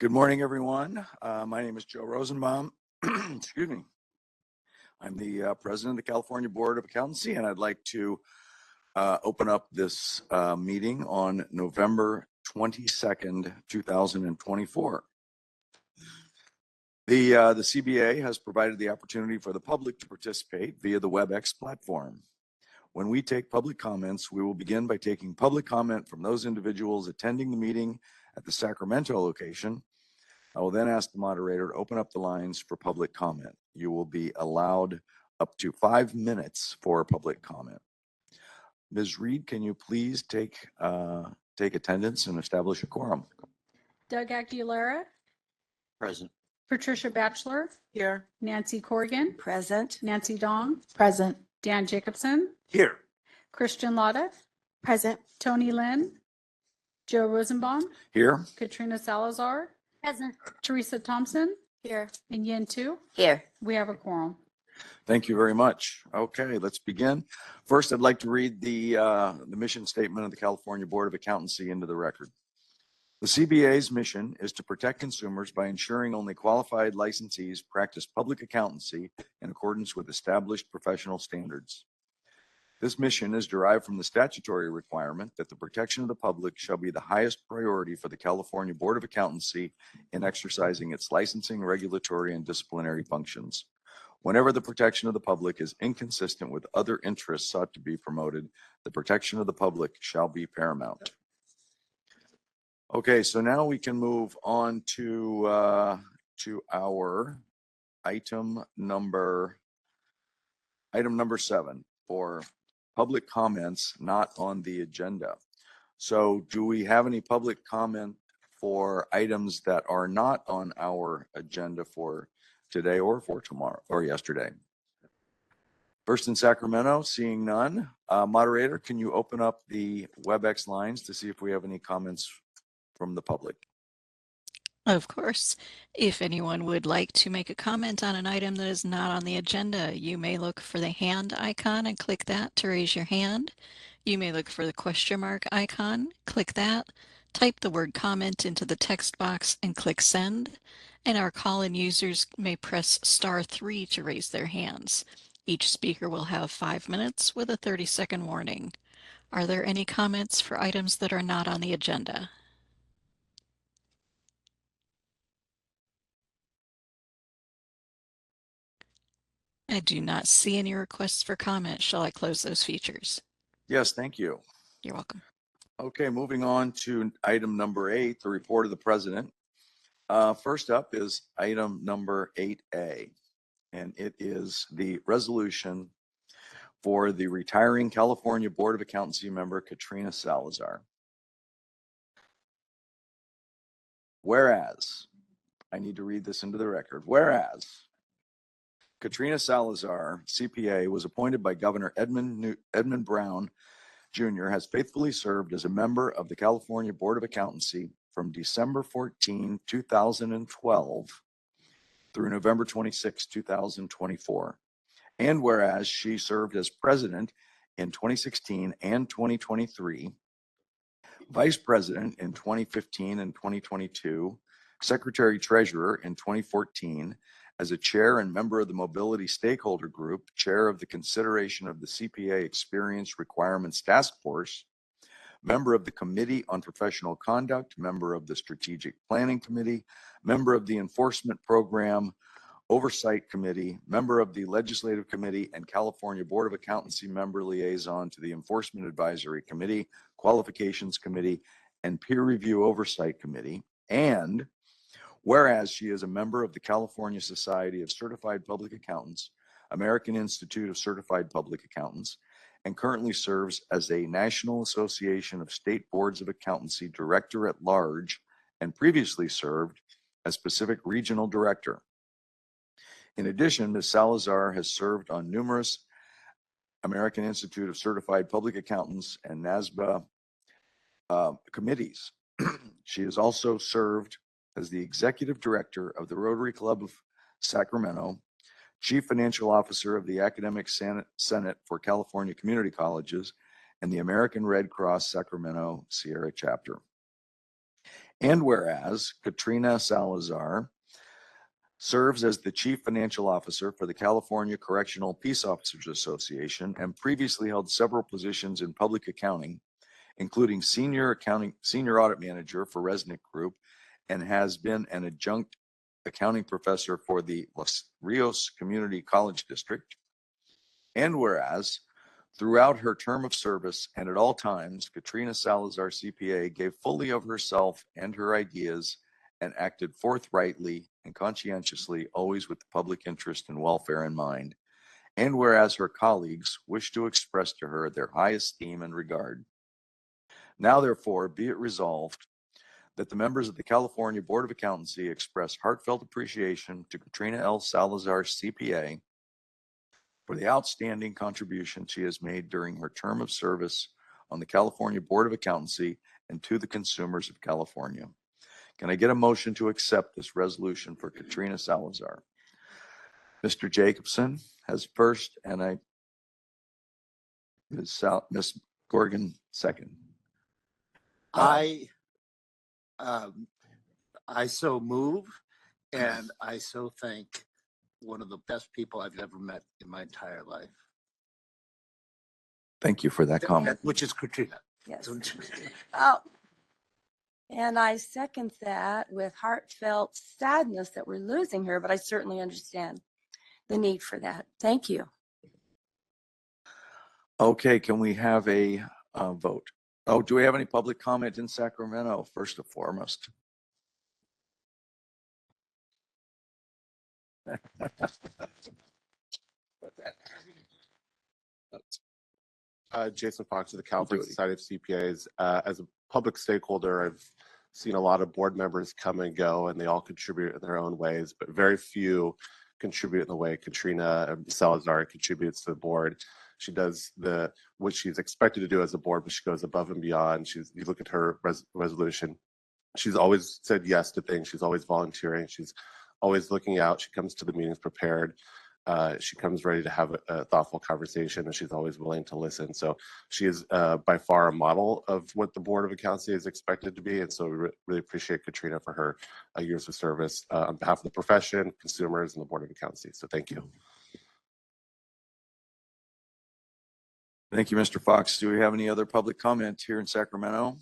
Good morning, everyone. My name is Joe Rosenbaum. Excuse me. I'm the president of the California Board of Accountancy, and I'd like to open up this meeting on November 22nd, 2024. The CBA has provided the opportunity for the public to participate via the WebEx platform. When we take public comments, we will begin by taking public comment from those individuals attending the meeting at the Sacramento location. I will then ask the moderator to open up the lines for public comment. You will be allowed up to 5 minutes for public comment. Ms. Reed, can you please take attendance and establish a quorum? Doug Aguilera, Present. Patricia Batchelor, Here. Nancy Corrigan, Present. Nancy Dong, Present. Dan Jacobson, Here. Christian Lotta, Present. Tony Lynn, Joe Rosenbaum, Here. Katrina Salazar, Present. Teresa Thompson, Here. and Yin Tu. Here. We have a quorum. Thank you very much. Okay, let's begin. First, I'd like to read the mission statement of the California Board of Accountancy into the record. The CBA's mission is to protect consumers by ensuring only qualified licensees practice public accountancy in accordance with established professional standards. This mission is derived from the statutory requirement that the protection of the public shall be the highest priority for the California Board of Accountancy in exercising its licensing, regulatory, and disciplinary functions. Whenever the protection of the public is inconsistent with other interests sought to be promoted, the protection of the public shall be paramount. Okay, so now we can move on to our item number 7 for public comments not on the agenda. So do we have any public comment for items that are not on our agenda for today or for tomorrow or yesterday? First in Sacramento, seeing none. Moderator, can you open up the WebEx lines to see if we have any comments from the public? Of course. If anyone would like to make a comment on an item that is not on the agenda, you may look for the hand icon and click that to raise your hand. You may look for the question mark icon, click that, type the word comment into the text box and click send. And our call-in users may press *3 to raise their hands. Each speaker will have 5 minutes with a 30-second warning. Are there any comments for items that are not on the agenda? I do not see any requests for comment. Shall I close those features? Yes, thank you. You're welcome. Okay, moving on to item number 8, the report of the president. First up is item number 8A, and it is the resolution for the retiring California Board of Accountancy member, Katrina Salazar. Whereas, I need to read this into the record, whereas Katrina Salazar, CPA, was appointed by Governor Edmund Brown Jr., has faithfully served as a member of the California Board of Accountancy from December 14, 2012 through November 26, 2024. And whereas she served as president in 2016 and 2023, vice president in 2015 and 2022, secretary treasurer in 2014, as a chair and member of the Mobility Stakeholder Group, chair of the consideration of the CPA Experience Requirements Task Force, member of the Committee on Professional Conduct, member of the Strategic Planning Committee, member of the Enforcement Program Oversight Committee, member of the Legislative Committee, and California Board of Accountancy member liaison to the Enforcement Advisory Committee, Qualifications Committee, and Peer Review Oversight Committee. And whereas she is a member of the California Society of Certified Public Accountants, American Institute of Certified Public Accountants, and currently serves as a National Association of State Boards of Accountancy Director at Large, and previously served as Pacific Regional Director. In addition, Ms. Salazar has served on numerous American Institute of Certified Public Accountants and NASBA committees. She has also served as the executive director of the Rotary Club of Sacramento, chief financial officer of the Academic Senate for California Community Colleges, and the American Red Cross Sacramento Sierra chapter. And whereas Katrina Salazar serves as the Chief Financial Officer for the California Correctional Peace Officers Association and previously held several positions in public accounting, including Senior Audit Manager for Resnick Group, and has been an adjunct accounting professor for the Los Rios Community College District. And whereas throughout her term of service and at all times, Katrina Salazar CPA gave fully of herself and her ideas and acted forthrightly and conscientiously, always with the public interest and welfare in mind. And whereas her colleagues wish to express to her their high esteem and regard. Now, therefore, be it resolved that the members of the California Board of Accountancy express heartfelt appreciation to Katrina L. Salazar, CPA, for the outstanding contribution she has made during her term of service on the California Board of Accountancy and to the consumers of California. Can I get a motion to accept this resolution for Katrina Salazar? Mr. Jacobson has first, and Ms. Corrigan second. I so move, and I so thank one of the best people I've ever met in my entire life. Thank you for that comment. Which is Katrina. Yes. Oh, and I second that with heartfelt sadness that we're losing her, but I certainly understand the need for that. Thank you. Okay, can we have a vote? Oh, do we have any public comment in Sacramento, first and foremost? Jason Fox of the California Duty. Society of CPAs. As a public stakeholder, I've seen a lot of board members come and go, and they all contribute in their own ways, but very few contribute in the way Katrina Salazar contributes to the board. She does what she's expected to do as a board, but she goes above and beyond. You look at her resolution. She's always said yes to things. She's always volunteering. She's always looking out. She comes to the meetings prepared. She comes ready to have a thoughtful conversation, and she's always willing to listen. So she is by far a model of what the Board of Accountancy is expected to be. And so we really appreciate Katrina for her years of service on behalf of the profession, consumers, and the Board of Accountancy. So thank you. Thank you, Mr. Fox. Do we have any other public comment here in Sacramento?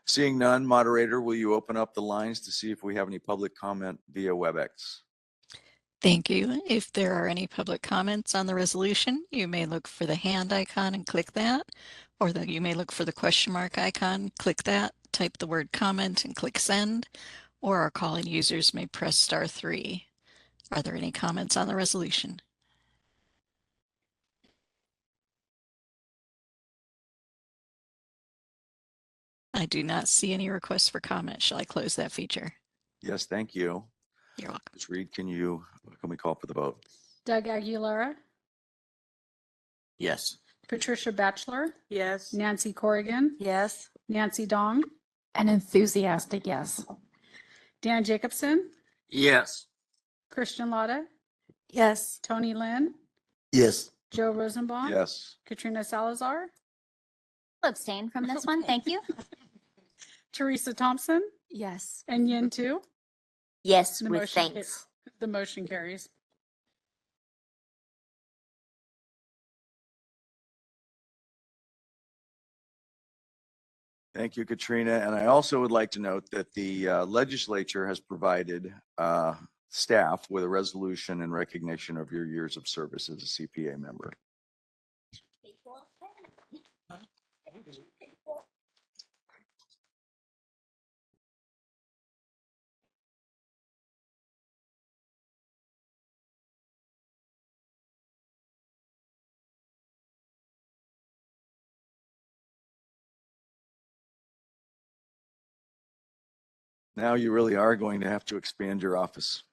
Seeing none, moderator, will you open up the lines to see if we have any public comment via WebEx? Thank you. If there are any public comments on the resolution, you may look for the hand icon and click that, or you may look for the question mark icon, click that, type the word comment and click send, or our call-in users may press *3. Are there any comments on the resolution? I do not see any requests for comment. Shall I close that feature? Yes, thank you. You're welcome. Ms. Reed, can we call for the vote? Doug Aguilera, Yes. Patricia Batchelor, Yes. Nancy Corrigan, Yes. Nancy Dong, an enthusiastic yes. Dan Jacobson, Yes. Christian Lotta, Yes. Tony Lynn, Yes. Joe Rosenbaum, Yes. Katrina Salazar, I'll abstain from this one. Thank you. Teresa Thompson, Yes. and Yin Tu. Yes, The with motion thanks. The motion carries. Thank you, Katrina. And I also would like to note that the legislature has provided staff with a resolution in recognition of your years of service as a CPA member. Now you really are going to have to expand your office.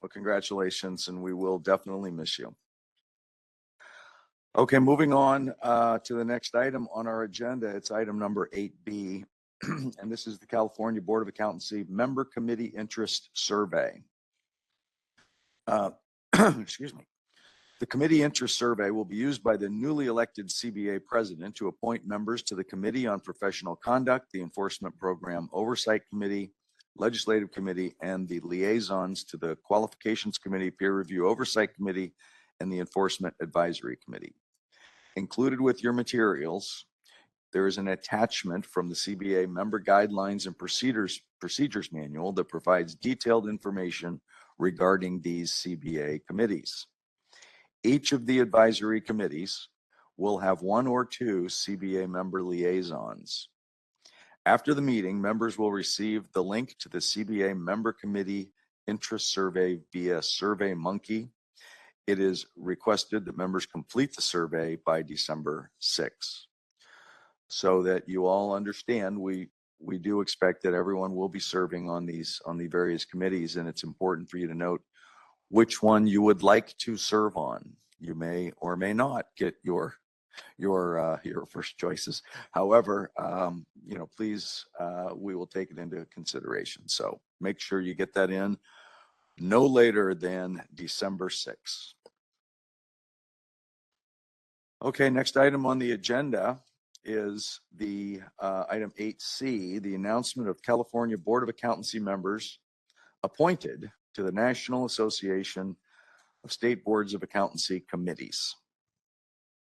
Well, congratulations, and we will definitely miss you. Okay, moving on to the next item on our agenda. It's item number 8B, and this is the California Board of Accountancy Member Committee Interest Survey. Excuse me. The committee interest survey will be used by the newly elected CBA president to appoint members to the Committee on Professional Conduct, the Enforcement Program Oversight Committee, Legislative Committee, and the liaisons to the Qualifications Committee, Peer Review Oversight Committee, and the Enforcement Advisory Committee. Included with your materials, there is an attachment from the CBA Member Guidelines and Procedures Manual that provides detailed information regarding these CBA committees. Each of the advisory committees will have one or two CBA member liaisons. After the meeting, members will receive the link to the CBA Member Committee Interest Survey via SurveyMonkey. It is requested that members complete the survey by December 6th. So that you all understand, we do expect that everyone will be serving on the various committees, and it's important for you to note which one you would like to serve on. You may or may not get your first choices. However, please, we will take it into consideration. So make sure you get that in no later than December 6th. Okay, next item on the agenda is the item 8C, the announcement of California Board of Accountancy members appointed to the National Association of State Boards of Accountancy Committees,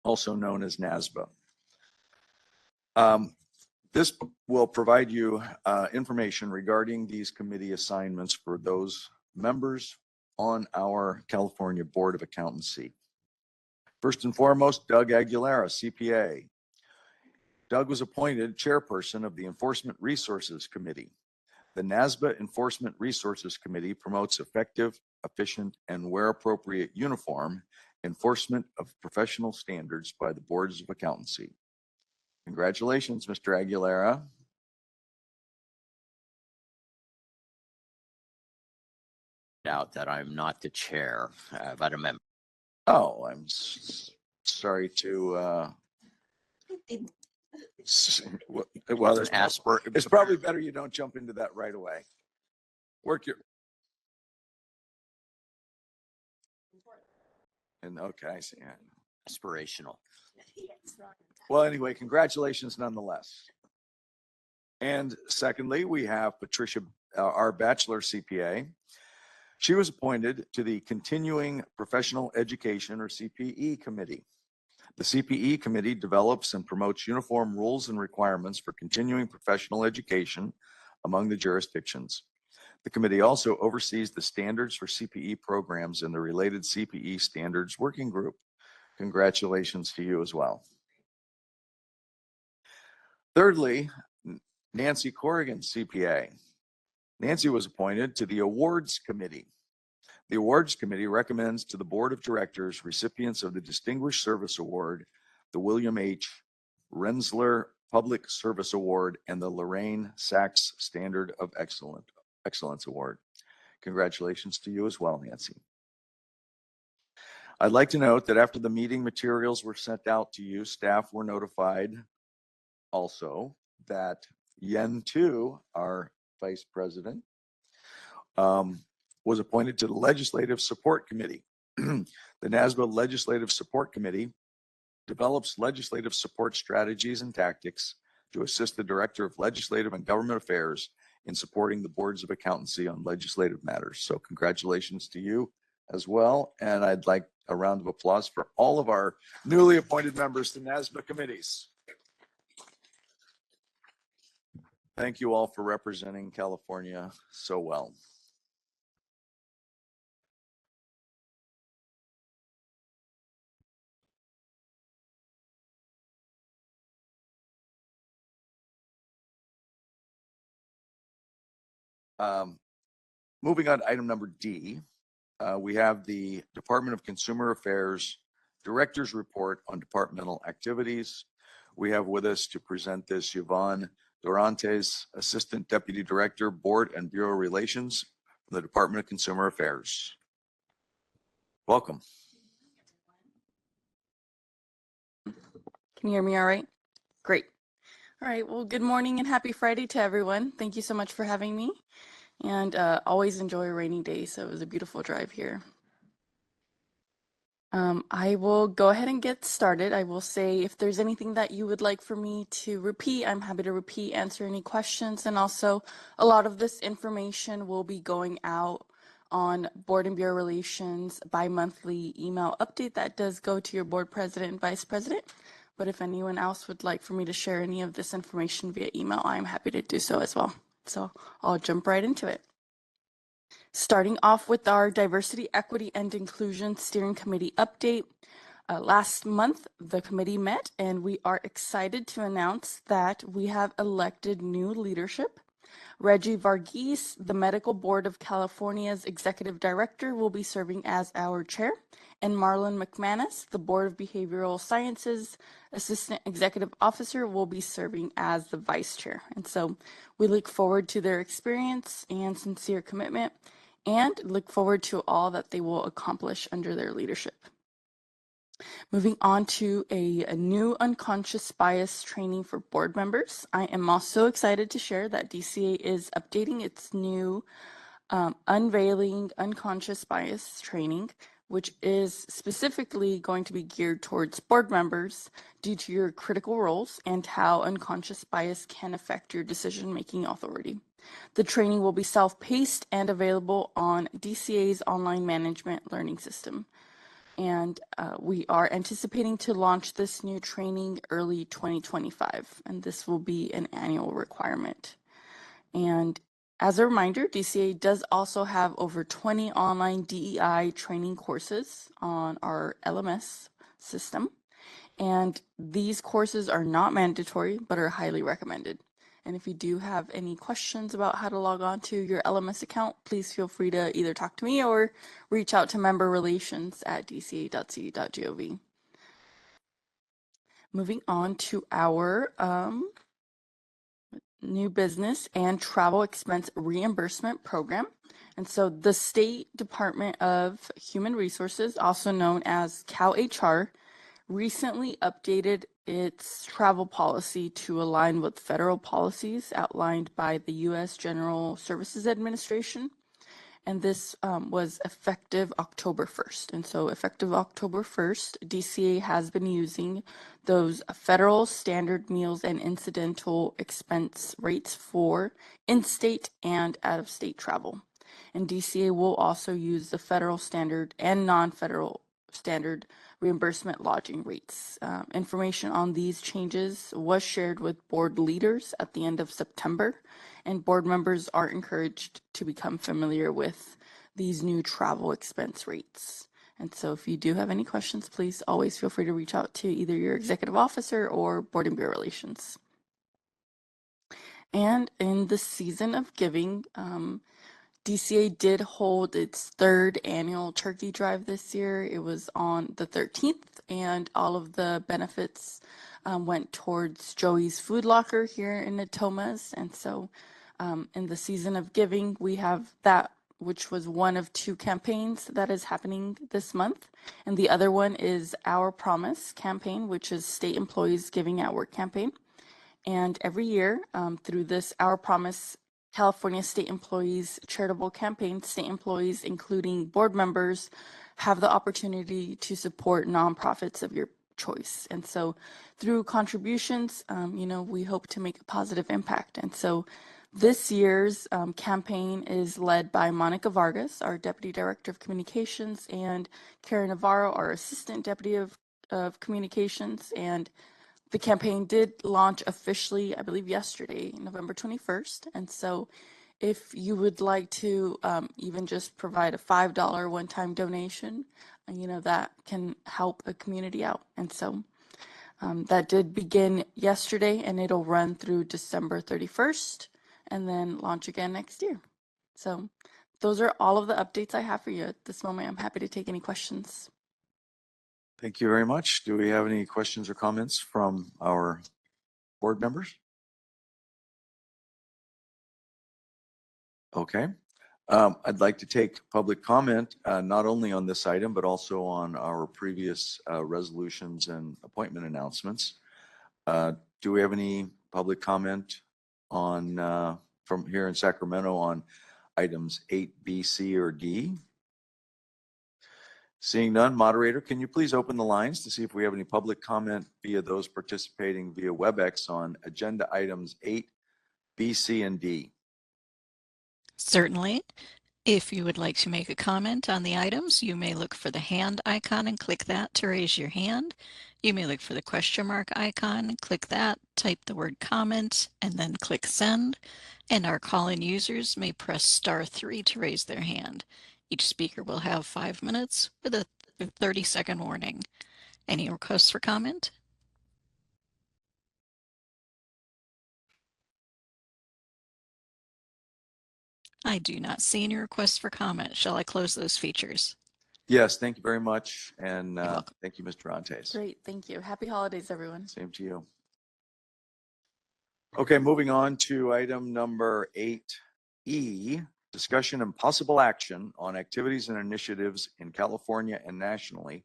also known as NASBA. This will provide you information regarding these committee assignments for those members on our California Board of Accountancy. First and foremost, Doug Aguilera, CPA. Doug was appointed chairperson of the Enforcement Resources Committee. The NASBA Enforcement Resources Committee promotes effective, efficient, and where appropriate, uniform enforcement of professional standards by the boards of accountancy. Congratulations, Mr. Aguilera. Out that I'm not the chair, but a member. Oh, I'm sorry to, well, it's probably better you don't jump into that right away. Work your. And okay, I see. Aspirational. Well, anyway, congratulations nonetheless. And secondly, we have Patricia, our bachelor CPA. She was appointed to the Continuing Professional Education, or CPE Committee. The CPE Committee develops and promotes uniform rules and requirements for continuing professional education among the jurisdictions. The committee also oversees the standards for CPE programs and the related CPE standards working group. Congratulations to you as well. Thirdly, Nancy Corrigan, CPA. Nancy was appointed to the Awards Committee. The Awards Committee recommends to the Board of Directors recipients of the Distinguished Service Award, the William H. Rensler Public Service Award, and the Lorraine Sachs Standard of Excellence Award. Congratulations to you as well, Nancy. I'd like to note that after the meeting materials were sent out to you, staff were notified also that Yen Tu, our vice president, was appointed to the Legislative Support Committee. The NASBA Legislative Support Committee develops legislative support strategies and tactics to assist the Director of Legislative and Government Affairs in supporting the boards of accountancy on legislative matters. So congratulations to you as well. And I'd like a round of applause for all of our newly appointed members to NASBA committees. Thank you all for representing California so well. Moving on to item number D, we have the Department of Consumer Affairs Director's Report on Departmental Activities. We have with us to present this Yvonne Dorantes, Assistant Deputy Director, Board and Bureau Relations from the Department of Consumer Affairs. Welcome. Can you hear me all right? Great. All right. Well, good morning and happy Friday to everyone. Thank you so much for having me. And always enjoy a rainy day. So it was a beautiful drive here. I will go ahead and get started. I will say if there's anything that you would like for me to repeat, I'm happy to repeat, answer any questions. And also, a lot of this information will be going out on Board and Bureau Relations bi-monthly email update that does go to your board president and vice president. But if anyone else would like for me to share any of this information via email, I'm happy to do so as well. So I'll jump right into it. Starting off with our Diversity, Equity, and Inclusion Steering Committee update. Last month, the committee met, and we are excited to announce that we have elected new leadership. Reggie Varghese, the Medical Board of California's Executive Director, will be serving as our chair, and Marlon McManus, the Board of Behavioral Sciences Assistant Executive Officer, will be serving as the vice chair. And so we look forward to their experience and sincere commitment, and look forward to all that they will accomplish under their leadership. Moving on to a new unconscious bias training for board members. I am also excited to share that DCA is updating its new unveiling unconscious bias training, which is specifically going to be geared towards board members due to your critical roles and how unconscious bias can affect your decision-making authority. The training will be self-paced and available on DCA's online management learning system. And we are anticipating to launch this new training early 2025, and this will be an annual requirement. And as a reminder, DCA does also have over 20 online DEI training courses on our LMS system, and these courses are not mandatory, but are highly recommended. And if you do have any questions about how to log on to your LMS account, please feel free to either talk to me or reach out to member relations at dca.cu.gov. Moving on to our new business and travel expense reimbursement program. And so the State Department of Human Resources, also known as CalHR, recently updated its travel policy to align with federal policies outlined by the U.S. General Services Administration. And this was effective October 1st. And so effective October 1st, DCA has been using those federal standard meals and incidental expense rates for in-state and out-of-state travel. And DCA will also use the federal standard and non-federal standard reimbursement lodging rates. Information on these changes was shared with board leaders at the end of September, and board members are encouraged to become familiar with these new travel expense rates. And so if you do have any questions, please always feel free to reach out to either your executive officer or Board and Bureau Relations. And in the season of giving, DCA did hold its third annual turkey drive this year. It was on the 13th, and all of the benefits went towards Joey's Food Locker here in Natomas. And so in the season of giving, we have that, which was one of two campaigns that is happening this month. And the other one is Our Promise campaign, which is state employees giving at work campaign. And every year through this Our Promise California State Employees Charitable Campaign, state employees, including board members, have the opportunity to support nonprofits of your choice. And so through contributions, we hope to make a positive impact. And so this year's campaign is led by Monica Vargas, our Deputy Director of Communications, and Karen Navarro, our Assistant Deputy of Communications. And the campaign did launch officially, I believe, yesterday, November 21st. And so if you would like to even just provide a $5 one-time donation, that can help a community out. And so that did begin yesterday, and it'll run through December 31st and then launch again next year. So those are all of the updates I have for you at this moment. I'm happy to take any questions. Thank you very much. Do we have any questions or comments from our board members? Okay. I'd like to take public comment, not only on this item, but also on our previous resolutions and appointment announcements. Do we have any public comment on from here in Sacramento on items 8B, C, or D? Seeing none, moderator, can you please open the lines to see if we have any public comment via those participating via WebEx on agenda items 8B, C, and D? Certainly. If you would like to make a comment on the items, you may look for the hand icon and click that to raise your hand. You may look for the question mark icon, click that, type the word comment, and then click send. And our call-in users may press *3 to raise their hand. Each speaker will have 5 minutes with a 30-second warning. Any requests for comment? I do not see any requests for comment. Shall I close those features? Yes, thank you very much. And You're welcome. thank you, Mr. Antes. Great, thank you. Happy holidays, everyone. Same to you. Okay, moving on to item number 8E, discussion and possible action on activities and initiatives in California and nationally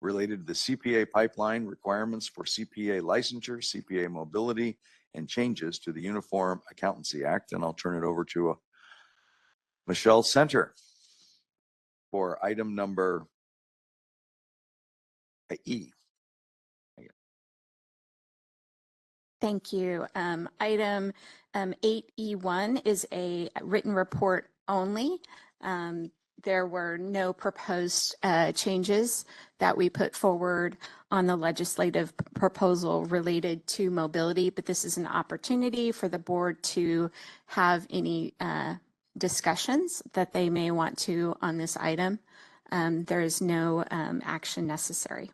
related to the CPA pipeline, requirements for CPA licensure, CPA mobility, and changes to the Uniform Accountancy Act. And I'll turn it over to Michelle Center for item number E. Thank you. Item 8E1 is a written report only. There were no proposed changes that we put forward on the legislative proposal related to mobility, but this is an opportunity for the board to have any discussions that they may want to on this item. There is no action necessary.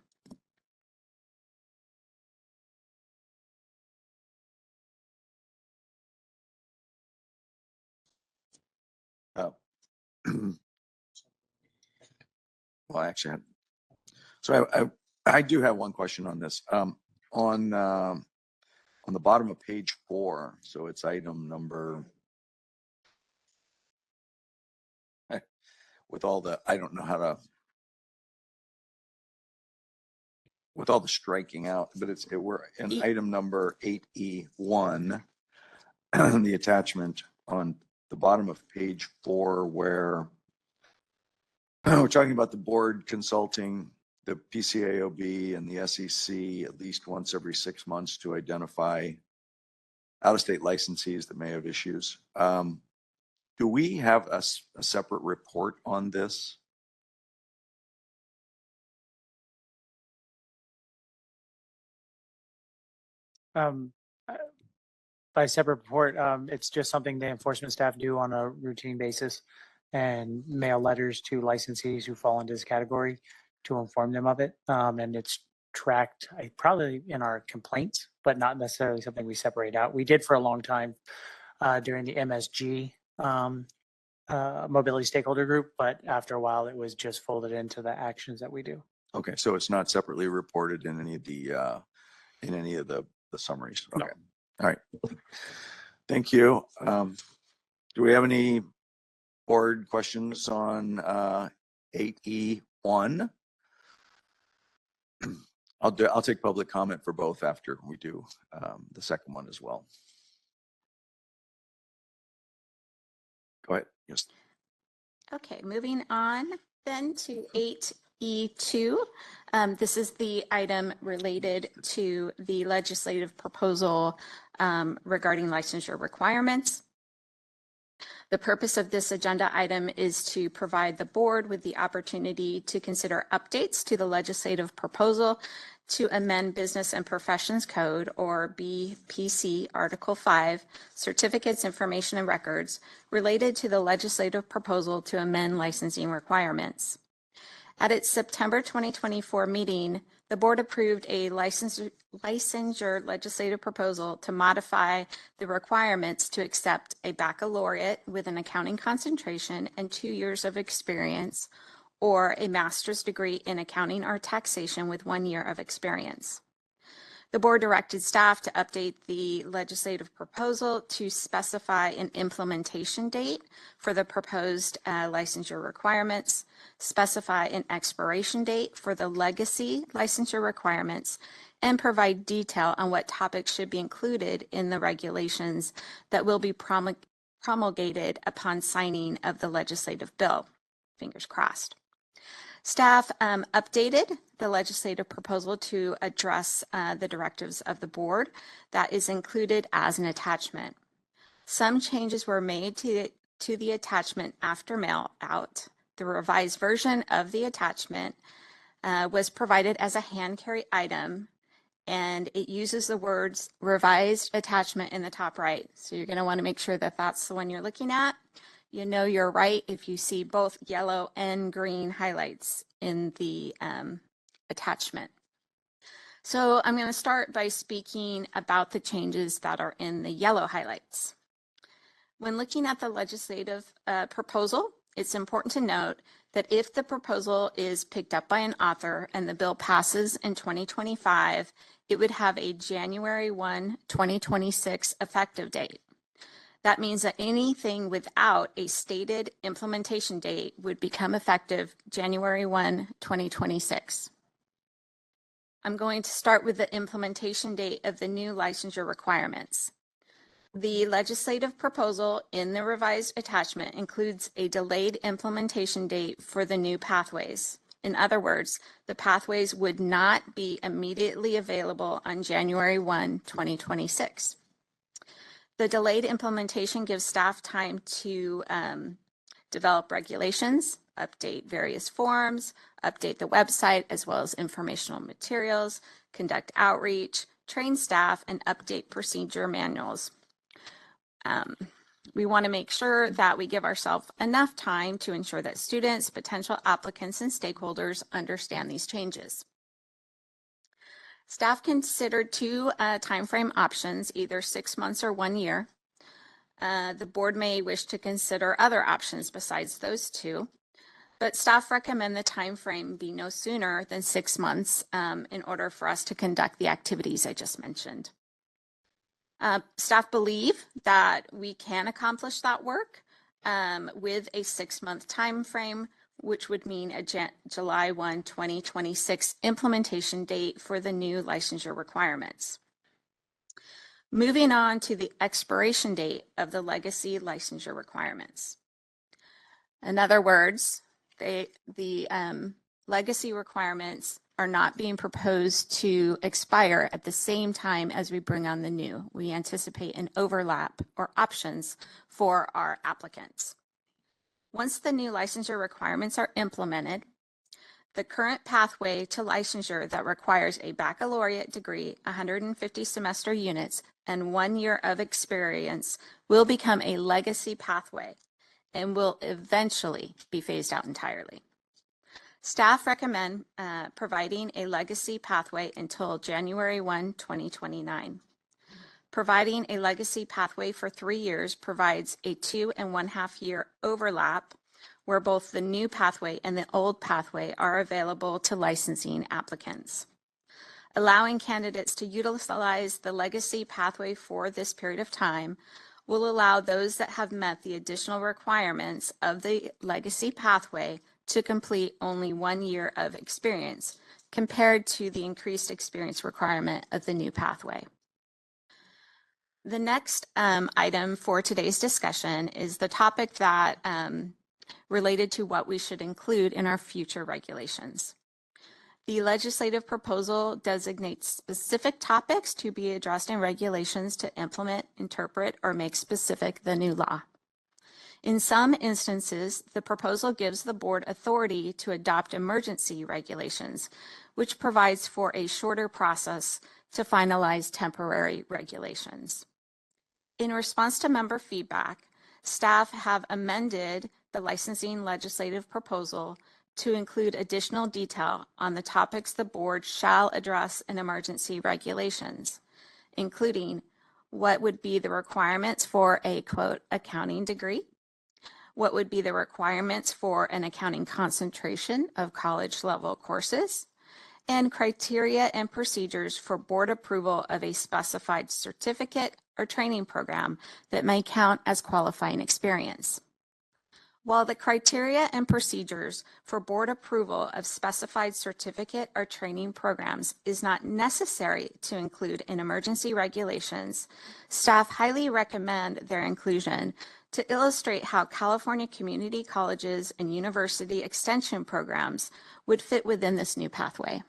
Oh. Well, actually, so I do have one question on this. On the bottom of page 4, so it's item number, with all the, I don't know how to, with all the striking out, but we're in item number 8E1, the attachment on the bottom of page 4, where we're talking about the board consulting the PCAOB and the SEC at least once every 6 months to identify out-of-state licensees that may have issues. Do we have a separate report on this? By separate report, it's just something the enforcement staff do on a routine basis and mail letters to licensees who fall into this category to inform them of it. And it's tracked probably in our complaints, but not necessarily something we separate out. We did for a long time during the MSG mobility stakeholder group, but after a while it was just folded into the actions that we do. Okay, so it's not separately reported in any of the summaries. Okay. No. All right. Thank you. Do we have any board questions on 8E1? I'll take public comment for both after we do the second one as well. Go ahead. Yes. Okay, moving on then to 8E2. This is the item related to the legislative proposal regarding licensure requirements. The purpose of this agenda item is to provide the board with the opportunity to consider updates to the legislative proposal to amend Business and Professions Code, or BPC, Article 5, Certificates, Information, and Records, related to the legislative proposal to amend licensing requirements. At its September 2024 meeting, the board approved a licensure legislative proposal to modify the requirements to accept a baccalaureate with an accounting concentration and 2 years of experience, or a master's degree in accounting or taxation with 1 year of experience. The board directed staff to update the legislative proposal to specify an implementation date for the proposed licensure requirements, specify an expiration date for the legacy licensure requirements, and provide detail on what topics should be included in the regulations that will be promulgated upon signing of the legislative bill. Fingers crossed. Staff updated the legislative proposal to address the directives of the board. That is included as an attachment. Some changes were made to the attachment after mail out. The revised version of the attachment was provided as a hand carry item, and it uses the words revised attachment in the top right. So you're going to want to make sure that that's the one you're looking at. You know you're right if you see both yellow and green highlights in the attachment. So I'm going to start by speaking about the changes that are in the yellow highlights. When looking at the legislative proposal, it's important to note that if the proposal is picked up by an author and the bill passes in 2025, it would have a January 1, 2026 effective date. That means that anything without a stated implementation date would become effective January 1, 2026. I'm going to start with the implementation date of the new licensure requirements. The legislative proposal in the revised attachment includes a delayed implementation date for the new pathways. In other words, the pathways would not be immediately available on January 1, 2026. The delayed implementation gives staff time to develop regulations, update various forms, update the website as well as informational materials, conduct outreach, train staff, and update procedure manuals. We want to make sure that we give ourselves enough time to ensure that students, potential applicants, and stakeholders understand these changes. Staff considered two timeframe options, either 6 months or 1 year. The board may wish to consider other options besides those two, but staff recommend the timeframe be no sooner than 6 months in order for us to conduct the activities I just mentioned. Staff believe that we can accomplish that work with a 6-month timeframe, which would mean a July 1, 2026 implementation date for the new licensure requirements. Moving on to the expiration date of the legacy licensure requirements. In other words, the legacy requirements are not being proposed to expire at the same time as we bring on the new. We anticipate an overlap or options for our applicants. Once the new licensure requirements are implemented, the current pathway to licensure that requires a baccalaureate degree, 150 semester units, and 1 year of experience will become a legacy pathway and will eventually be phased out entirely. Staff recommend providing a legacy pathway until January 1, 2029. Providing a legacy pathway for 3 years provides a 2.5 year overlap where both the new pathway and the old pathway are available to licensing applicants. Allowing candidates to utilize the legacy pathway for this period of time will allow those that have met the additional requirements of the legacy pathway to complete only 1 year of experience compared to the increased experience requirement of the new pathway. The next item for today's discussion is the topic that related to what we should include in our future regulations. The legislative proposal designates specific topics to be addressed in regulations to implement, interpret, or make specific the new law. In some instances, the proposal gives the board authority to adopt emergency regulations, which provides for a shorter process to finalize temporary regulations. In response to member feedback, staff have amended the licensing legislative proposal to include additional detail on the topics the board shall address in emergency regulations, including what would be the requirements for a, quote, accounting degree, what would be the requirements for an accounting concentration of college level courses, and criteria and procedures for board approval of a specified certificate or training program that may count as qualifying experience. While the criteria and procedures for board approval of specified certificate or training programs is not necessary to include in emergency regulations, staff highly recommend their inclusion to illustrate how California community colleges and university extension programs would fit within this new pathway.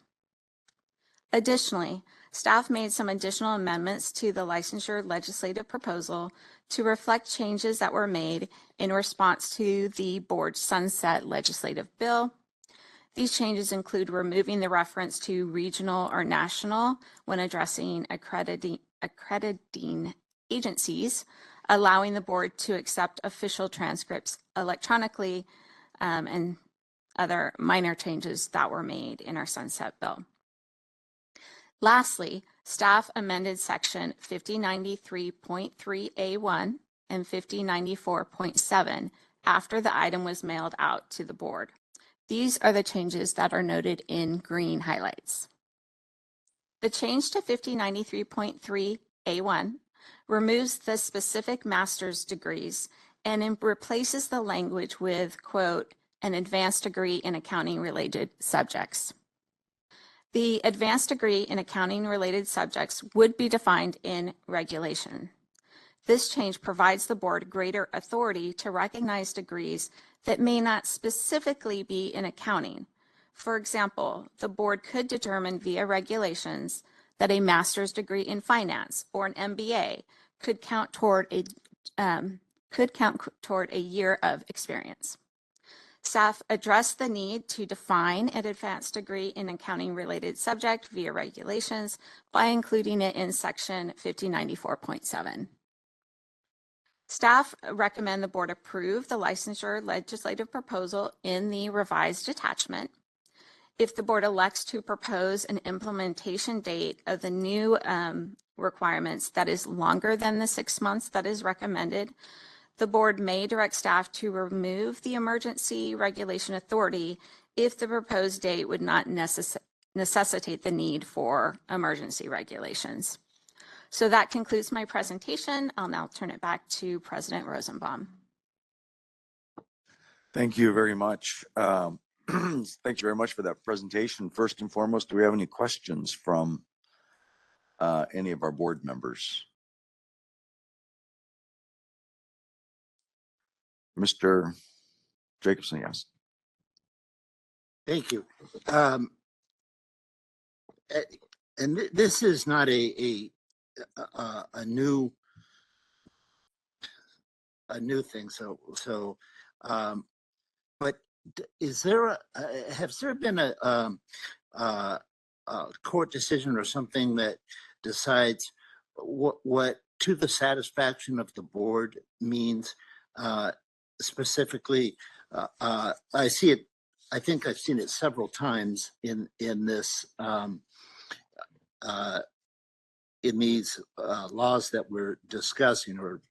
Additionally, staff made some additional amendments to the licensure legislative proposal to reflect changes that were made in response to the board's sunset legislative bill. These changes include removing the reference to regional or national when addressing accrediting agencies, allowing the board to accept official transcripts electronically, and other minor changes that were made in our sunset bill. Lastly, staff amended section 5093.3A1 and 5094.7 after the item was mailed out to the board. These are the changes that are noted in green highlights. The change to 5093.3A1 removes the specific master's degrees and replaces the language with, quote, an advanced degree in accounting related subjects. The advanced degree in accounting related subjects would be defined in regulation. This change provides the board greater authority to recognize degrees that may not specifically be in accounting. For example, the board could determine via regulations that a master's degree in finance or an MBA could count toward a year of experience. Staff addressed the need to define an advanced degree in accounting related subject via regulations by including it in section 5094.7. Staff recommend the board approve the licensure legislative proposal in the revised attachment. If the board elects to propose an implementation date of the new requirements that is longer than the 6 months that is recommended, the board may direct staff to remove the emergency regulation authority if the proposed date would not necessitate the need for emergency regulations. So that concludes my presentation. I'll now turn it back to President Rosenbaum. Thank you very much. Thank you very much for that presentation. First and foremost, do we have any questions from any of our board members? Mr. Jacobson, yes. Thank you. And this is not a new thing. But is there has there been a court decision or something that decides what to the satisfaction of the board means? Specifically, I see it. I think I've seen it several times in this in these laws that we're discussing, or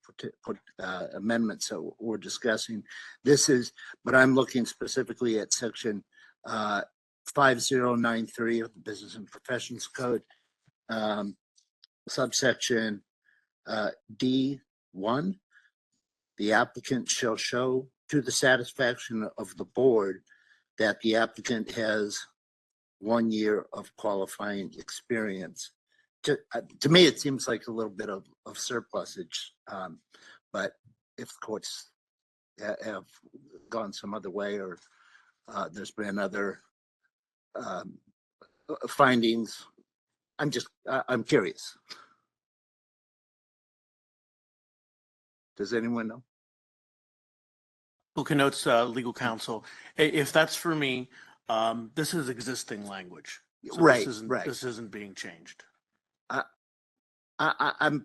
amendments that we're discussing. This is, but I'm looking specifically at section 5093 of the Business and Professions Code, subsection D1. The applicant shall show to the satisfaction of the board that the applicant has 1 year of qualifying experience. To me, it seems like a little bit of surplusage, but if the courts have gone some other way, or there's been other findings, I'm curious. Does anyone know? Who connotes legal counsel? If that's for me, this is existing language. So Right, this isn't being changed. And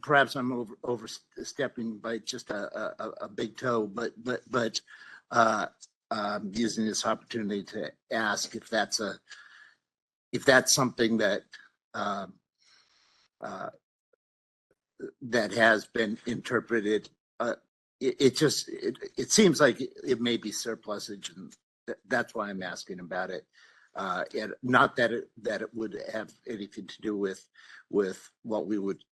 perhaps I'm overstepping by just a big toe, but using this opportunity to ask if that's something that that has been interpreted. It seems like it may be surplusage, and that's why I'm asking about it. And not that it would have anything to do with what we would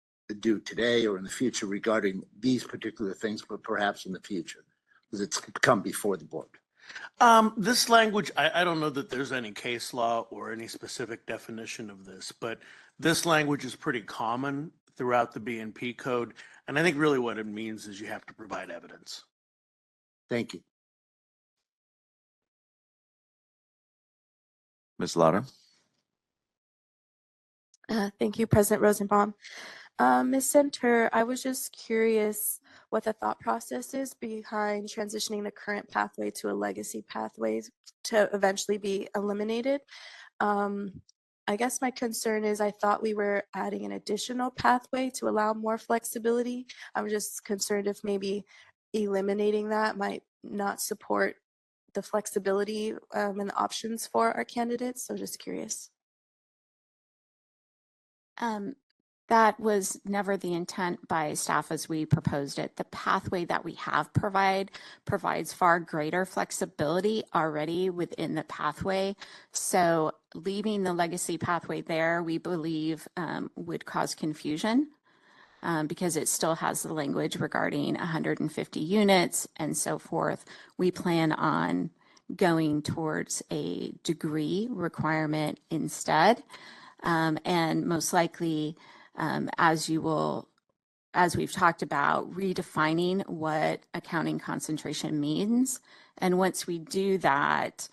do today or in the future regarding these particular things, but perhaps in the future. Because it's come before the board. This language, I don't know that there's any case law or any specific definition of this, but this language is pretty common throughout the BNP code. And I think really what it means is you have to provide evidence. Thank you. Ms. Lara? Thank you, President Rosenbaum. Ms. Center, I was just curious what the thought process is behind transitioning the current pathway to a legacy pathway to eventually be eliminated. I guess my concern is I thought we were adding an additional pathway to allow more flexibility. I'm just concerned if maybe eliminating that might not support the flexibility and the options for our candidates. So just curious. That was never the intent by staff as we proposed it. The pathway that we have provides far greater flexibility already within the pathway. So leaving the legacy pathway there, we believe would cause confusion because it still has the language regarding 150 units and so forth. We plan on going towards a degree requirement instead. And most likely, as we've talked about, redefining what accounting concentration means. And once we do that,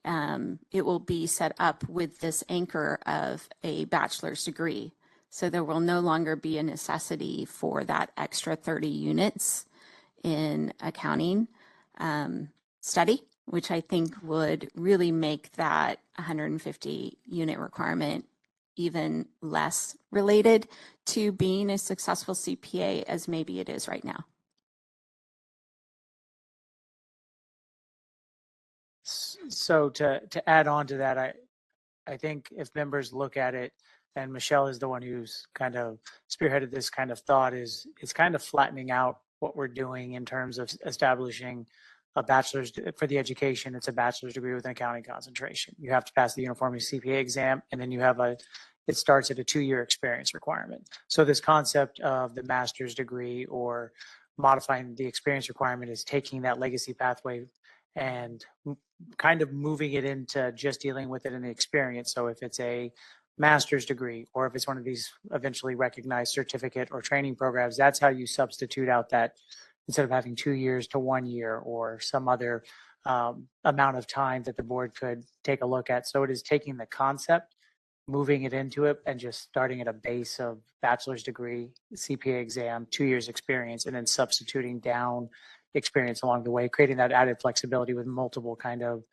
it will be set up with this anchor of a bachelor's degree. So there will no longer be a necessity for that extra 30 units in accounting study, which I think would really make that 150 unit requirement even less related to being a successful CPA as maybe it is right now. So to add on to that, I think if members look at it, and Michelle is the one who's kind of spearheaded this kind of thought, is it's kind of flattening out what we're doing in terms of establishing a bachelor's for the education. It's a bachelor's degree with an accounting concentration. You have to pass the uniformity CPA exam, and then you have it starts at a 2-year experience requirement. So this concept of the master's degree or modifying the experience requirement is taking that legacy pathway and kind of moving it into just dealing with it in the experience. So if it's a master's degree, or if it's one of these eventually recognized certificate or training programs, that's how you substitute out that, instead of having 2 years to 1 year or some other amount of time that the board could take a look at. So it is taking the concept, moving it into it, and just starting at a base of bachelor's degree, CPA exam, 2 years experience, and then substituting down experience along the way, creating that added flexibility with multiple kind of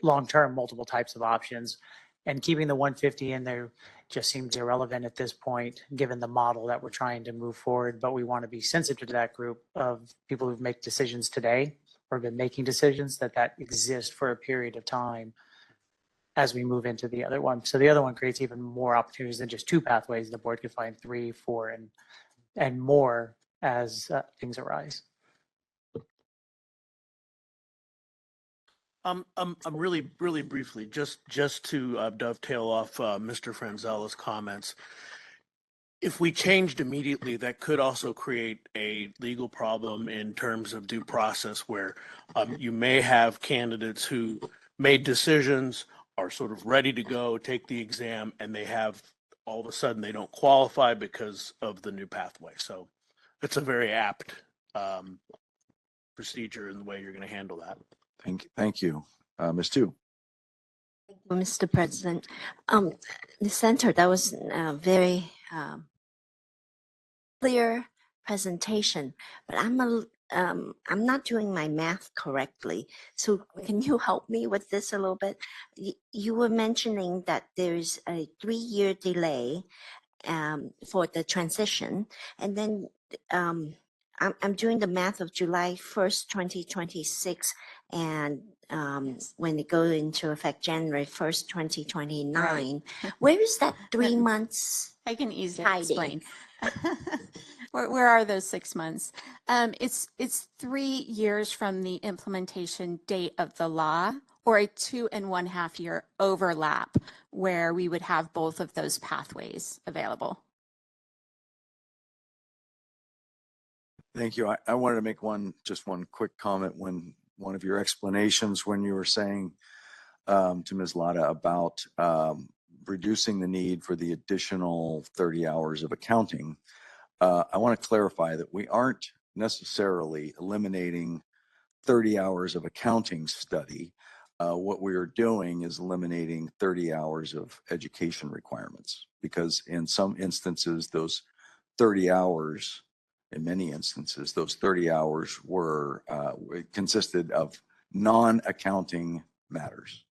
long-term, multiple types of options. And keeping the 150 in there just seems irrelevant at this point, given the model that we're trying to move forward. But we want to be sensitive to that group of people who make decisions today or have been making decisions that exist for a period of time as we move into the other one. So the other one creates even more opportunities than just 2 pathways. The board could find 3, 4, and more as things arise. Really briefly, just to dovetail off Mr. Franzella's comments. If we changed immediately, that could also create a legal problem in terms of due process, where you may have candidates who made decisions, are sort of ready to go, take the exam, and they have all of a sudden they don't qualify because of the new pathway. So it's a very apt procedure in the way you're going to handle that. Thank you. Ms. Tu. Mr. President, the center, that was a very clear presentation, but I'm not doing my math correctly. So can you help me with this a little bit? You were mentioning that there's a 3-year delay for the transition, and then I'm doing the math of July 1st, 2026, and when it goes into effect January 1st, 2029. Where is that 3 months? I can easily hiding? explain. Where are those 6 months? It's 3 years from the implementation date of the law, or a 2.5 year overlap where we would have both of those pathways available. Thank you. I wanted to make just one quick comment when one of your explanations when you were saying to Ms. Latta about reducing the need for the additional 30 hours of accounting. I want to clarify that we aren't necessarily eliminating 30 hours of accounting study. What we are doing is eliminating 30 hours of education requirements because in some instances, those 30 hours, in many instances, those 30 hours were consisted of non-accounting matters.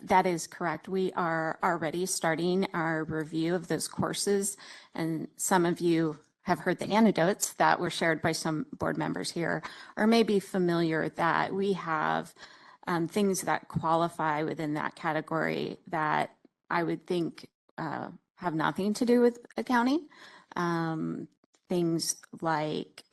That is correct. We are already starting our review of those courses, and some of you have heard the anecdotes that were shared by some board members here, or may be familiar that we have things that qualify within that category that I would think have nothing to do with accounting. Things like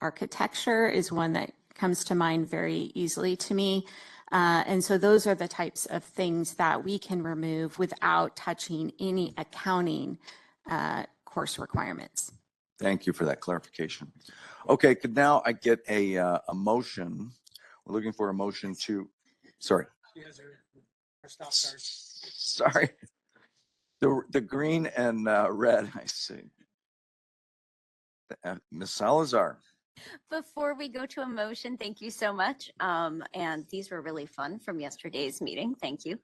architecture is one that comes to mind very easily to me. And so those are the types of things that we can remove without touching any accounting course requirements. Thank you for that clarification. Okay, could now I get a motion? We're looking for a motion to, sorry. Sorry. The green and red, I see. Ms. Salazar. Before we go to a motion, thank you so much. And these were really fun from yesterday's meeting. Thank you.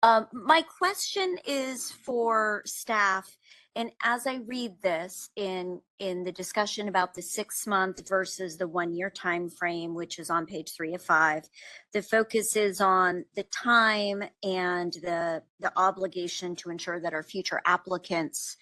My question is for staff. And as I read this in the discussion about the 6-month versus the 1-year time frame, which is on page 3 of 5, the focus is on the time and the obligation to ensure that our future applicants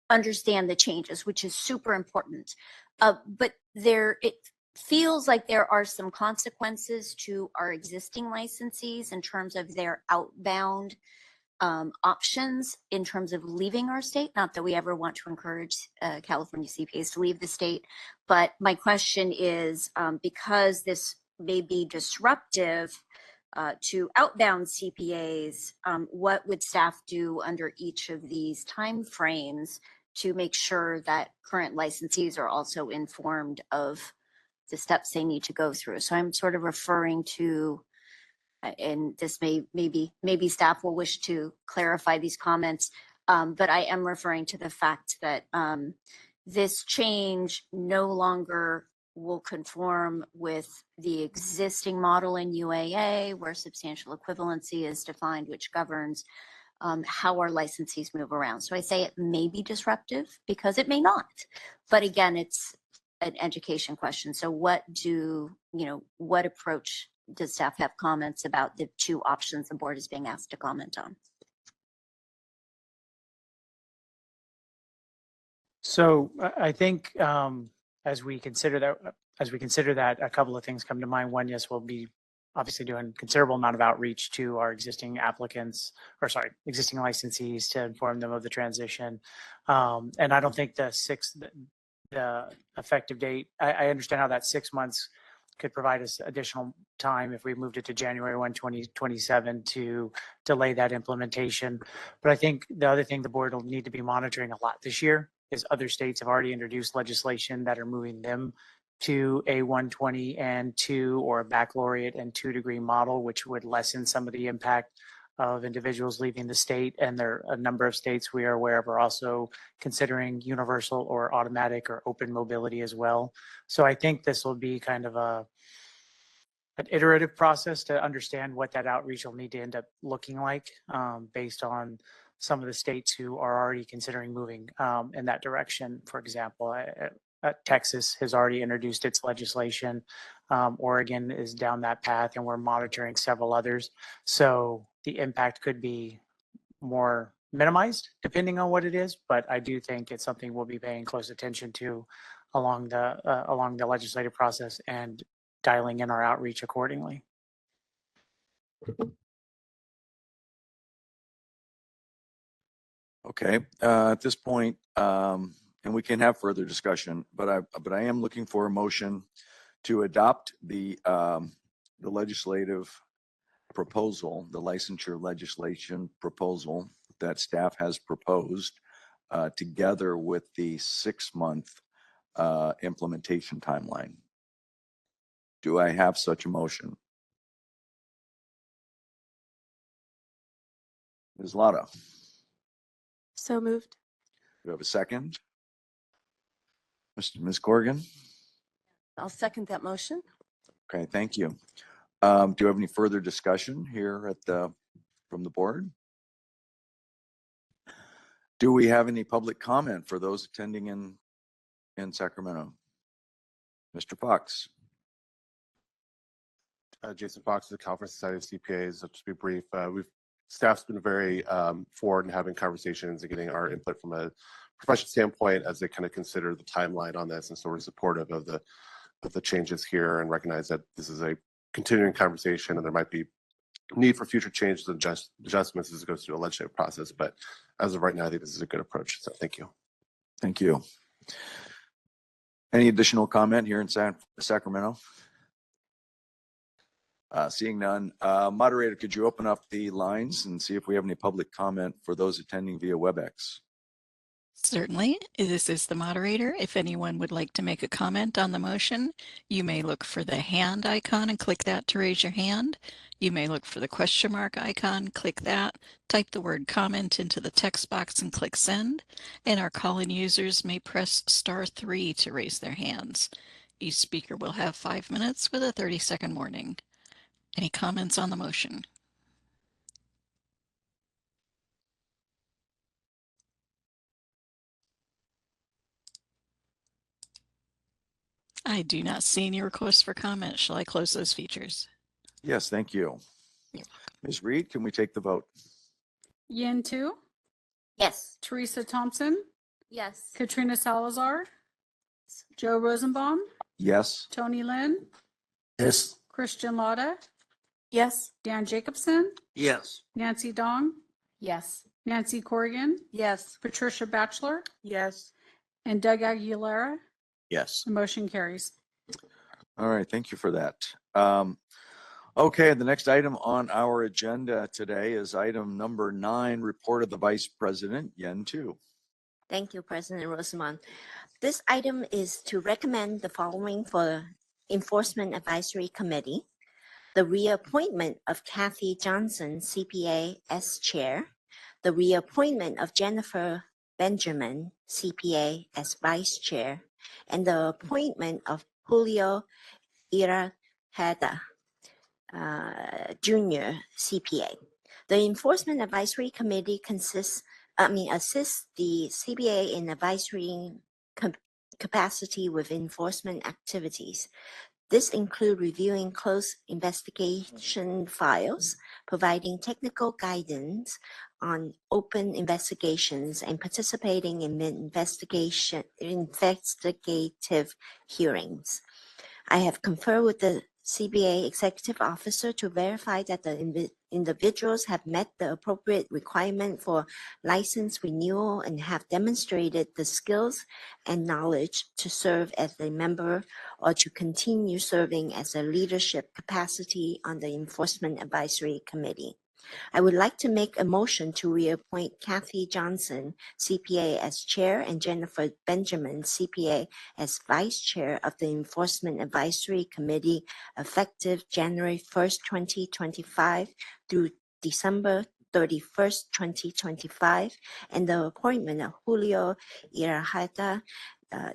understand the changes, which is super important. But it feels like there are some consequences to our existing licensees in terms of their outbound options in terms of leaving our state. Not that we ever want to encourage California CPAs to leave the state, but my question is because this may be disruptive to outbound CPAs, what would staff do under each of these timeframes to make sure that current licensees are also informed of the steps they need to go through? So I'm sort of referring to, and this maybe staff will wish to clarify these comments, but I am referring to the fact that this change no longer will conform with the existing model in UAA, where substantial equivalency is defined, which governs how our licensees move around. So I say it may be disruptive because it may not, but again, it's an education question. So what approach does staff have comments about the 2 options the board is being asked to comment on? So I think as we consider that, a couple of things come to mind. One, yes, we'll be obviously doing considerable amount of outreach to our existing existing licensees to inform them of the transition. And I don't think the effective date, I understand how that 6 months could provide us additional time if we moved it to January 1, 2027 to delay that implementation. But I think the other thing the board will need to be monitoring a lot this year is other states have already introduced legislation that are moving them to a 120 and 2 or a baccalaureate and 2-degree model, which would lessen some of the impact of individuals leaving the state. And there are a number of states we are aware of are also considering universal or automatic or open mobility as well. So I think this will be kind of an iterative process to understand what that outreach will need to end up looking like based on some of the states who are already considering moving in that direction. For example, Texas has already introduced its legislation. Oregon is down that path, and we're monitoring several others. So the impact could be more minimized depending on what it is, but I do think it's something we'll be paying close attention to along the legislative process and dialing in our outreach accordingly. Okay, at this point, and we can have further discussion, but I am looking for a motion to adopt the legislative proposal, the licensure legislation proposal that staff has proposed, together with the 6-month implementation timeline. Do I have such a motion? Ms. Lotta, So moved. do you have a second? Ms. Corrigan? I'll second that motion. Okay, thank you. Do you have any further discussion here from the board? Do we have any public comment for those attending in Sacramento? Mr. Fox? Jason Fox, the Conference Society of CPAs. I'll just be brief. Staff's been very forward in having conversations and getting our input from a professional standpoint as they kind of consider the timeline on this, and so we're supportive of the changes here and recognize that this is a continuing conversation and there might be need for future changes and adjustments as it goes through the legislative process. But as of right now, I think this is a good approach. So thank you. Thank you. Any additional comment here in Sacramento? Seeing none, moderator, could you open up the lines and see if we have any public comment for those attending via WebEx? Certainly. This is the moderator. If anyone would like to make a comment on the motion, you may look for the hand icon and click that to raise your hand. You may look for the question mark icon, click that, type the word comment into the text box and click send. And our call-in users may press *3 to raise their hands. Each speaker will have 5 minutes with a 30-second warning. Any comments on the motion? I do not see any requests for comment. Shall I close those features? Yes, thank you. Ms. Reed, can we take the vote? Yin Tu, Yes. Teresa Thompson, Yes. Katrina Salazar, Joe Rosenbaum, Yes. Tony Lynn, Yes. Christian Lotta, Yes. Dan Jacobson, Yes. Nancy Dong, Yes. Nancy Corrigan, Yes. Patricia Batchelor, Yes. and Doug Aguilera. Yes. The motion carries. All right, thank you for that. Okay, the next item on our agenda today is item number 9, report of the Vice President, Yen Tu. Thank you, President Rosamond. This item is to recommend the following for Enforcement Advisory Committee: the reappointment of Kathy Johnson, CPA, as chair, the reappointment of Jennifer Benjamin, CPA, as vice chair, and the appointment of Julio Iraheta, Junior, CPA. The Enforcement Advisory Committee assists the CPA in advisory capacity with enforcement activities. This includes reviewing closed investigation files, providing technical guidance on open investigations, and participating in investigative hearings. I have conferred with the CBA executive officer to verify that the individuals have met the appropriate requirement for license renewal and have demonstrated the skills and knowledge to serve as a member or to continue serving as a leadership capacity on the Enforcement Advisory Committee. I would like to make a motion to reappoint Kathy Johnson, CPA, as chair and Jennifer Benjamin, CPA, as vice chair of the Enforcement Advisory Committee effective January 1st, 2025 through December 31st, 2025, and the appointment of Julio Iraheta,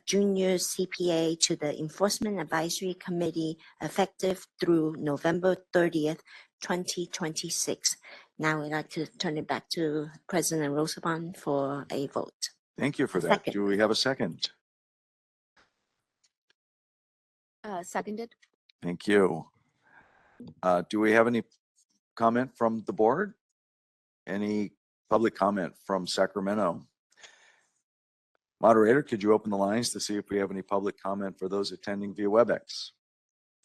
Junior, CPA, to the Enforcement Advisory Committee effective through November 30th, 2026. Now I'd like to turn it back to President Rosenbaum for a vote. Thank you for A that. second. Do we have a second? Seconded. Thank you. Do we have any comment from the board? Any public comment from Sacramento? Moderator, could you open the lines to see if we have any public comment for those attending via WebEx?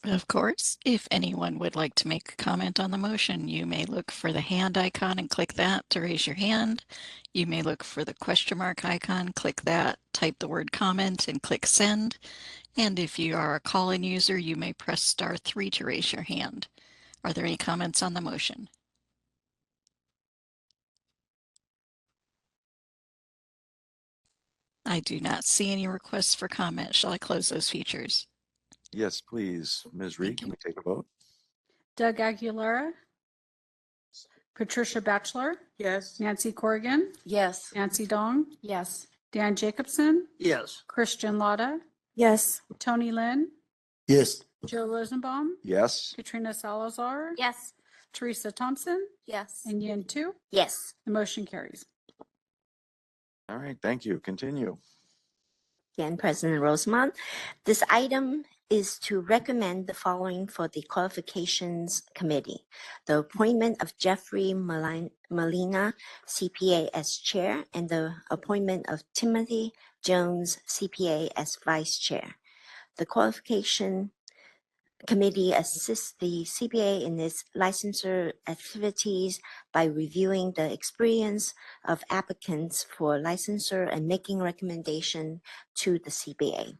Of course. If anyone would like to make a comment on the motion, you may look for the hand icon and click that to raise your hand. You may look for the question mark icon, click that, type the word comment and click send. And if you are a call-in user, you may press *3 to raise your hand. Are there any comments on the motion? I do not see any requests for comment. Shall I close those features? Yes, please. Ms. Reed, can we take a vote? Doug Aguilera, Patricia Batchelor, Yes. Nancy Corrigan, Yes. Nancy Dong, Yes. Dan Jacobson, Yes. Christian Lotta, Yes. Tony Lynn, Yes. Joe Rosenbaum, Yes. Katrina Salazar, Yes. Teresa Thompson, Yes. and Yin Tu. Yes. The motion carries. All right, thank you. Continue. Again, President Rosemont. This item is to recommend the following for the Qualifications Committee. The appointment of Jeffrey Molina, CPA as Chair, and the appointment of Timothy Jones, CPA as Vice Chair. The Qualification Committee assists the CPA in its licensure activities by reviewing the experience of applicants for licensure and making recommendation to the CPA.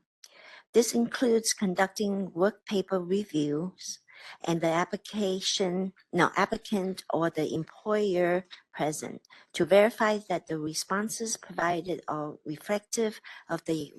This includes conducting work paper reviews and the applicant or the employer present to verify that the responses provided are reflective of the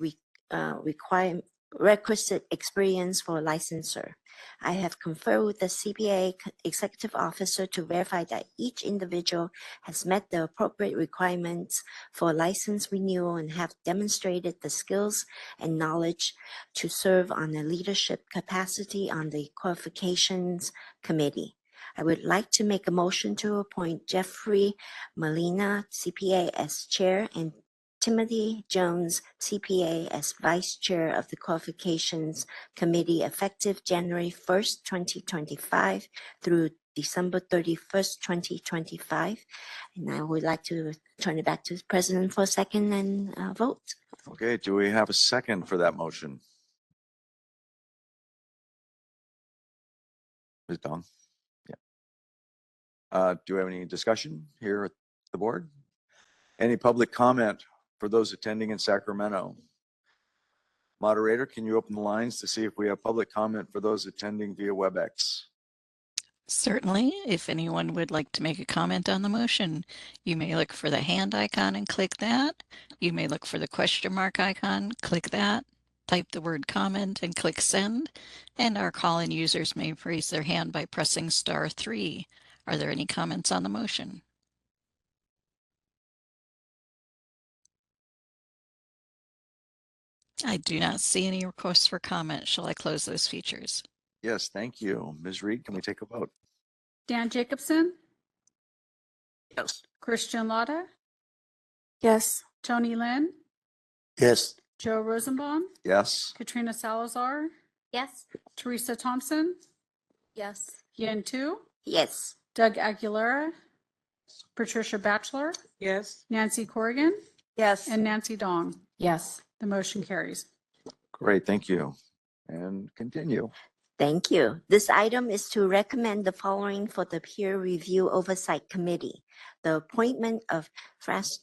requisite experience for licensure. I have conferred with the CPA executive officer to verify that each individual has met the appropriate requirements for license renewal and have demonstrated the skills and knowledge to serve on a leadership capacity on the Qualifications Committee. I would like to make a motion to appoint Jeffrey Molina, CPA, as chair and Timothy Jones, CPA, as vice chair of the Qualifications Committee effective January 1st, 2025 through December 31st, 2025. And I would like to turn it back to the president for a second and vote. Okay, do we have a second for that motion? Ms. Dong? Yeah. Do we have any discussion here at the board? Any public comment for those attending in Sacramento? Moderator, can you open the lines to see if we have public comment for those attending via WebEx? Certainly, if anyone would like to make a comment on the motion, you may look for the hand icon and click that. You may look for the question mark icon, click that, type the word comment and click send, and our call-in users may raise their hand by pressing *3. Are there any comments on the motion? I do not see any requests for comment. Shall I close those features? Yes, thank you. Ms. Reed, can we take a vote? Dan Jacobson, Yes. Christian Lotta, Yes. Tony Lynn, Yes. Joe Rosenbaum, Yes. Katrina Salazar, Yes. Teresa Thompson, Yes. Yin Tu, Yes. Doug Aguilera, Patricia Batchelor, Yes. Nancy Corrigan, Yes. and Nancy Dong. Yes. The motion carries. Great, thank you. And continue. Thank you. This item is to recommend the following for the Peer Review Oversight Committee. The appointment of Frasto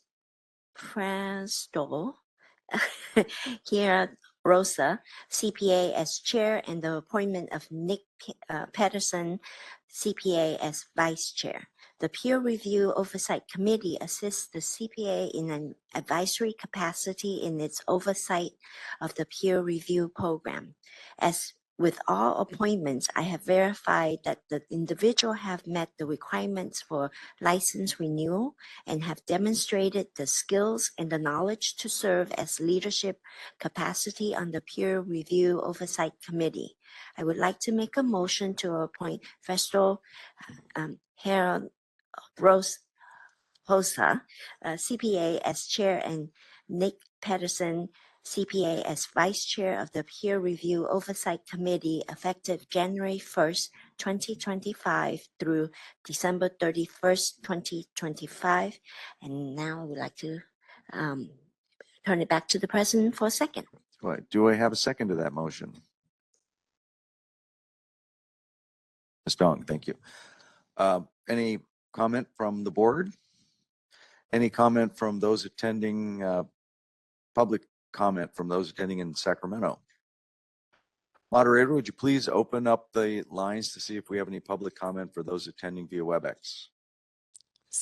here Rosa, CPA, as chair, and the appointment of Nick Patterson, CPA, as vice chair. The Peer Review Oversight Committee assists the CPA in an advisory capacity in its oversight of the peer review program. As with all appointments, I have verified that the individual have met the requirements for license renewal and have demonstrated the skills and the knowledge to serve as leadership capacity on the Peer Review Oversight Committee. I would like to make a motion to appoint Festo Harold Hosa, CPA, as chair, and Nick Patterson, CPA, as vice chair of the Peer Review Oversight Committee effective January 1st, 2025 through December 31st, 2025. And now we'd like to turn it back to the president for a second. Right. Do I have a second to that motion? Ms. Dong, thank you. Any comment from the board? Any comment from those attending, public comment from those attending in Sacramento? Moderator, would you please open up the lines to see if we have any public comment for those attending via WebEx?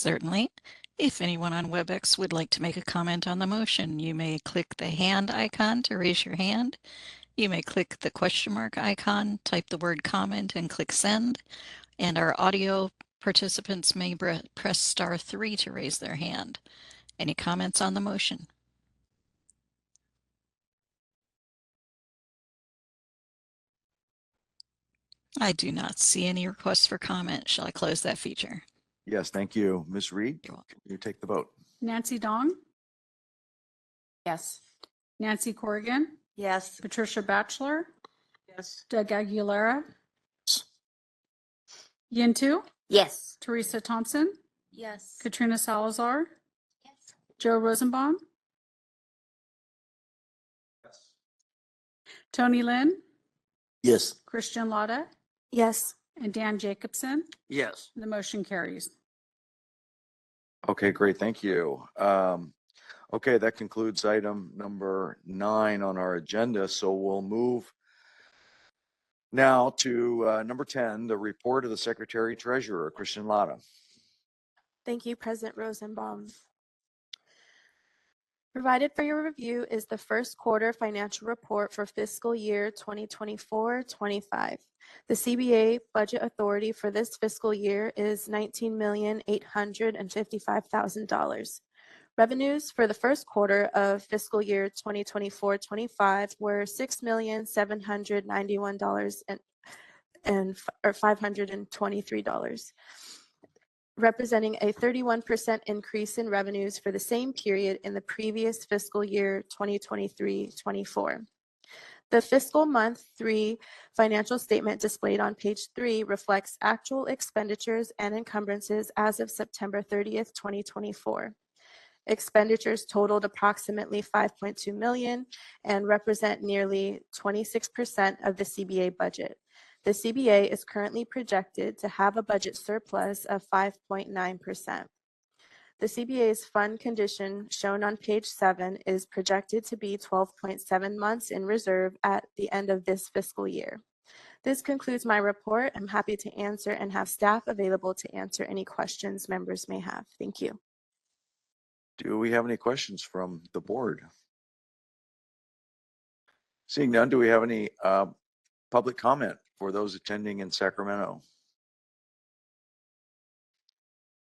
Certainly. If anyone on WebEx would like to make a comment on the motion, you may click the hand icon to raise your hand. You may click the question mark icon, type the word comment, and click send. And our audio participants may press *3 to raise their hand. Any comments on the motion? I do not see any requests for comment. Shall I close that feature? Yes, thank you. Ms. Reed, You're welcome. can you take the vote? Nancy Dong, Yes. Nancy Corrigan, Yes. Patricia Batchelor, Yes. Doug Aguilera, Yin Tu, Yes. Teresa Thompson, Yes. Katrina Salazar, Yes. Joe Rosenbaum, Tony Lynn, Yes. Christian Lotta, Yes. and Dan Jacobson. Yes. The motion carries. Okay, great. Thank you. Okay, that concludes item number 9 on our agenda. So we'll move now to number 10, the report of the Secretary Treasurer, Christian Lotta. Thank you, President Rosenbaum. Provided for your review is the first quarter financial report for fiscal year 2024-25. The CBA budget authority for this fiscal year is $19,855,000. Revenues for the first quarter of fiscal year 2024-25 were $6,791,523, representing a 31% increase in revenues for the same period in the previous fiscal year 2023-24. The fiscal month 3 financial statement displayed on page 3 reflects actual expenditures and encumbrances as of September 30th, 2024. Expenditures totaled approximately $5.2 million and represent nearly 26% of the CBA budget. The CBA is currently projected to have a budget surplus of 5.9%. The CBA's fund condition shown on page 7 is projected to be 12.7 months in reserve at the end of this fiscal year. This concludes my report. I'm happy to answer and have staff available to answer any questions members may have. Thank you. Do we have any questions from the board? Seeing none, do we have any public comment for those attending in Sacramento?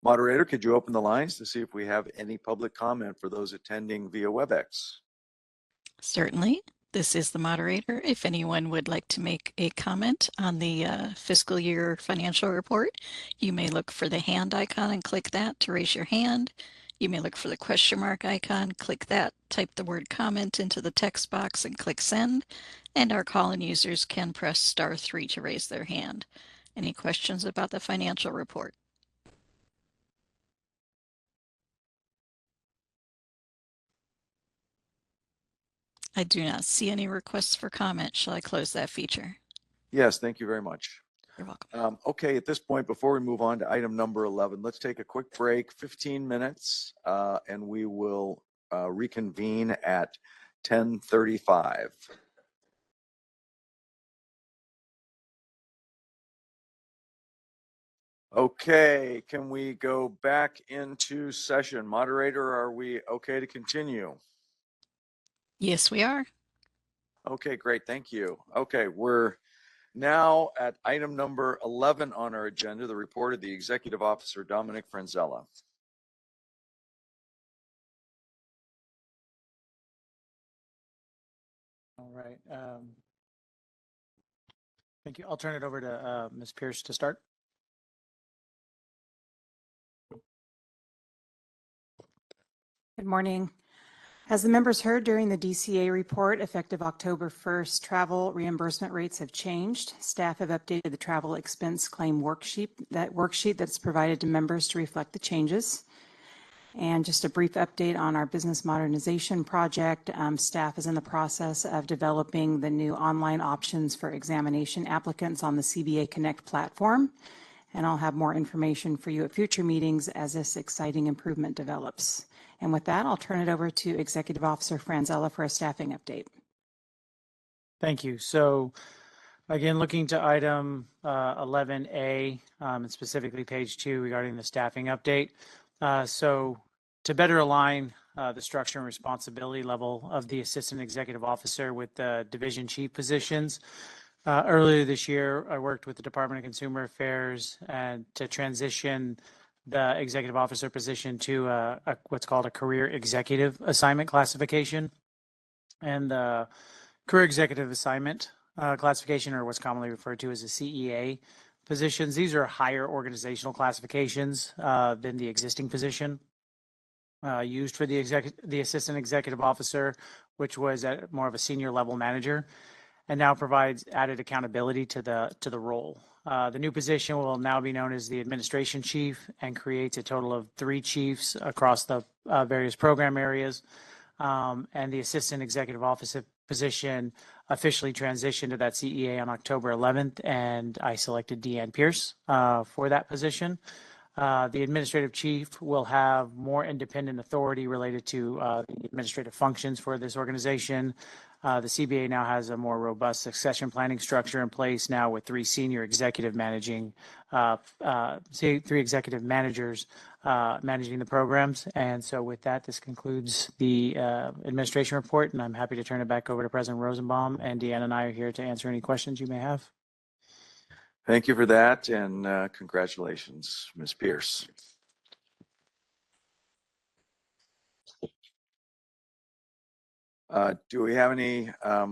Moderator, could you open the lines to see if we have any public comment for those attending via WebEx? Certainly. This is the moderator. If anyone would like to make a comment on the fiscal year financial report, you may look for the hand icon and click that to raise your hand. You may look for the question mark icon, click that, type the word comment into the text box and click send. And our call-in users can press *3 to raise their hand. Any questions about the financial report? I do not see any requests for comment. Shall I close that feature? Yes, thank you very much. You're welcome. Okay, at this point, before we move on to item number 11, let's take a quick break, 15 minutes, and we will reconvene at 10:35. Okay, can we go back into session? Moderator, are we okay to continue? Yes, we are. Okay, great, thank you. Okay, we're now at item number 11 on our agenda, the report of the Executive Officer, Dominic Franzella. All right. Thank you. I'll turn it over to Ms. Pierce to start. Good morning. As the members heard during the DCA report, effective October 1st, travel reimbursement rates have changed. Staff have updated the travel expense claim worksheet that's provided to members to reflect the changes. And just a brief update on our business modernization project. Staff is in the process of developing the new online options for examination applicants on the CBA Connect platform. And I'll have more information for you at future meetings as this exciting improvement develops. And with that, I'll turn it over to Executive Officer Franzella for a staffing update. Thank you. So again, looking to item 11A, and specifically page 2 regarding the staffing update. So to better align the structure and responsibility level of the assistant executive officer with the division chief positions, earlier this year, I worked with the Department of Consumer Affairs and to transition the executive officer position to what's called a career executive assignment classification. And the career executive assignment classification, or what's commonly referred to as a CEA positions, these are higher organizational classifications than the existing position used for the assistant executive officer, which was at more of a senior level manager, and now provides added accountability to the role. The new position will now be known as the administration chief and creates a total of 3 chiefs across the various program areas. And the assistant executive officer position officially transitioned to that CEA on October 11th, and I selected Deanne Pierce for that position. The administrative chief will have more independent authority related to the administrative functions for this organization. The CBA now has a more robust succession planning structure in place now with 3 senior executive managing, 3 executive managers managing the programs. And so with that, this concludes the administration report, and I'm happy to turn it back over to President Rosenbaum, and Deanne and I are here to answer any questions you may have. Thank you for that, and congratulations, Ms. Pierce. Do we have any? I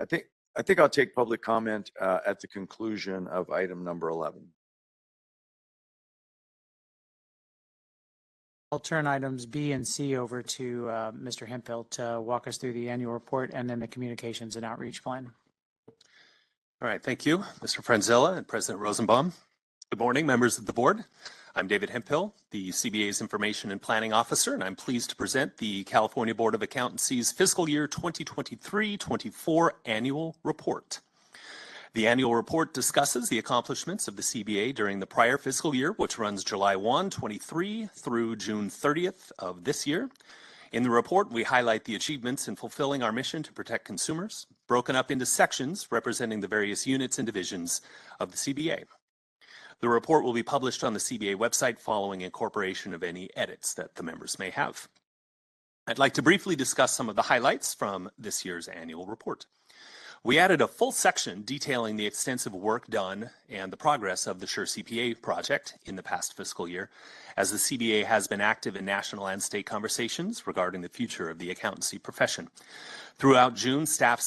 think I'll take public comment at the conclusion of item number 11. I'll turn items B and C over to Mr. Hemphill to walk us through the annual report and then the communications and outreach plan. All right, thank you, Mr. Franzella and President Rosenbaum. Good morning, members of the board. I'm David Hemphill, the CBA's Information and Planning Officer, and I'm pleased to present the California Board of Accountancy's fiscal year 2023-24 annual report. The annual report discusses the accomplishments of the CBA during the prior fiscal year, which runs July 1, 23 through June 30th of this year. In the report, we highlight the achievements in fulfilling our mission to protect consumers, broken up into sections representing the various units and divisions of the CBA. The report will be published on the CBA website following incorporation of any edits that the members may have. I'd like to briefly discuss some of the highlights from this year's annual report. We added a full section detailing the extensive work done and the progress of the Sure CPA project in the past fiscal year, as the CBA has been active in national and state conversations regarding the future of the accountancy profession. Throughout June, staff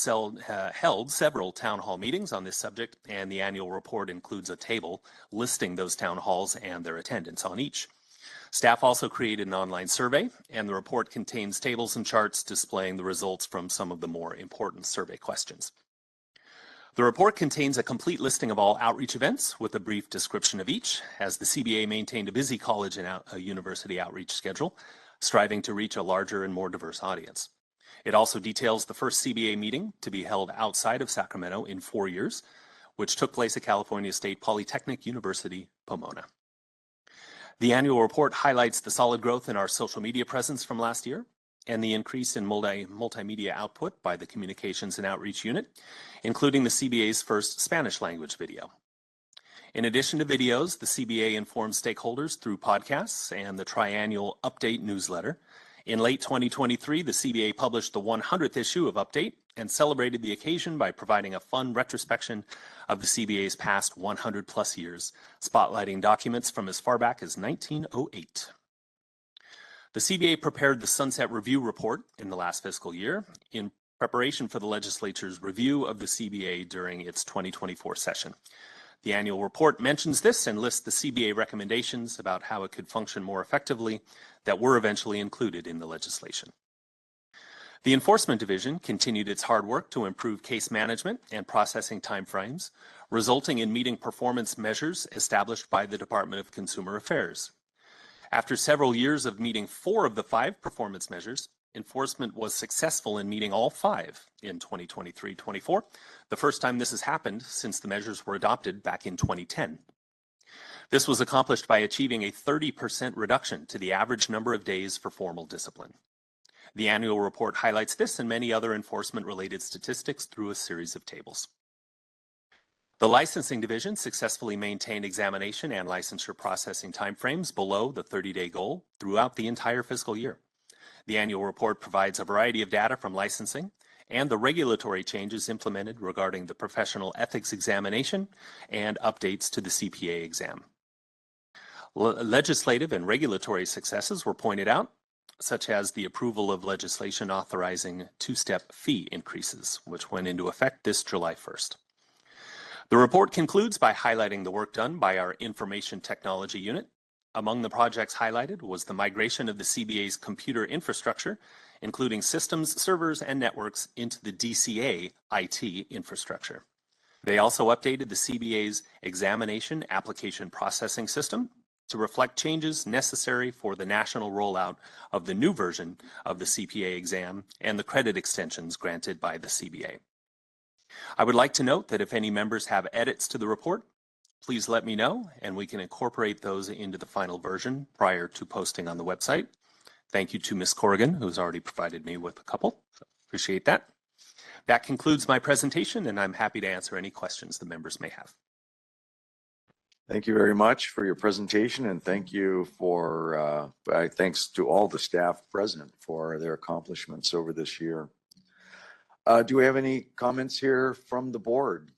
held several town hall meetings on this subject, and the annual report includes a table listing those town halls and their attendance on each. Staff also created an online survey, and the report contains tables and charts displaying the results from some of the more important survey questions. The report contains a complete listing of all outreach events with a brief description of each, as the CBA maintained a busy college and university outreach schedule, striving to reach a larger and more diverse audience. It also details the first CBA meeting to be held outside of Sacramento in 4 years, which took place at California State Polytechnic University, Pomona. The annual report highlights the solid growth in our social media presence from last year and the increase in multimedia output by the Communications and Outreach Unit, including the CBA's first Spanish language video. In addition to videos, the CBA informs stakeholders through podcasts and the triannual Update newsletter. In late 2023, the CBA published the 100th issue of Update and celebrated the occasion by providing a fun retrospection of the CBA's past 100 plus years, spotlighting documents from as far back as 1908. The CBA prepared the Sunset Review Report in the last fiscal year in preparation for the legislature's review of the CBA during its 2024 session. The annual report mentions this and lists the CBA recommendations about how it could function more effectively that were eventually included in the legislation. The Enforcement Division continued its hard work to improve case management and processing timeframes, resulting in meeting performance measures established by the Department of Consumer Affairs. After several years of meeting 4 of the 5 performance measures, enforcement was successful in meeting all 5 in 2023-24, the first time this has happened since the measures were adopted back in 2010. This was accomplished by achieving a 30% reduction to the average number of days for formal discipline. The annual report highlights this and many other enforcement-related statistics through a series of tables. The licensing division successfully maintained examination and licensure processing timeframes below the 30-day goal throughout the entire fiscal year. The annual report provides a variety of data from licensing and the regulatory changes implemented regarding the professional ethics examination and updates to the CPA exam. Legislative and regulatory successes were pointed out, such as the approval of legislation authorizing two-step fee increases, which went into effect this July 1st. The report concludes by highlighting the work done by our Information Technology Unit. Among the projects highlighted was the migration of the CBA's computer infrastructure, including systems, servers, and networks into the DCA IT infrastructure. They also updated the CBA's examination application processing system to reflect changes necessary for the national rollout of the new version of the CPA exam and the credit extensions granted by the CBA. I would like to note that if any members have edits to the report, please let me know and we can incorporate those into the final version prior to posting on the website. Thank you to Ms. Corrigan, who's already provided me with a couple. So appreciate that. That concludes my presentation, and I'm happy to answer any questions the members may have. Thank you very much for your presentation, and thank you for, thanks to all the staff present for their accomplishments over this year. Do we have any comments here from the board?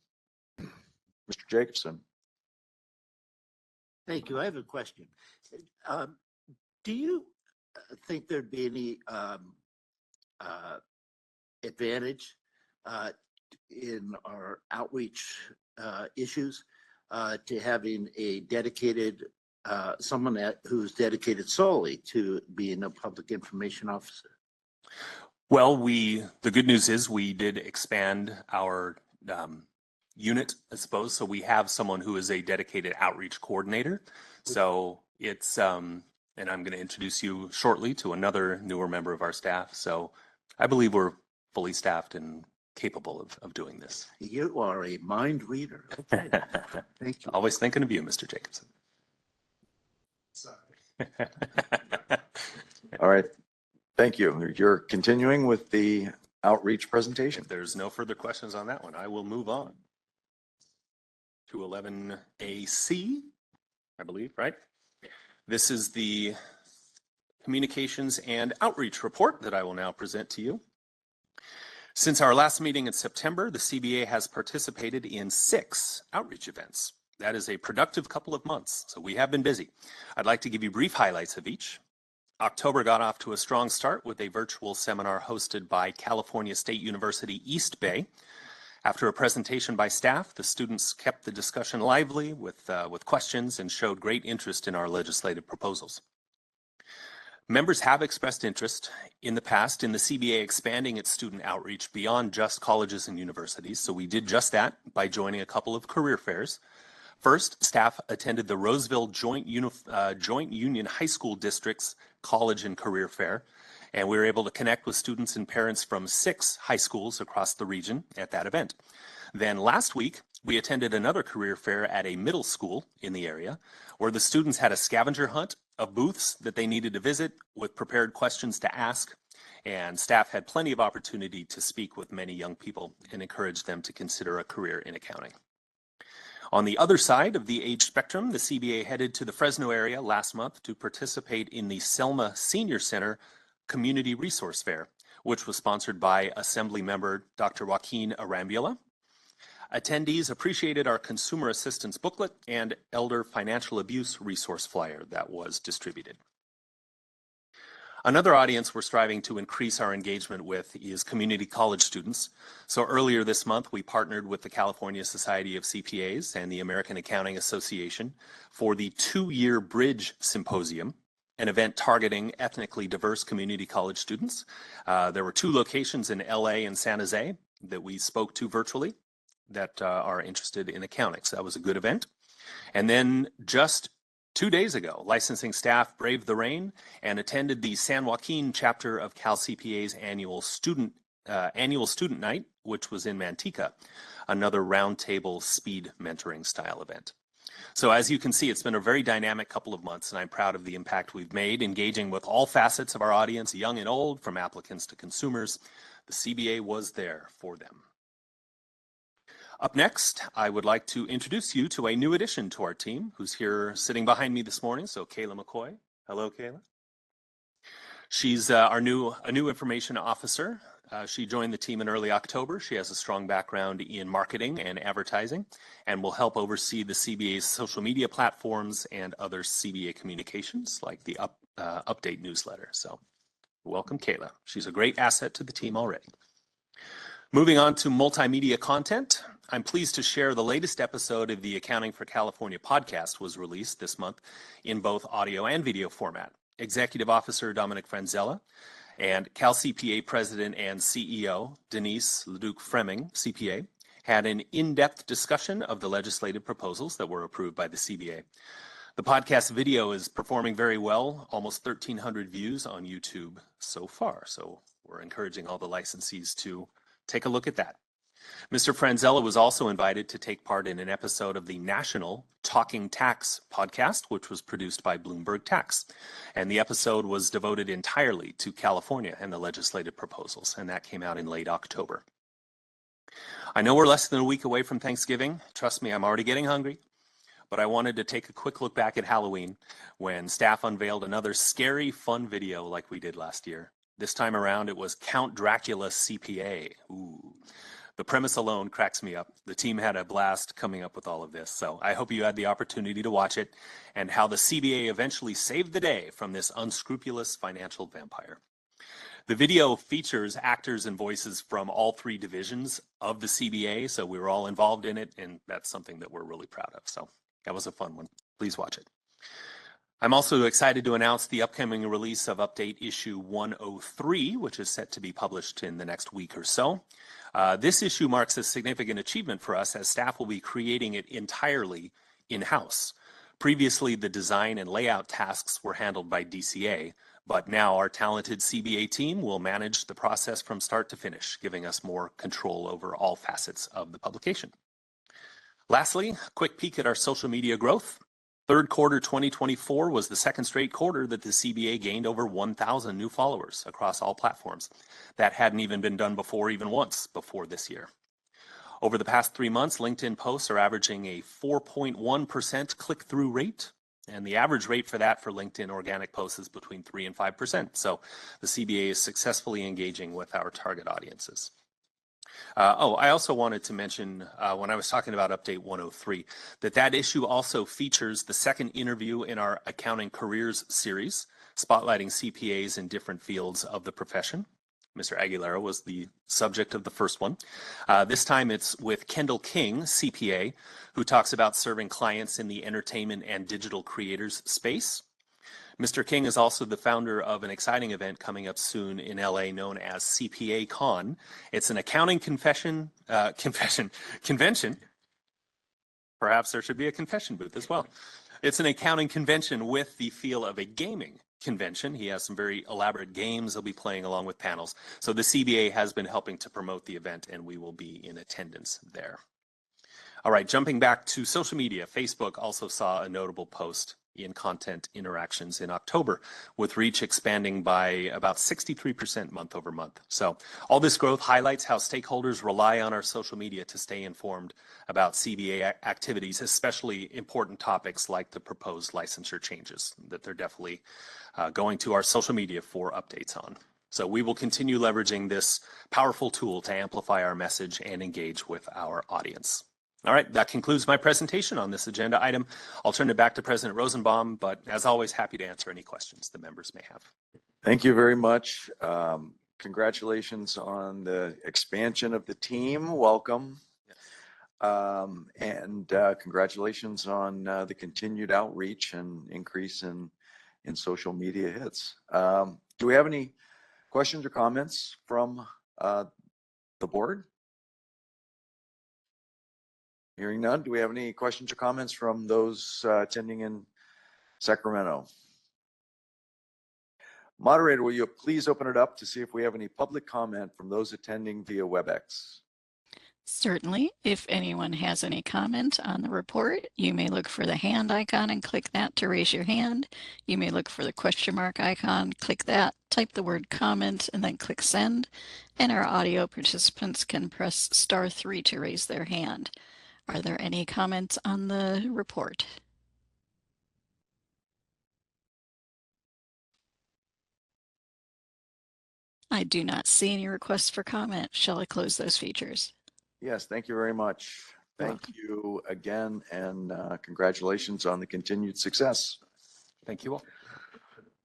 Mr. Jacobson. Thank you. I have a question. Do you think there'd be any advantage in our outreach issues to having a dedicated, someone who's dedicated solely to being a public information officer? Well, the good news is we did expand our unit, I suppose. So we have someone who is a dedicated outreach coordinator. So it's, and I'm going to introduce you shortly to another newer member of our staff. So I believe we're fully staffed and capable of doing this. You are a mind reader. Thank you. Always thinking of you, Mr. Jacobson. Sorry. All right. Thank you. You're continuing with the outreach presentation. If there's no further questions on that one, I will move on to 11AC, I believe, right? This is the communications and outreach report that I will now present to you. Since our last meeting in September, the CBA has participated in 6 outreach events. That is a productive couple of months, so we have been busy. I'd like to give you brief highlights of each. October got off to a strong start with a virtual seminar hosted by California State University East Bay. After a presentation by staff, the students kept the discussion lively with questions and showed great interest in our legislative proposals. Members have expressed interest in the past in the CBA expanding its student outreach beyond just colleges and universities, so we did just that by joining a couple of career fairs. First, staff attended the Roseville Joint Union High School District's College and Career Fair, and we were able to connect with students and parents from 6 high schools across the region at that event. Then last week, we attended another career fair at a middle school in the area, where the students had a scavenger hunt of booths that they needed to visit with prepared questions to ask, and staff had plenty of opportunity to speak with many young people and encourage them to consider a career in accounting. On the other side of the age spectrum, the CBA headed to the Fresno area last month to participate in the Selma Senior Center Community Resource Fair, which was sponsored by Assembly Member Dr. Joaquin Arambula. Attendees appreciated our consumer assistance booklet and elder financial abuse resource flyer that was distributed. Another audience we're striving to increase our engagement with is community college students. So earlier this month, we partnered with the California Society of CPAs and the American Accounting Association for the 2-year Bridge Symposium, an event targeting ethnically diverse community college students. There were 2 locations in LA and San Jose that we spoke to virtually that are interested in accounting. So that was a good event. And then just 2 days ago, licensing staff braved the rain and attended the San Joaquin chapter of Cal CPA's annual student night, which was in Manteca, another roundtable speed mentoring style event. So as you can see, it's been a very dynamic couple of months, and I'm proud of the impact we've made, engaging with all facets of our audience, young and old, from applicants to consumers. The CBA was there for them. Up next, I would like to introduce you to a new addition to our team who's here sitting behind me this morning. So Kayla McCoy. Hello, Kayla. She's a new information officer. She joined the team in early October. She has a strong background in marketing and advertising and will help oversee the CBA's social media platforms and other CBA communications like the update newsletter. So welcome, Kayla. She's a great asset to the team already. Moving on to multimedia content, I'm pleased to share the latest episode of the Accounting for California podcast was released this month in both audio and video format. Executive Officer Dominic Franzella and Cal CPA President and CEO Denise Leduc-Fremming, CPA, had an in-depth discussion of the legislative proposals that were approved by the CBA. The podcast video is performing very well, almost 1,300 views on YouTube so far. So we're encouraging all the licensees to take a look at that. Mr. Franzella was also invited to take part in an episode of the national Talking Tax podcast, which was produced by Bloomberg Tax. And the episode was devoted entirely to California and the legislative proposals, and that came out in late October. I know we're less than a week away from Thanksgiving. Trust me, I'm already getting hungry. But I wanted to take a quick look back at Halloween when staff unveiled another scary, fun video like we did last year. This time around, it was Count Dracula CPA. Ooh. The premise alone cracks me up. The team had a blast coming up with all of this. So I hope you had the opportunity to watch it and how the CBA eventually saved the day from this unscrupulous financial vampire. The video features actors and voices from all three divisions of the CBA. So we were all involved in it, and that's something that we're really proud of. So that was a fun one. Please watch it. I'm also excited to announce the upcoming release of Update Issue 103, which is set to be published in the next week or so. This issue marks a significant achievement for us as staff will be creating it entirely in-house. Previously, the design and layout tasks were handled by DCA, but now our talented CBA team will manage the process from start to finish, giving us more control over all facets of the publication. Lastly, a quick peek at our social media growth. Third quarter 2024 was the second straight quarter that the CBA gained over 1,000 new followers across all platforms. That hadn't even been done before, even once before this year. Over the past 3 months, LinkedIn posts are averaging a 4.1% click-through rate, and the average rate for that for LinkedIn organic posts is between 3 and 5%. So the CBA is successfully engaging with our target audiences. I also wanted to mention when I was talking about Update 103, that issue also features the second interview in our Accounting Careers series, spotlighting CPAs in different fields of the profession. Mr. Aguilera was the subject of the first one. This time it's with Kendall King, CPA, who talks about serving clients in the entertainment and digital creators space. Mr. King is also the founder of an exciting event coming up soon in LA known as CPA Con. It's an accounting convention. Perhaps there should be a confession booth as well. It's an accounting convention with the feel of a gaming convention. He has some very elaborate games he'll be playing along with panels. So the CBA has been helping to promote the event, and we will be in attendance there. All right, jumping back to social media, Facebook also saw a notable post in content interactions in October, with reach expanding by about 63% month over month. So all this growth highlights how stakeholders rely on our social media to stay informed about CBA activities, especially important topics like the proposed licensure changes that they're definitely going to our social media for updates on. So we will continue leveraging this powerful tool to amplify our message and engage with our audience. All right, that concludes my presentation on this agenda item. I'll turn it back to President Rosenbaum, but as always, happy to answer any questions the members may have. Thank you very much. Congratulations on the expansion of the team. Welcome. And congratulations on the continued outreach and increase in social media hits. Do we have any questions or comments from the board? Hearing none, do we have any questions or comments from those attending in Sacramento? Moderator, will you please open it up to see if we have any public comment from those attending via WebEx? Certainly, if anyone has any comment on the report, you may look for the hand icon and click that to raise your hand. You may look for the question mark icon, click that, type the word comment, and then click send. And our audio participants can press *3 to raise their hand. Are there any comments on the report? I do not see any requests for comment. Shall I close those features? Yes, thank you very much. You're Thank welcome. you again, and congratulations on the continued success. Thank you all.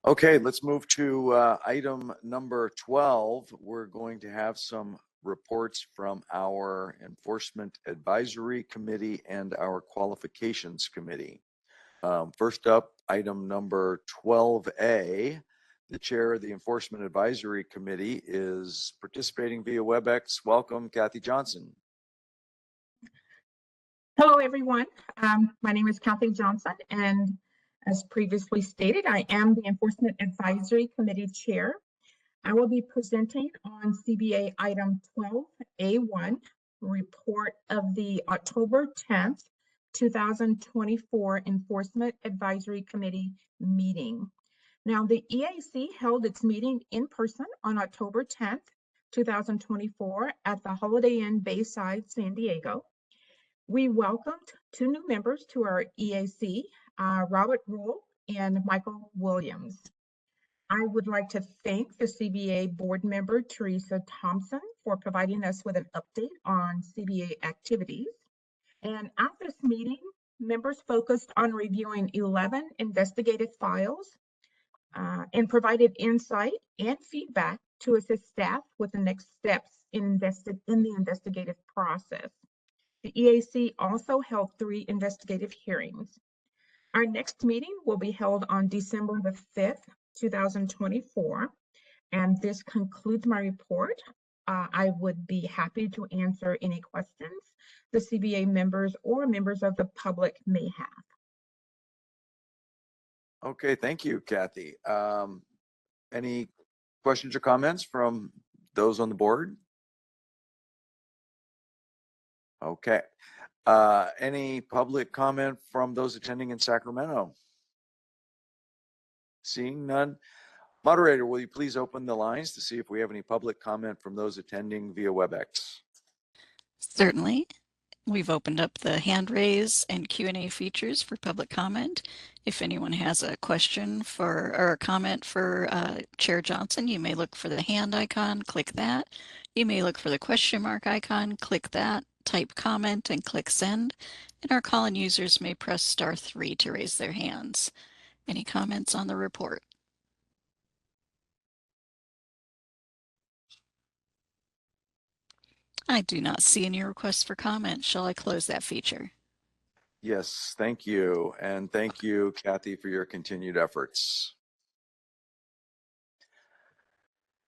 Okay, let's move to item number 12. We're going to have some reports from our Enforcement Advisory Committee and our Qualifications Committee. First up, item number 12A. The chair of the Enforcement Advisory Committee is participating via WebEx. Welcome, Kathy Johnson. Hello, everyone. My name is Kathy Johnson, and as previously stated, I am the Enforcement Advisory Committee Chair. I will be presenting on CBA item 12A1, report of the October 10th, 2024 Enforcement Advisory Committee meeting. Now, the EAC held its meeting in person on October 10th, 2024 at the Holiday Inn Bayside, San Diego. We welcomed 2 new members to our EAC, Robert Rule and Michael Williams. I would like to thank the CBA board member, Teresa Thompson, for providing us with an update on CBA activities. And at this meeting, members focused on reviewing 11 investigative files and provided insight and feedback to assist staff with the next steps in the investigative process. The EAC also held 3 investigative hearings. Our next meeting will be held on December the 5th, 2024. And this concludes my report. I would be happy to answer any questions the CBA members or members of the public may have. Okay, thank you, Kathy. Any questions or comments from those on the board? Okay. Any public comment from those attending in Sacramento? Seeing none. Moderator, will you please open the lines to see if we have any public comment from those attending via WebEx? Certainly. We've opened up the hand raise and Q&A features for public comment. If anyone has a question for or a comment for Chair Johnson, you may look for the hand icon, click that. You may look for the question mark icon, click that, type comment and click send. And our call-in users may press *3 to raise their hands. Any comments on the report? I do not see any requests for comment. Shall I close that feature? Yes, thank you. And thank you, Kathy, for your continued efforts.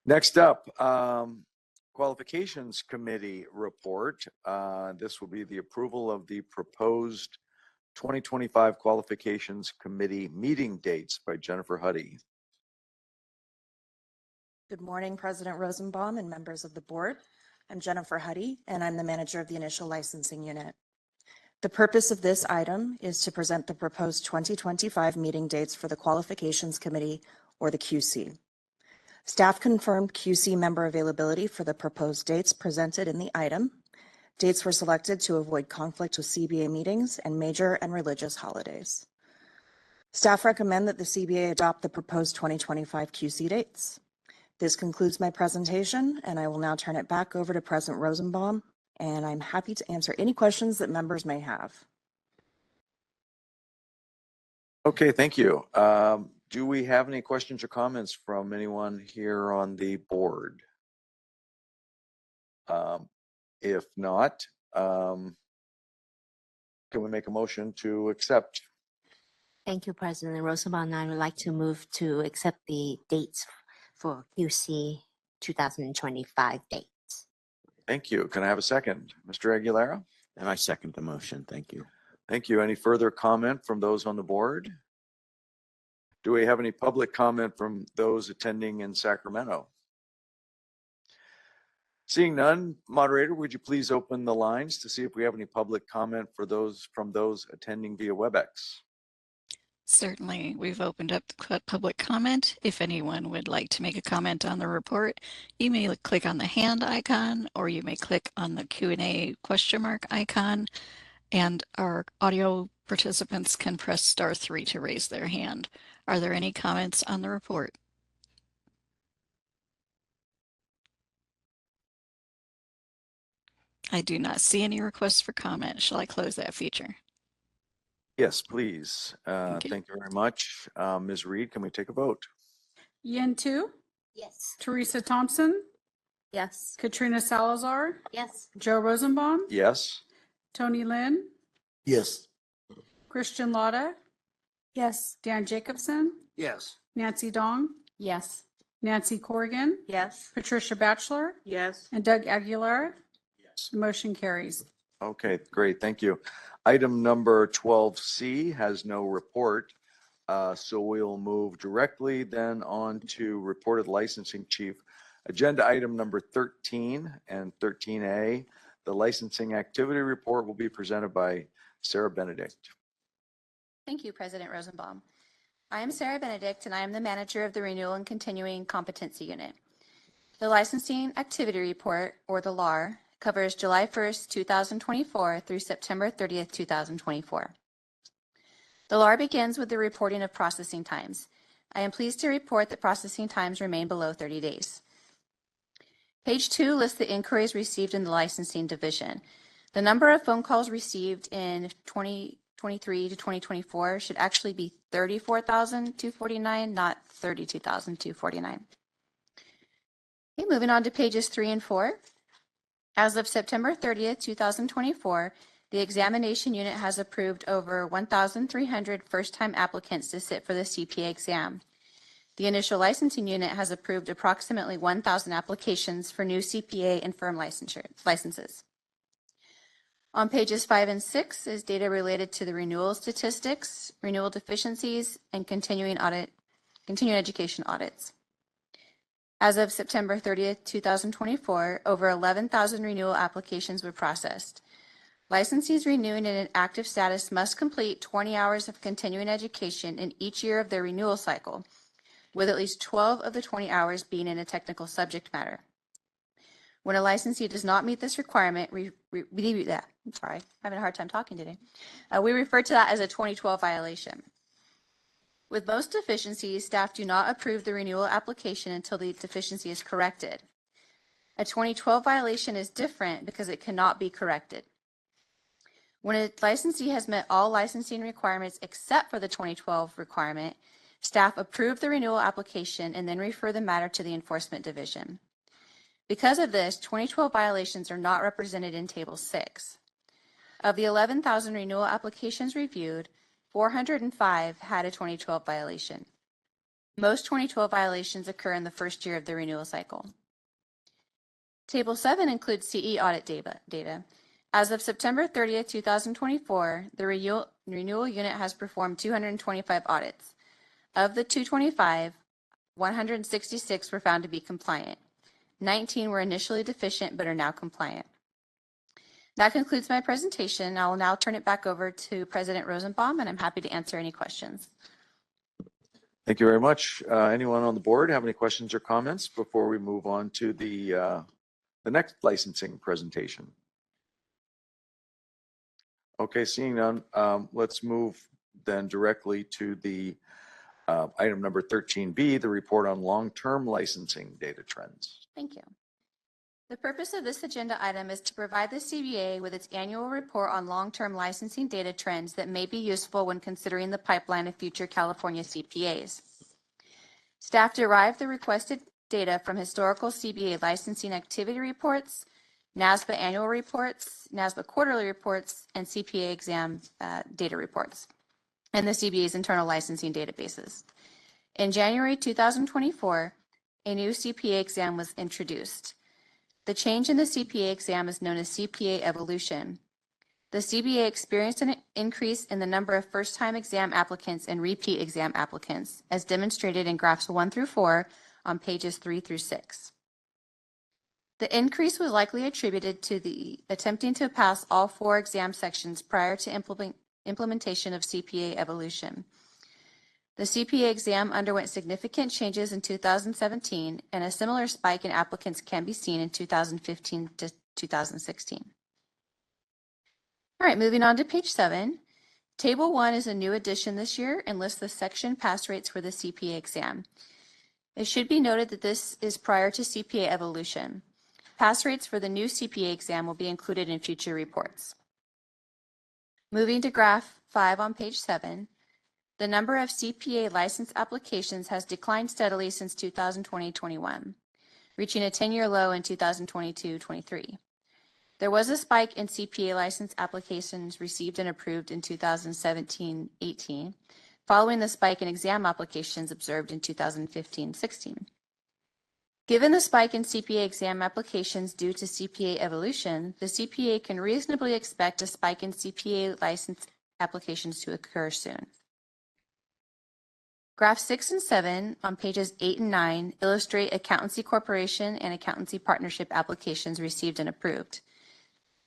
Next up, Qualifications Committee report. This will be the approval of the proposed 2025 Qualifications Committee meeting dates by Jennifer Huddy. Good morning, President Rosenbaum and members of the board. I'm Jennifer Huddy, and I'm the manager of the initial licensing unit. The purpose of this item is to present the proposed 2025 meeting dates for the Qualifications Committee, or the QC. Staff confirmed QC member availability for the proposed dates presented in the item. Dates were selected to avoid conflict with CBA meetings and major and religious holidays. Staff recommend that the CBA adopt the proposed 2025 QC dates. This concludes my presentation, and I will now turn it back over to President Rosenbaum, and I'm happy to answer any questions that members may have. Okay, thank you. Do we have any questions or comments from anyone here on the board? If not, can we make a motion to accept? Thank you, President Rosenbaum. I would like to move to accept the dates for QC 2025 dates. Thank you. Can I have a second? Mr. Aguilera? And I second the motion. Thank you. Thank you. Any further comment from those on the board? Do we have any public comment from those attending in Sacramento? Seeing none, moderator, would you please open the lines to see if we have any public comment for those from those attending via WebEx? Certainly, we've opened up the public comment. If anyone would like to make a comment on the report, you may click on the hand icon, or you may click on the Q&A question mark icon, and our audio participants can press *3 to raise their hand. Are there any comments on the report? I do not see any requests for comment. Shall I close that feature? Yes, please. Okay. Thank you very much. Ms. Reed, can we take a vote? Yin Tu, Yes. Teresa Thompson, Yes. Katrina Salazar, Yes. Joe Rosenbaum, Yes. Tony Lynn, Yes. Christian Lotta, Yes. Dan Jacobson, Yes. Nancy Dong, Yes. Nancy Corrigan, Yes. Patricia Batchelor, Yes. and Doug Aguilar. Yes. The motion carries. Okay, great. Thank you. Item number 12C has no report. So we'll move directly then on to reported licensing chief. Agenda item number 13 and 13A. The licensing activity report will be presented by Sarah Benedict. Thank you, President Rosenbaum. I am Sarah Benedict, and I am the manager of the Renewal and Continuing Competency Unit. The Licensing Activity Report, or the LAR, covers July 1st, 2024 through September 30th, 2024. The LAR begins with the reporting of processing times. I am pleased to report that processing times remain below 30 days. Page 2 lists the inquiries received in the licensing division. The number of phone calls received in 2023 to 2024 should actually be 34,249, not 32,249. Okay, moving on to pages 3 and 4. As of September 30th, 2024, the examination unit has approved over 1,300 first-time applicants to sit for the CPA exam. The initial licensing unit has approved approximately 1,000 applications for new CPA and firm licenses. On pages 5 and 6 is data related to the renewal statistics, renewal deficiencies, and continuing education audits. As of September 30th, 2024, over 11,000 renewal applications were processed. Licensees renewing in an active status must complete 20 hours of continuing education in each year of their renewal cycle, with at least 12 of the 20 hours being in a technical subject matter. When a licensee does not meet this requirement, I'm having a hard time talking today. We refer to that as a 2012 violation. With most deficiencies, staff do not approve the renewal application until the deficiency is corrected. A 2012 violation is different because it cannot be corrected. When a licensee has met all licensing requirements except for the 2012 requirement, staff approve the renewal application and then refer the matter to the Enforcement Division. Because of this, 2012 violations are not represented in Table 6. Of the 11,000 renewal applications reviewed, 405 had a 2012 violation. Most 2012 violations occur in the first year of the renewal cycle. Table 7 includes CE audit data. As of September 30th, 2024, the renewal unit has performed 225 audits. Of the 225, 166 were found to be compliant. 19 were initially deficient but are now compliant. That concludes my presentation. I will now turn it back over to President Rosenbaum, and I'm happy to answer any questions. Thank you very much. Anyone on the board have any questions or comments before we move on to the next licensing presentation? Okay, seeing none, let's move then directly to the item number 13B, the report on long-term licensing data trends. Thank you. The purpose of this agenda item is to provide the CBA with its annual report on long-term licensing data trends that may be useful when considering the pipeline of future California CPAs. Staff derived the requested data from historical CBA licensing activity reports, NASBA annual reports, NASBA quarterly reports, and CPA exam data reports, and the CBA's internal licensing databases. In January 2024, a new CPA exam was introduced. The change in the CPA exam is known as CPA evolution. The CBA experienced an increase in the number of first-time exam applicants and repeat exam applicants, as demonstrated in graphs 1 through 4 on pages 3 through 6. The increase was likely attributed to the attempting to pass all 4 exam sections prior to implementation of CPA evolution. The CPA exam underwent significant changes in 2017, and a similar spike in applicants can be seen in 2015 to 2016. All right, moving on to page 7. Table 1 is a new addition this year and lists the section pass rates for the CPA exam. It should be noted that this is prior to CPA evolution. Pass rates for the new CPA exam will be included in future reports. Moving to graph 5 on page 7, the number of CPA license applications has declined steadily since 2020-21, reaching a 10-year low in 2022-23. There was a spike in CPA license applications received and approved in 2017-18, following the spike in exam applications observed in 2015-16. Given the spike in CPA exam applications due to CPA evolution, the CPA can reasonably expect a spike in CPA license applications to occur soon. Graphs 6 and 7 on pages 8 and 9 illustrate accountancy corporation and accountancy partnership applications received and approved.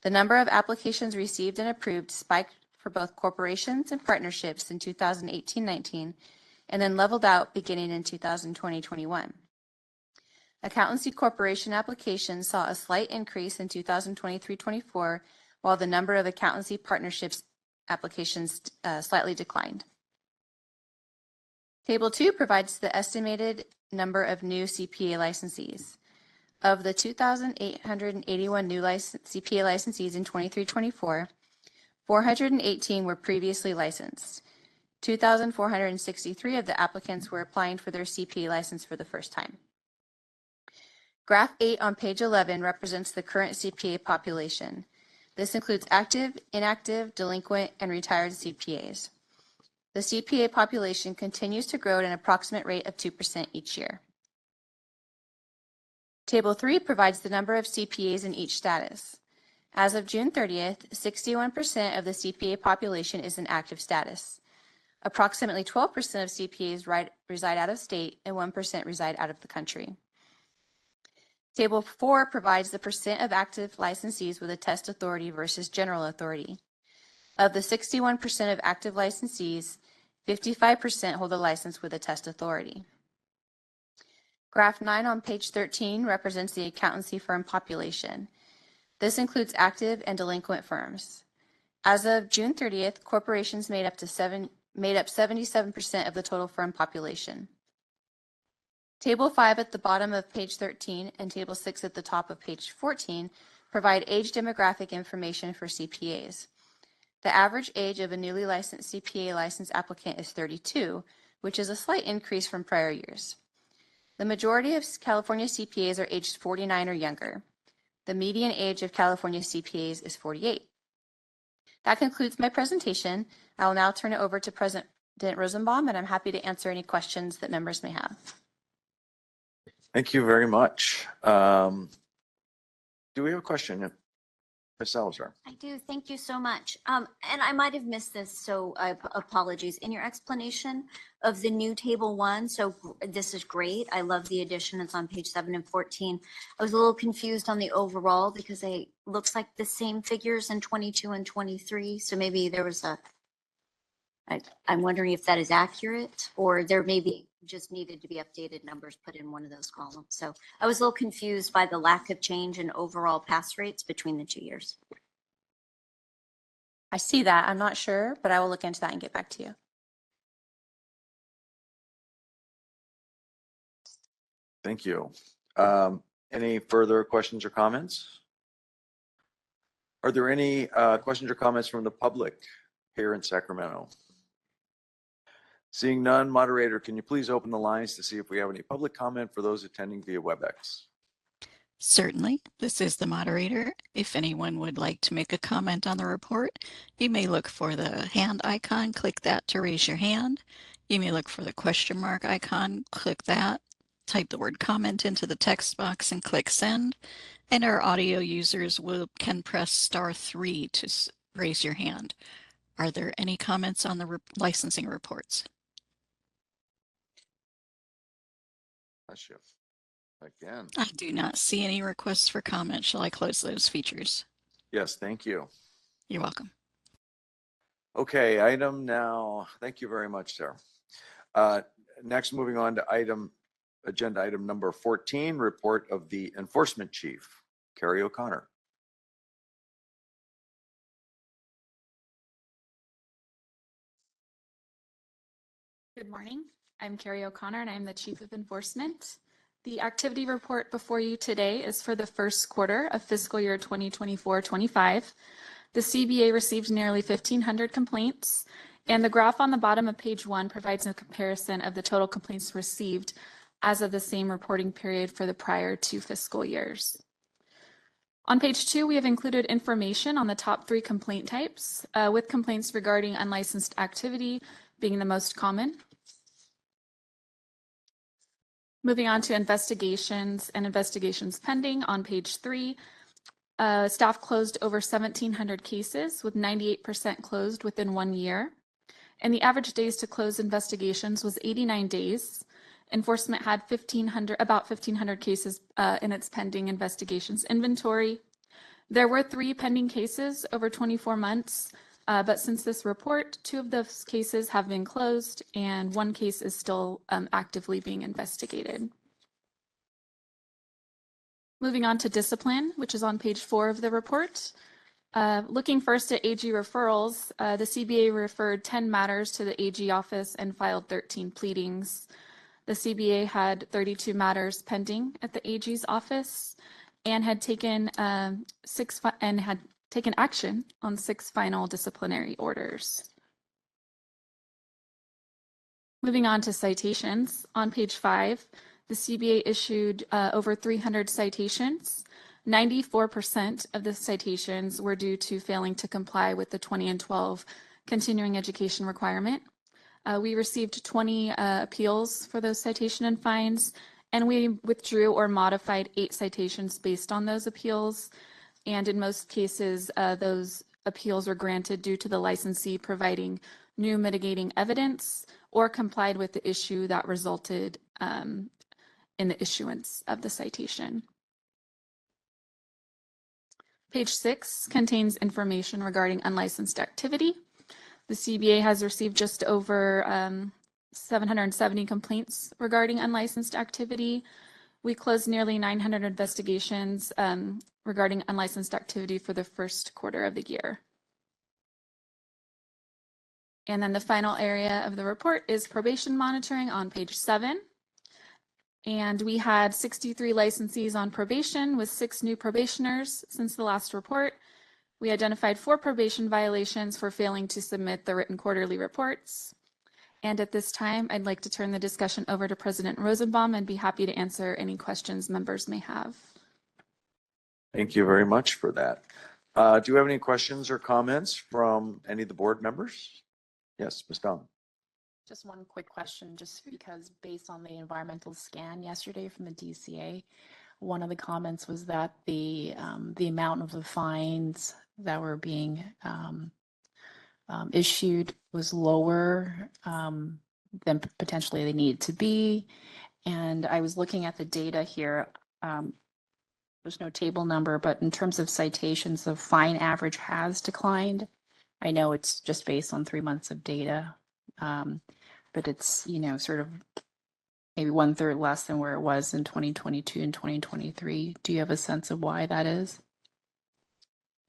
The number of applications received and approved spiked for both corporations and partnerships in 2018-19 and then leveled out beginning in 2020-21. Accountancy corporation applications saw a slight increase in 2023-24, while the number of accountancy partnerships applications slightly declined. Table 2 provides the estimated number of new CPA licensees. Of the 2,881 new CPA licensees in 23-24, 418 were previously licensed. 2,463 of the applicants were applying for their CPA license for the first time. Graph 8 on page 11 represents the current CPA population. This includes active, inactive, delinquent, and retired CPAs. The CPA population continues to grow at an approximate rate of 2% each year. Table 3 provides the number of CPAs in each status. As of June 30th, 61% of the CPA population is in active status. Approximately 12% of CPAs reside out of state and 1% reside out of the country. Table 4 provides the percent of active licensees with a test authority versus general authority. Of the 61% of active licensees, 55% hold a license with a test authority. Graph 9 on page 13 represents the accountancy firm population. This includes active and delinquent firms. As of June 30th, corporations made up 77% of the total firm population. Table 5 at the bottom of page 13 and Table 6 at the top of page 14 provide age demographic information for CPAs. The average age of a newly licensed CPA license applicant is 32, which is a slight increase from prior years. The majority of California CPAs are aged 49 or younger. The median age of California CPAs is 48. That concludes my presentation. I will now turn it over to President Rosenbaum, and I'm happy to answer any questions that members may have. Thank you very much. Do we have a question? Ms. Salazar. I do. Thank you so much. And I might have missed this, so apologies. In your explanation of the new table 1, so this is great. I love the addition. It's on page 7 and 14. I was a little confused on the overall because it looks like the same figures in 22 and 23. So maybe there was I'm wondering if that is accurate, or there may be just needed to be updated numbers put in one of those columns. So I was a little confused by the lack of change in overall pass rates between the 2 years. I see that. I'm not sure, but I will look into that and get back to you. Thank you. Any further questions or comments? Are there any questions or comments from the public here in Sacramento? Seeing none, moderator, can you please open the lines to see if we have any public comment for those attending via WebEx? Certainly. This is the moderator. If anyone would like to make a comment on the report, you may look for the hand icon, click that to raise your hand. You may look for the question mark icon, click that, type the word comment into the text box and click send. And our audio users can press *3 to raise your hand. Are there any comments on the licensing reports? That's you. Again. I do not see any requests for comment. Shall I close those features? Yes, thank you. You're welcome. Okay, item now. Thank you very much, Sarah. Next, moving on to agenda item number 14, report of the enforcement chief, Carrie O'Connor. Good morning. I'm Carrie O'Connor and I'm the Chief of Enforcement. The activity report before you today is for the first quarter of fiscal year 2024-25. The CBA received nearly 1,500 complaints, and the graph on the bottom of page 1 provides a comparison of the total complaints received as of the same reporting period for the prior 2 fiscal years. On page 2, we have included information on the top 3 complaint types, with complaints regarding unlicensed activity being the most common. Moving on to investigations and investigations pending on page 3, staff closed over 1,700 cases with 98% closed within 1 year. And the average days to close investigations was 89 days. Enforcement had about 1,500 cases in its pending investigations inventory. There were 3 pending cases over 24 months, but since this report, 2 of those cases have been closed and 1 case is still actively being investigated. Moving on to discipline, which is on page 4 of the report. Looking first at AG referrals, the CBA referred 10 matters to the AG office and filed 13 pleadings. The CBA had 32 matters pending at the AG's office and had taken action on 6 final disciplinary orders. Moving on to citations, on page 5, the CBA issued over 300 citations. 94% of the citations were due to failing to comply with the 20 and 12 continuing education requirement. We received 20 appeals for those citation and fines, and we withdrew or modified 8 citations based on those appeals. And in most cases, those appeals were granted due to the licensee providing new mitigating evidence or complied with the issue that resulted in the issuance of the citation. Page 6 contains information regarding unlicensed activity. The CBA has received just over 770 complaints regarding unlicensed activity. We closed nearly 900 investigations regarding unlicensed activity for the first quarter of the year. And then the final area of the report is probation monitoring on page 7. And we had 63 licensees on probation with 6 new probationers since the last report. We identified 4 probation violations for failing to submit the written quarterly reports. And at this time, I'd like to turn the discussion over to President Rosenbaum and be happy to answer any questions members may have. Thank you very much for that. Do you have any questions or comments from any of the board members? Yes, Ms. Dunn. Just one quick question, just because based on the environmental scan yesterday from the DCA, one of the comments was that the amount of the fines that were being issued was lower than potentially they needed to be. And I was looking at the data here. There's no table number, but in terms of citations, the fine average has declined. I know it's just based on 3 months of data, but it's, sort of maybe 1/3 less than where it was in 2022 and 2023. Do you have a sense of why that is?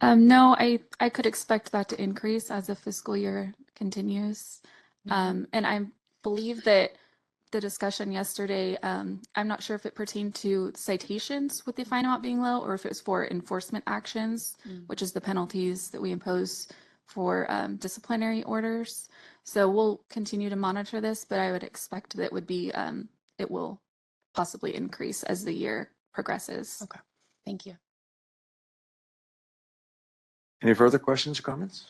No, I could expect that to increase as the fiscal year continues. And I believe that the discussion yesterday, I'm not sure if it pertained to citations with the fine amount being low or if it was for enforcement actions, which is the penalties that we impose for disciplinary orders. So we'll continue to monitor this, but I would expect that it will possibly increase as the year progresses. Okay, thank you. Any further questions or comments?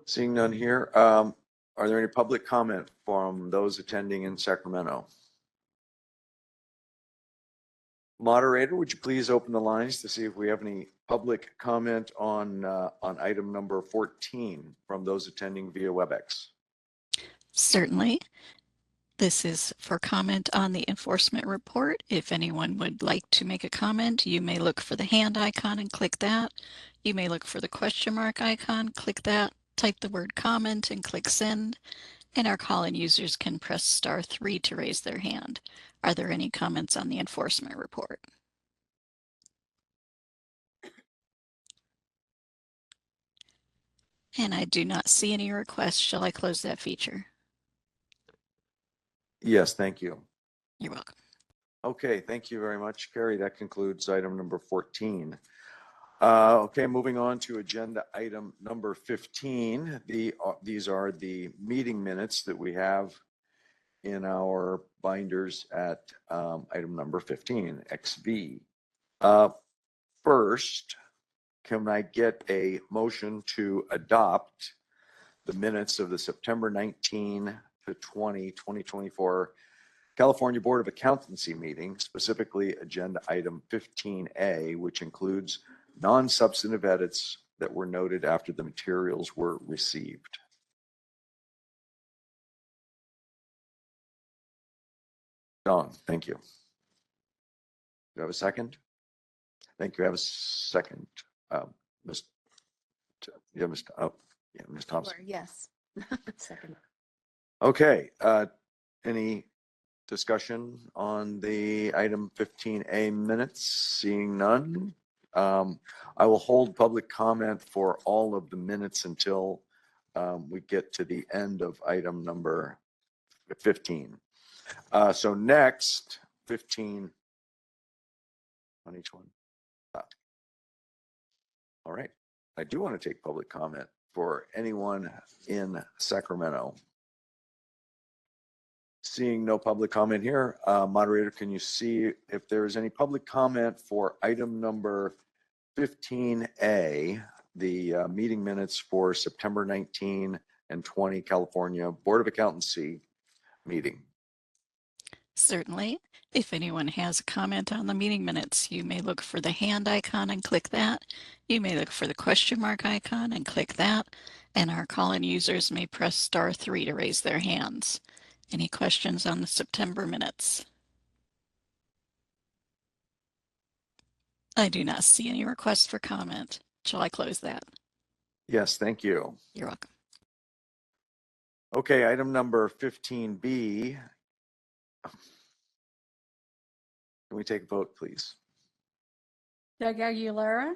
Seeing none here. Are there any public comment from those attending in Sacramento? Moderator, would you please open the lines to see if we have any public comment on item number 14 from those attending via WebEx? Certainly. This is for comment on the enforcement report. If anyone would like to make a comment, you may look for the hand icon and click that. You may look for the question mark icon, click that, type the word comment and click send. And our call-in users can press *3 to raise their hand. Are there any comments on the enforcement report? And I do not see any requests. Shall I close that feature? Yes, thank you. You're welcome. Okay, thank you very much, Carrie. That concludes item number 14. Okay, moving on to agenda item number 15. These are the meeting minutes that we have in our binders at item number 15, XV. First, can I get a motion to adopt the minutes of the September 19 to 2024 California Board of Accountancy meeting, specifically agenda item 15A, which includes non-substantive edits that were noted after the materials were received? Don, thank you. Do you have a second? Thank you. Have a second. Ms. Yeah, Ms. Oh, yeah, Ms. Thompson. Yes. Second. Okay. Any discussion on the item 15A minutes? Seeing none. I will hold public comment for all of the minutes until we get to the end of item number 15. So next, 15 on each one. All right. I do want to take public comment for anyone in Sacramento. Seeing no public comment here, moderator, can you see if there is any public comment for item number 15A, the meeting minutes for September 19 and 20 California Board of Accountancy meeting? Certainly. If anyone has a comment on the meeting minutes, you may look for the hand icon and click that. You may look for the question mark icon and click that. And our call-in users may press *3 to raise their hands. Any questions on the September minutes? I do not see any requests for comment. Shall I close that? Yes, thank you. You're welcome. Okay, item number 15B. Can we take a vote, please? Doug Aguilera,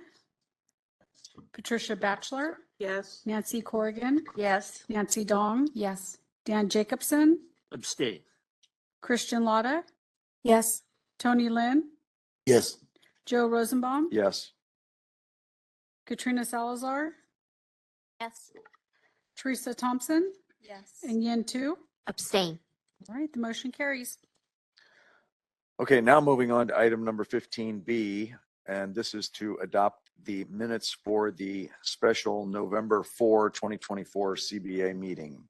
Patricia Batchelor. Yes. Nancy Corrigan. Yes. Nancy Dong. Yes. Dan Jacobson. Abstain. Christian Lotta. Yes. Tony Lynn. Yes. Joe Rosenbaum. Yes. Katrina Salazar. Yes. Teresa Thompson. Yes. And Yin Tu. Abstain. All right, the motion carries. Okay, now moving on to item number 15B, and this is to adopt the minutes for the special November 4, 2024 CBA meeting.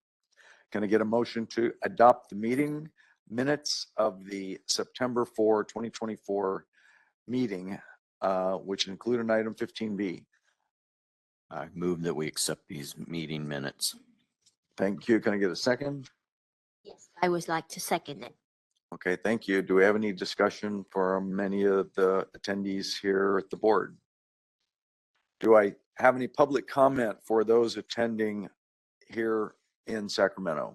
Can I get a motion to adopt the meeting minutes of the September 4, 2024 meeting, which include an item 15B? I move that we accept these meeting minutes. Thank you. Can I get a second? Yes. I would like to second it. Okay, thank you. Do we have any discussion from any of the attendees here at the board? Do I have any public comment for those attending here in Sacramento?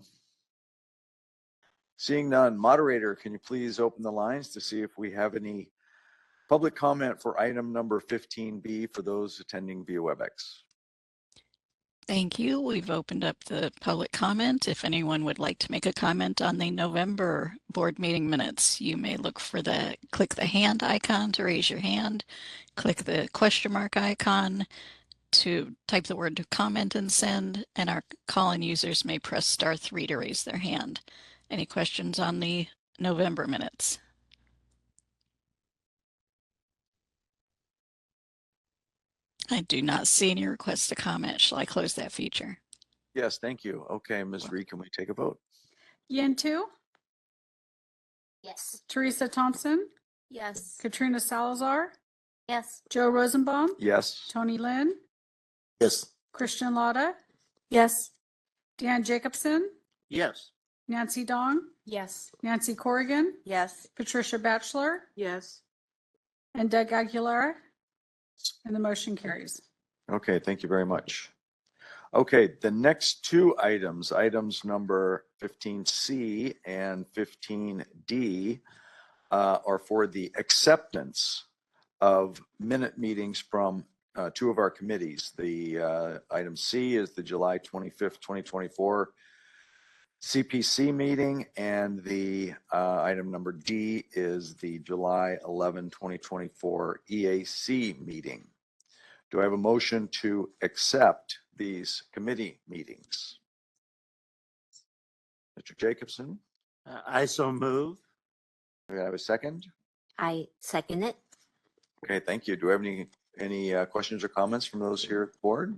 Seeing none, moderator, can you please open the lines to see if we have any public comment for item number 15B for those attending via WebEx? Thank you. We've opened up the public comment. If anyone would like to make a comment on the November board meeting minutes, you may click the hand icon to raise your hand, click the question mark icon to type the word comment and send, and our call-in users may press *3 to raise their hand. Any questions on the November minutes? I do not see any requests to comment. Shall I close that feature? Yes, thank you. Okay, Ms. Reed, can we take a vote? Yin Tu. Yes. Teresa Thompson. Yes. Katrina Salazar. Yes. Joe Rosenbaum. Yes. Tony Lynn. Yes. Christian Lotta. Yes. Dan Jacobson. Yes. Nancy Dong. Yes. Nancy Corrigan, Yes. Patricia Batchelor, Yes. and Doug Aguilera. And the motion carries. Okay, thank you very much. Okay, the next two items, items number 15C and 15D, are for the acceptance of minute meetings from two of our committees. The item C is the July 25th, 2024 CPC meeting, and the item number D is the July 11, 2024 EAC meeting. Do I have a motion to accept these committee meetings? Mr. Jacobson, I so move. do I have a second? I second it. Okay, thank you. Do I have any questions or comments from those here at the board?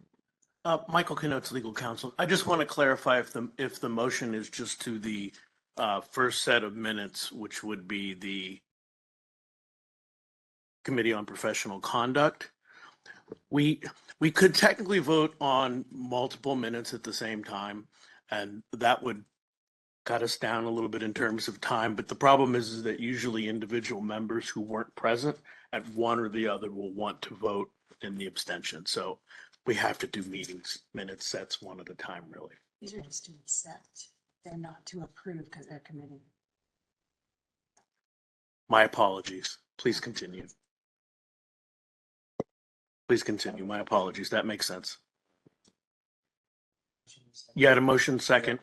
Michael Kenotes, legal counsel. I just want to clarify if the motion is just to the first set of minutes, which would be the Committee on Professional Conduct. We could technically vote on multiple minutes at the same time, and that would cut us down a little bit in terms of time. But the problem is that usually individual members who weren't present at one or the other will want to vote in the abstention. So we have to do minute sets one at a time, really. These are just to accept. They're not to approve because they're committee. My apologies. Please continue. Please continue. My apologies. That makes sense. You had a motion second.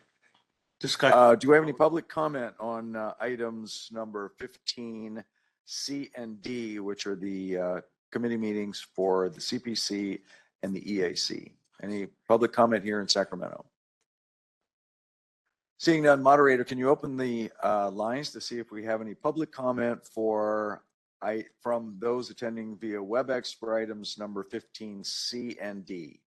Discussion. Do we have any public comment on items number 15C and D, which are the committee meetings for the CPC and the EAC? Any public comment here in Sacramento? Seeing none, moderator, can you open the lines to see if we have any public comment from those attending via WebEx for items number 15C and D?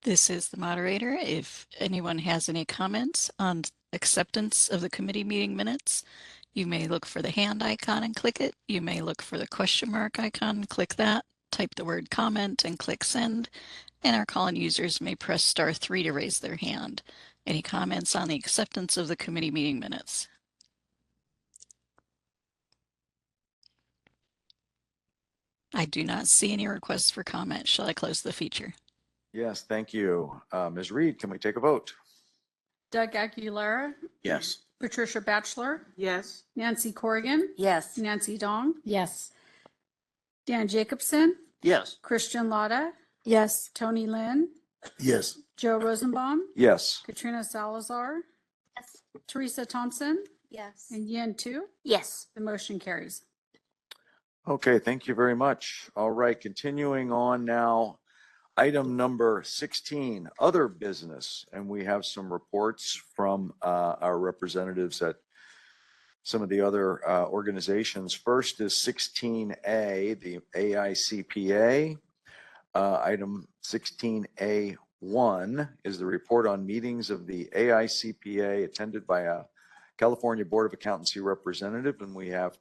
This is the moderator. If anyone has any comments on acceptance of the committee meeting minutes, you may look for the hand icon and click it. You may look for the question mark icon and click that. Type the word comment and click send. And our call-in users may press *3 to raise their hand. Any comments on the acceptance of the committee meeting minutes? I do not see any requests for comment. Shall I close the feature? Yes, thank you. Ms. Reed, can we take a vote? Doug Aguilera, Yes. Patricia Batchelor, Yes. Nancy Corrigan, Yes. Nancy Dong, Yes. Dan Jacobson, Yes. Christian Lotta, Yes. Tony Lynn, Yes. Joe Rosenbaum, Yes. Katrina Salazar, Yes. Teresa Thompson, Yes. and Yen Tu. Yes. The motion carries. Okay, thank you very much. All right, continuing on now. Item number 16, other business, and we have some reports from our representatives at some of the other organizations. First is 16A, the AICPA. Item 16A1 is the report on meetings of the AICPA attended by a California Board of Accountancy representative, and we have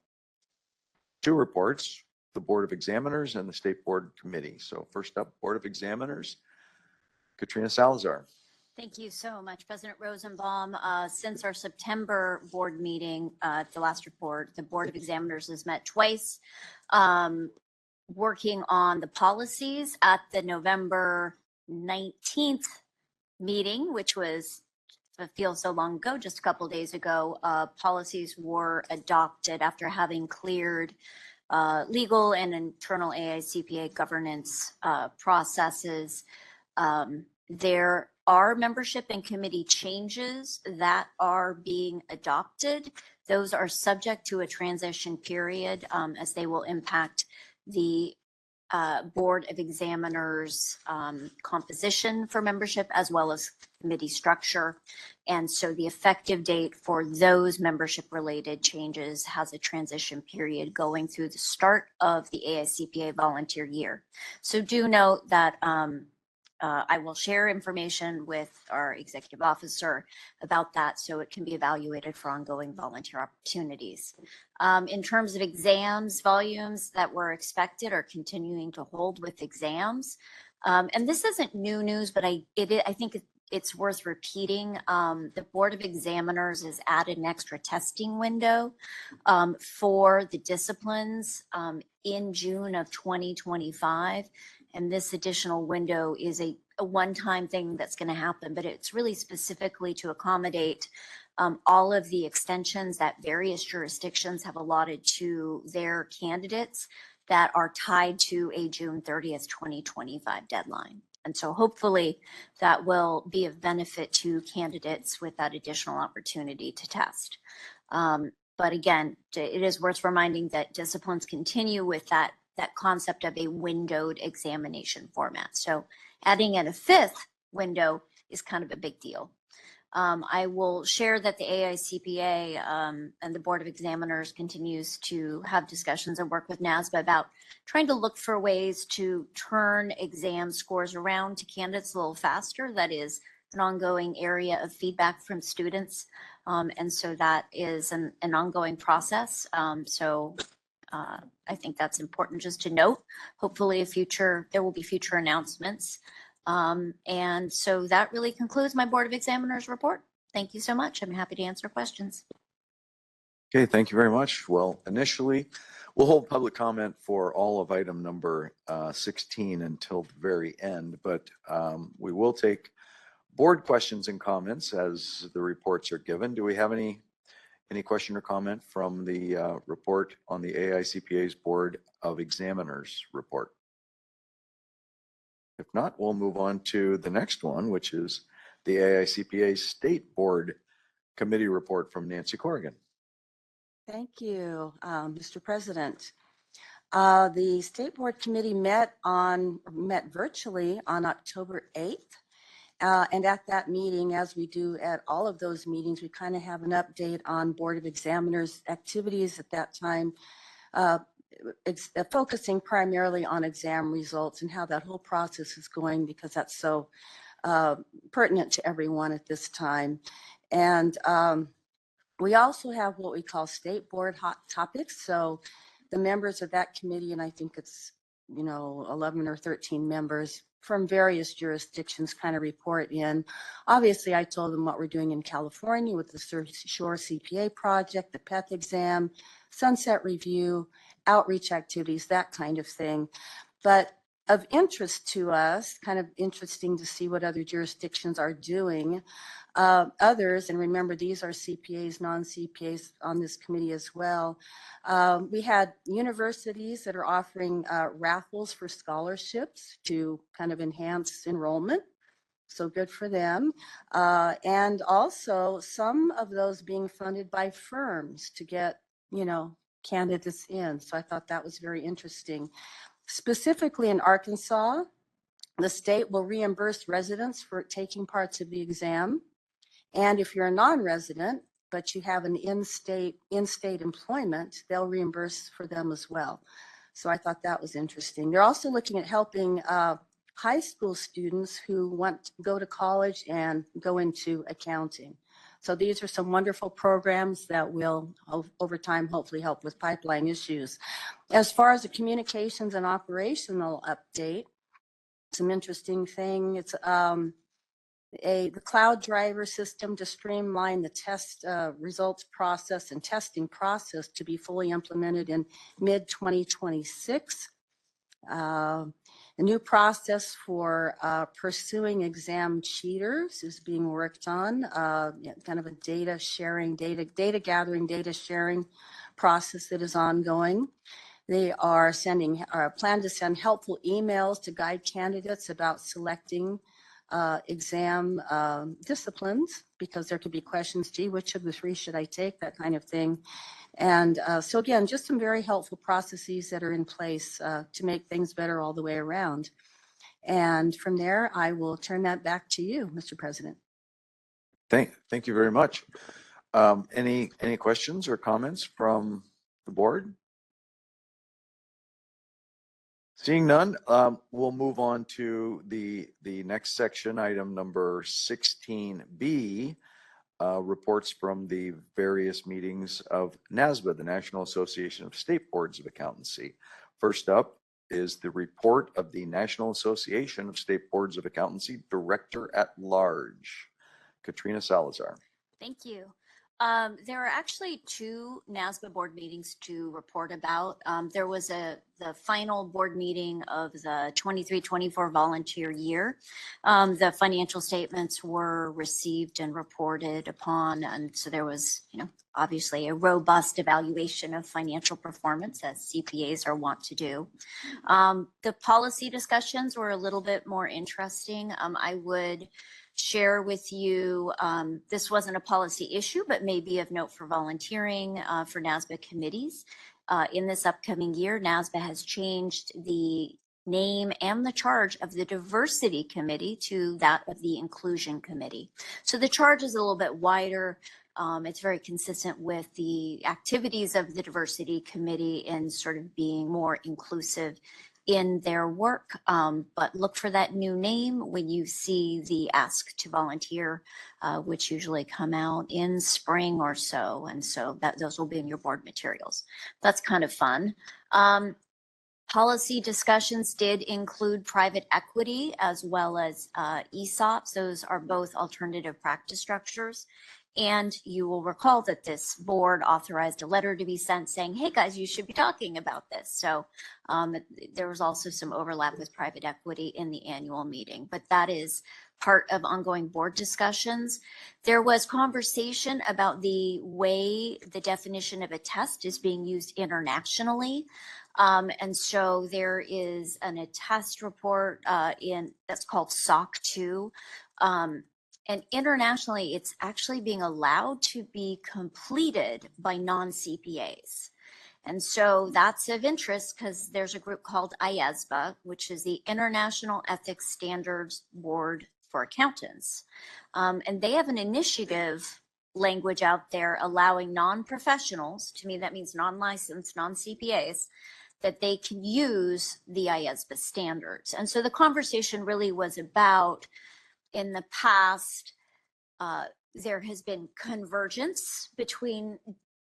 two reports, the Board of Examiners and the State Board Committee. So first up, Board of Examiners, Katrina Salazar. Thank you so much, President Rosenbaum. Since our September board meeting, the last report, the Board of Examiners has met twice, working on the policies. At the November 19th meeting, which was, it feels so long ago, just a couple days ago, policies were adopted after having cleared legal and internal AICPA governance processes. There are membership and committee changes that are being adopted. Those are subject to a transition period as they will impact the Board of Examiners composition for membership as well as committee structure. And so the effective date for those membership related changes has a transition period going through the start of the AICPA volunteer year. So do note that I will share information with our executive officer about that so it can be evaluated for ongoing volunteer opportunities. In terms of exams, volumes that were expected are continuing to hold with exams. And this isn't new news, but I think it's worth repeating. The Board of Examiners has added an extra testing window for the disciplines in June of 2025. And this additional window is a one-time thing that's going to happen, but it's really specifically to accommodate all of the extensions that various jurisdictions have allotted to their candidates that are tied to a June 30th, 2025 deadline. And so hopefully that will be of benefit to candidates with that additional opportunity to test. But again, it is worth reminding that disciplines continue with that concept of a windowed examination format. So adding in a fifth window is kind of a big deal. I will share that the AICPA and the Board of Examiners continues to have discussions and work with NASBA about trying to look for ways to turn exam scores around to candidates a little faster. That is an ongoing area of feedback from students. And so that is an ongoing process. I think that's important just to note. Hopefully there will be future announcements. And so that really concludes my Board of Examiners report. Thank you so much. I'm happy to answer questions. Okay, thank you very much. Well, initially, we'll hold public comment for all of item number 16 until the very end, but we will take board questions and comments as the reports are given. Do we have any question or comment from the report on the AICPA's Board of Examiners report? If not, we'll move on to the next one, which is the AICPA State Board Committee report from Nancy Corrigan. Thank you, Mr. President. The State Board Committee met virtually on October 8th. And at that meeting, as we do at all of those meetings, we kind of have an update on Board of Examiners activities at that time, focusing primarily on exam results and how that whole process is going, because that's so pertinent to everyone at this time. And we also have what we call State Board Hot Topics. So the members of that committee, and I think it's 11 or 13 members from various jurisdictions, kind of report in. Obviously, I told them what we're doing in California with the Shore CPA project, the PETH exam, sunset review, outreach activities, that kind of thing. But of interest to us, kind of interesting to see what other jurisdictions are doing. Others, and remember, these are CPAs, non-CPAs on this committee as well. We had universities that are offering raffles for scholarships to kind of enhance enrollment. So good for them. And also some of those being funded by firms to get, candidates in. So I thought that was very interesting. Specifically in Arkansas, the state will reimburse residents for taking parts of the exam. And if you're a non-resident, but you have an in-state employment, they'll reimburse for them as well. So I thought that was interesting. They're also looking at helping high school students who want to go to college and go into accounting. So these are some wonderful programs that will, over time, hopefully help with pipeline issues. As far as the communications and operational update, some interesting thing. It's the cloud driver system to streamline the test results process and testing process to be fully implemented in mid-2026. A new process for pursuing exam cheaters is being worked on, kind of a data gathering, data sharing process that is ongoing. They are plan to send helpful emails to guide candidates about selecting exam disciplines, because there could be questions, gee, which of the three should I take, that kind of thing. And so again, just some very helpful processes that are in place to make things better all the way around. And from there, I will turn that back to you, Mr. President. Thank you very much. Any questions or comments from the board? Seeing none, we'll move on to the next section, item number 16B, reports from the various meetings of NASBA, the National Association of State Boards of Accountancy. First up is the report of the National Association of State Boards of Accountancy Director at Large, Katrina Salazar. Thank you. There are actually two NASBA board meetings to report about. There was the final board meeting of the 23-24 volunteer year. The financial statements were received and reported upon, and so there was, obviously a robust evaluation of financial performance, as CPAs are wont to do. The policy discussions were a little bit more interesting. I would share with you, this wasn't a policy issue, but maybe of note for volunteering for NASBA committees. In this upcoming year, NASBA has changed the name and the charge of the diversity committee to that of the inclusion committee. So the charge is a little bit wider. It's very consistent with the activities of the diversity committee in sort of being more inclusive in their work, but look for that new name when you see the ask to volunteer, which usually come out in spring or so. And so those will be in your board materials. That's kind of fun. Policy discussions did include private equity as well as ESOPs. Those are both alternative practice structures. And you will recall that this board authorized a letter to be sent saying, hey guys, you should be talking about this. So there was also some overlap with private equity in the annual meeting, but that is part of ongoing board discussions. There was conversation about the way the definition of a test is being used internationally. And so there is an attest report that's called SOC 2. And internationally, it's actually being allowed to be completed by non-CPAs. And so that's of interest because there's a group called IASBA, which is the International Ethics Standards Board for Accountants. And they have an initiative language out there allowing non-professionals, to me that means non-licensed, non-CPAs, that they can use the IASBA standards. And so the conversation really was about, in the past, there has been convergence between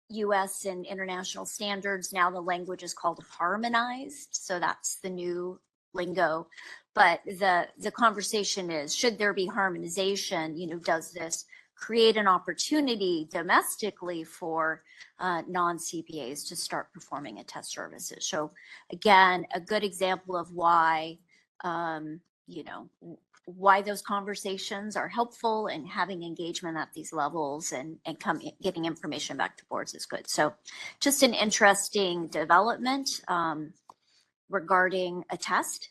US and international standards. Now the language is called harmonized, so that's the new lingo. But the conversation is, should there be harmonization? Does this create an opportunity domestically for non-CPAs to start performing attest services? So again, a good example of why, why those conversations are helpful, and having engagement at these levels and getting information back to boards is good. So just an interesting development regarding a test.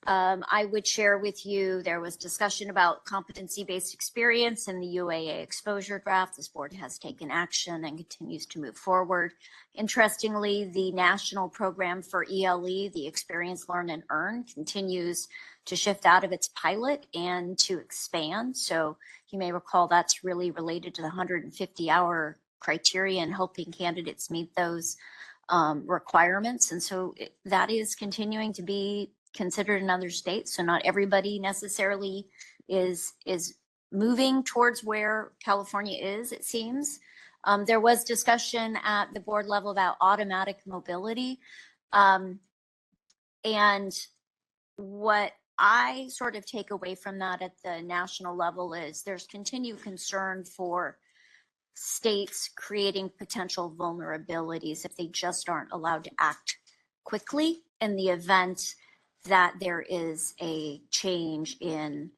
I would share with you, there was discussion about competency-based experience in the UAA exposure draft. This board has taken action and continues to move forward. Interestingly, the national program for ELE, the Experience, Learn, and Earn, continues to shift out of its pilot and to expand. So you may recall that's really related to the 150-hour criteria and helping candidates meet those requirements. And so that is continuing to be considered in other states. So not everybody necessarily is moving towards where California is, it seems. There was discussion at the board level about automatic mobility. And what I sort of take away from that at the national level is there's continued concern for states creating potential vulnerabilities if they just aren't allowed to act quickly in the event that there is a change in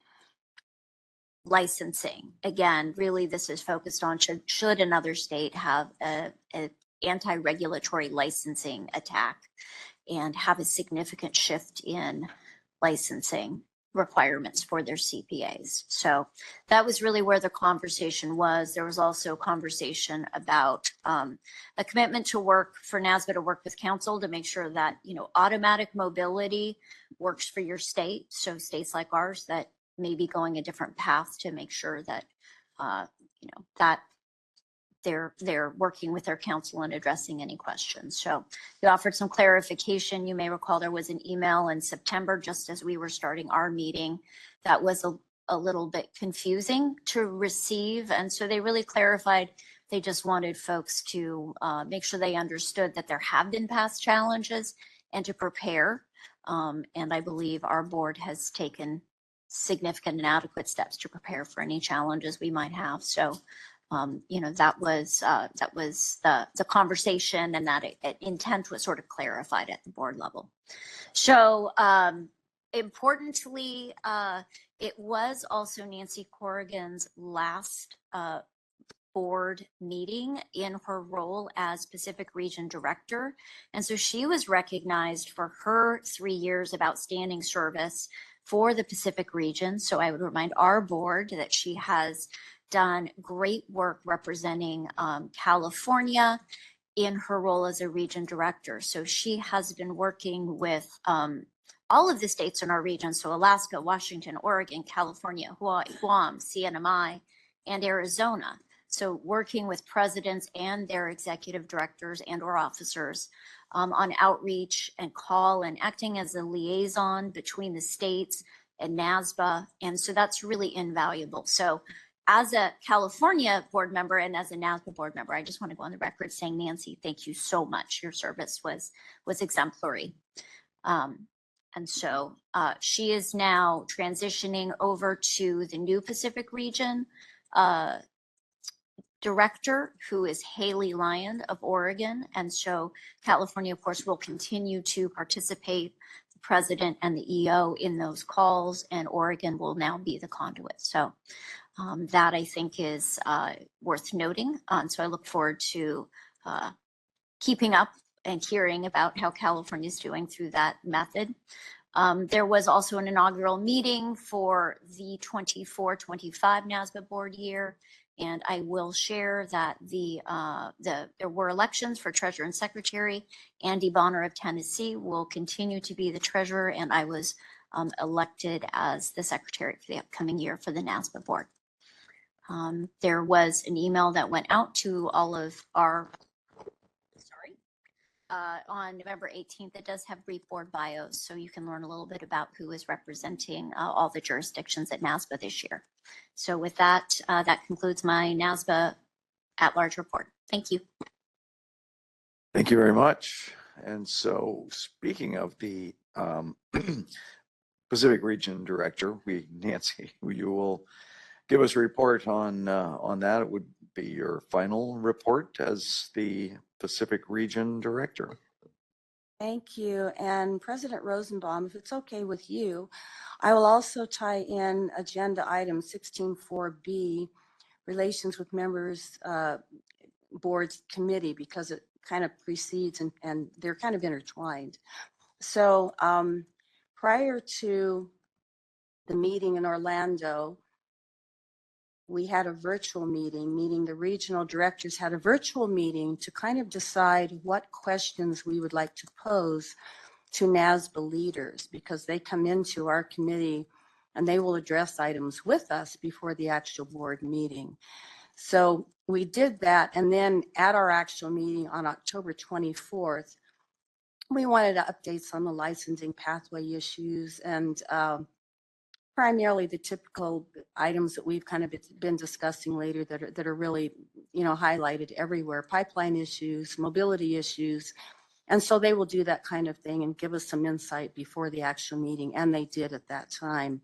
licensing. Again, really this is focused on should another state have an anti-regulatory licensing attack and have a significant shift in licensing requirements for their CPAs. So that was really where the conversation was. There was also conversation about a commitment to work for NASBA to work with council to make sure that, automatic mobility works for your state. So states like ours that may be going a different path to make sure that, that they're working with their council and addressing any questions. So we offered some clarification. You may recall there was an email in September, just as we were starting our meeting, that was a little bit confusing to receive. And so they really clarified, they just wanted folks to make sure they understood that there have been past challenges and to prepare And I believe our board has taken significant and adequate steps to prepare for any challenges we might have. So, that was the conversation, and that intent was sort of clarified at the board level. So, importantly, it was also Nancy Corrigan's last board meeting in her role as Pacific Region Director. And so she was recognized for her 3 years of outstanding service for the Pacific region. So I would remind our board that she has done great work representing California in her role as a region director. So she has been working with all of the states in our region. So Alaska, Washington, Oregon, California, Hawaii, Guam, CNMI, and Arizona. So working with presidents and their executive directors and or officers on outreach and call, and acting as a liaison between the states and NASBA. And so that's really invaluable. So as a California board member and as a NASBA board member, I just want to go on the record saying, Nancy, thank you so much. Your service was exemplary. And so she is now transitioning over to the new Pacific region director, who is Haley Lyon of Oregon. And so California, of course, will continue to participate, the president and the EO, in those calls, and Oregon will now be the conduit. So that, I think, is worth noting. So I look forward to keeping up and hearing about how California is doing through that method. There was also an inaugural meeting for the 24-25 NASBA board year. And I will share that there were elections for treasurer and secretary. Andy Bonner of Tennessee will continue to be the treasurer, and I was elected as the secretary for the upcoming year for the NASBA board. There was an email that went out to all of our, on November 18th, it does have brief board bios, so you can learn a little bit about who is representing all the jurisdictions at NASBA this year. So with that, that concludes my NASBA at-large report. Thank you. Thank you very much. And so, speaking of the Pacific Region Director, Nancy, you will give us a report on that. It would be your final report as the Pacific Region Director. Thank you. And President Rosenbaum, if it's okay with you, I will also tie in agenda item 16.4B, relations with members, boards committee, because it kind of precedes and they're kind of intertwined. So prior to the meeting in Orlando, we had a virtual meeting, the regional directors had a virtual meeting to kind of decide what questions we would like to pose to NASBA leaders, because they come into our committee and they will address items with us before the actual board meeting. So we did that, and then at our actual meeting on October 24th, we wanted updates on the licensing pathway issues and primarily the typical items that we've kind of been discussing later that are really, highlighted everywhere: pipeline issues, mobility issues. And so they will do that kind of thing and give us some insight before the actual meeting, and they did at that time.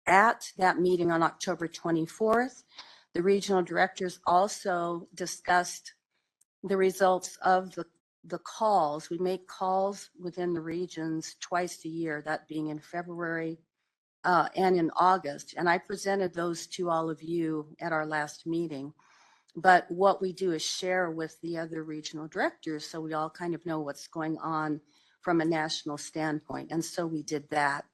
At that meeting on October 24th, the regional directors also discussed the results of the calls. We make calls within the regions twice a year, that being in February and in August. And I presented those to all of you at our last meeting. But what we do is share with the other regional directors, so we all kind of know what's going on from a national standpoint. And so we did that.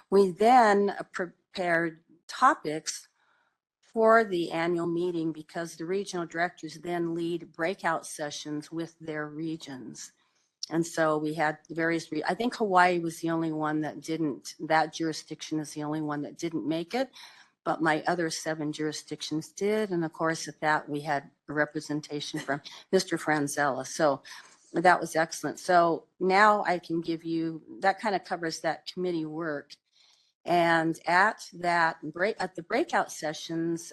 We then prepared topics for the annual meeting, because the regional directors then lead breakout sessions with their regions. And so we had various, I think Hawaii was the only one that didn't, that jurisdiction is the only one that didn't make it, but my other 7 jurisdictions did. And of course, at that, we had a representation from Mr. Franzella. So that was excellent. So now I can give you, that kind of covers that committee work. And at the breakout sessions,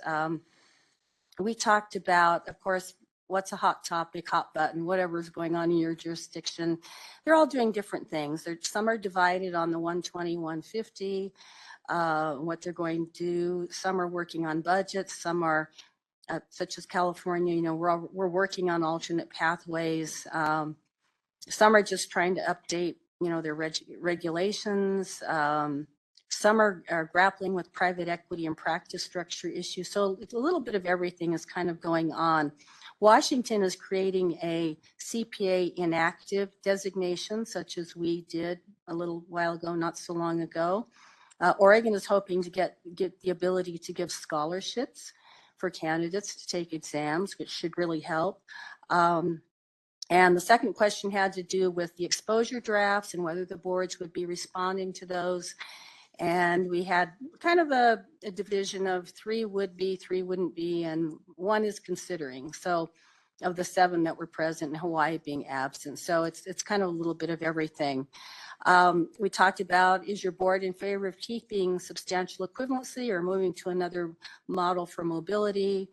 we talked about, of course, what's a hot topic, hot button, whatever's going on in your jurisdiction. They're all doing different things. Some are divided on the 120, 150, what they're going to do. Some are working on budgets. Some are, such as California, we're working on alternate pathways. Some are just trying to update, their regulations. Some are grappling with private equity and practice structure issues. So a little bit of everything is kind of going on. Washington is creating a CPA inactive designation, such as we did a little while ago, not so long ago. Oregon is hoping to get the ability to give scholarships for candidates to take exams, which should really help. And the second question had to do with the exposure drafts and whether the boards would be responding to those. And we had kind of a division of 3 would be, 3 wouldn't be, and 1 is considering. So of the 7 that were present, and Hawaii being absent. So it's kind of a little bit of everything. We talked about, is your board in favor of keeping substantial equivalency or moving to another model for mobility?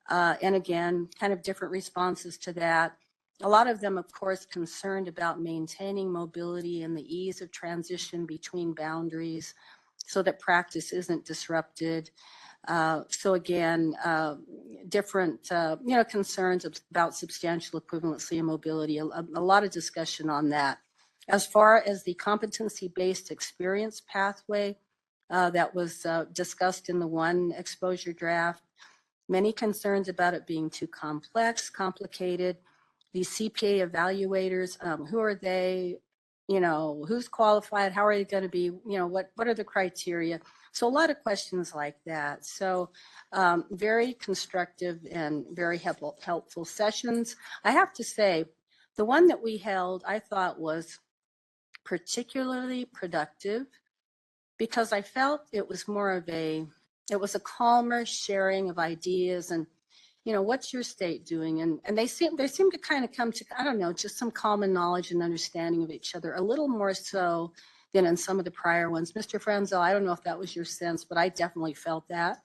And again, kind of different responses to that. A lot of them, of course, concerned about maintaining mobility and the ease of transition between boundaries so that practice isn't disrupted. So again, different, concerns about substantial equivalency and mobility, a lot of discussion on that. As far as the competency-based experience pathway that was discussed in the 1 exposure draft, many concerns about it being too complex, complicated. The CPA evaluators, who are they? Who's qualified? How are they going to be? What are the criteria? So a lot of questions like that. So very constructive and very helpful sessions. I have to say, the one that we held, I thought was particularly productive because I felt it was it was a calmer sharing of ideas and, what's your state doing? And they seem to kind of come to, I don't know, just some common knowledge and understanding of each other, a little more so than in some of the prior ones. Mr. Franzel, I don't know if that was your sense, but I definitely felt that.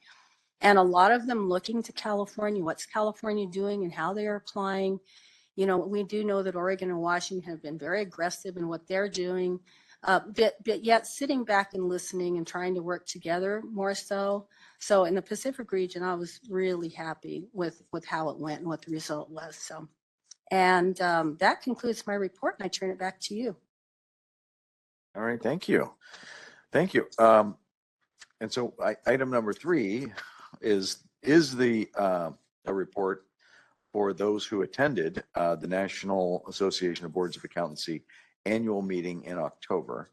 And a lot of them looking to California, what's California doing and how they are applying. We do know that Oregon and Washington have been very aggressive in what they're doing, but yet sitting back and listening and trying to work together more so. So in the Pacific region, I was really happy with how it went and what the result was. So, and that concludes my report, and I turn it back to you. All right, thank you. Thank you. And so item number 3 is a report for those who attended the National Association of Boards of Accountancy annual meeting in October.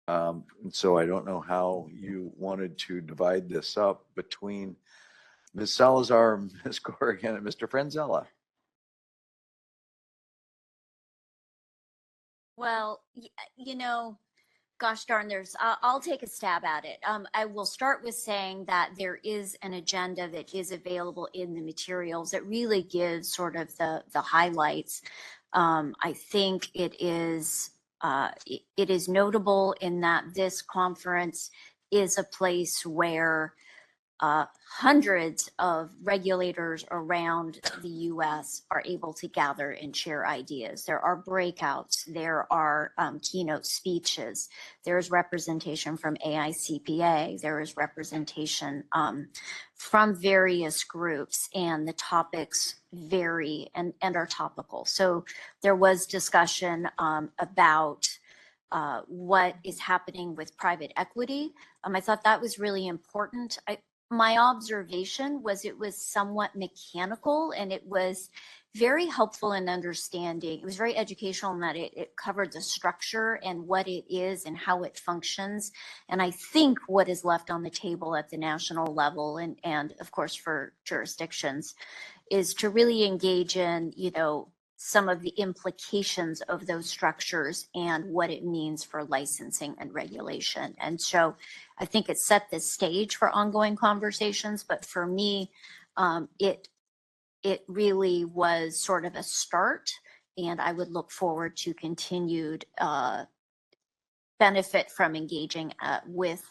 And so I don't know how you wanted to divide this up between Ms. Salazar, Ms. Corrigan, and Mr. Franzella. Well, gosh darn, I'll take a stab at it. I will start with saying that there is an agenda that is available in the materials that really gives sort of the highlights. I think it is notable in that this conference is a place where hundreds of regulators around the U.S. are able to gather and share ideas. There are breakouts, there are keynote speeches, there is representation from AICPA, there is representation from various groups, and the topics vary and are topical. So there was discussion about what is happening with private equity. I thought that was really important. My observation was it was somewhat mechanical, and it was very helpful in understanding. It was very educational in that it covered the structure and what it is and how it functions. And I think what is left on the table at the national level and of course for jurisdictions is to really engage in, some of the implications of those structures and what it means for licensing and regulation. And so I think it set the stage for ongoing conversations, but for me, it really was sort of a start, and I would look forward to continued benefit from engaging with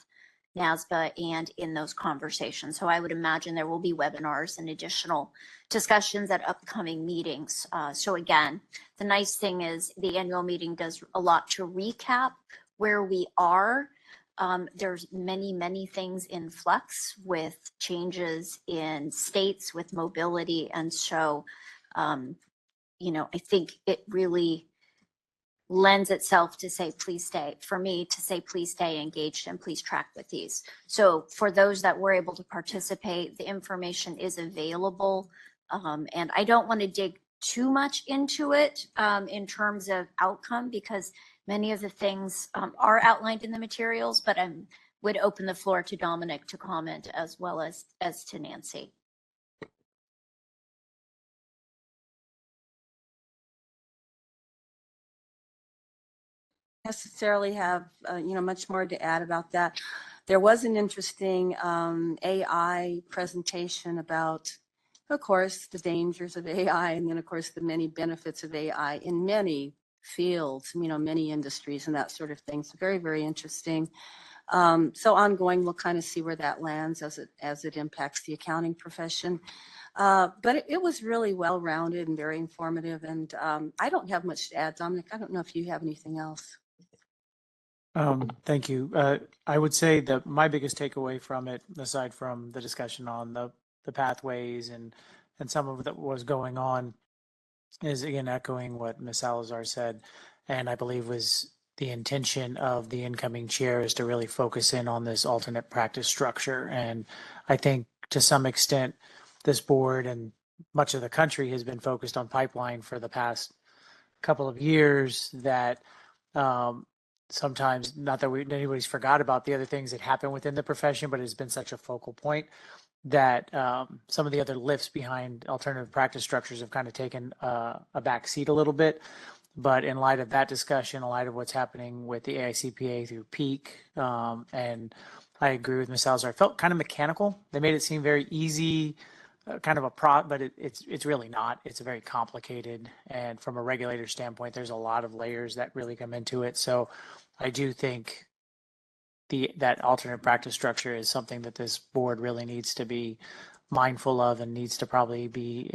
NASBA and in those conversations. So I would imagine there will be webinars and additional discussions at upcoming meetings. So again, the nice thing is the annual meeting does a lot to recap where we are. There's many things in flux with changes in states, with mobility. And so, you know, I think it really lends itself to say, please stay, for me to say, please stay engaged and please track with these. So for those that were able to participate, the information is available. And I don't want to dig too much into it in terms of outcome, because many of the things are outlined in the materials, but I would open the floor to Dominic to comment as well as to Nancy. Necessarily have much more to add about that. There was an interesting AI presentation about, of course, the dangers of AI, and then of course the many benefits of AI in many fields, many industries and that sort of thing. So very interesting. So ongoing, we'll kind of see where that lands as it impacts the accounting profession. But it was really well-rounded and very informative. And I don't have much to add. Dominic, I don't know if you have anything else. Thank you. I would say that my biggest takeaway from it, aside from the discussion on the pathways and some of what was going on, is again echoing what Ms. Salazar said, and I believe was the intention of the incoming chair is to really focus in on this alternate practice structure. And I think to some extent, this board and much of the country has been focused on pipeline for the past couple of years, that sometimes, not that anybody's forgot about the other things that happen within the profession, but it's been such a focal point that some of the other lifts behind alternative practice structures have kind of taken a back seat a little bit. But in light of that discussion, in light of what's happening with the AICPA through peak, and I agree with Ms. Salazar, it felt kind of mechanical. They made it seem very easy, kind of but it's really not. It's very complicated. And from a regulator standpoint, there's a lot of layers that really come into it. So I do think that alternate practice structure is something that this board really needs to be mindful of and needs to probably be,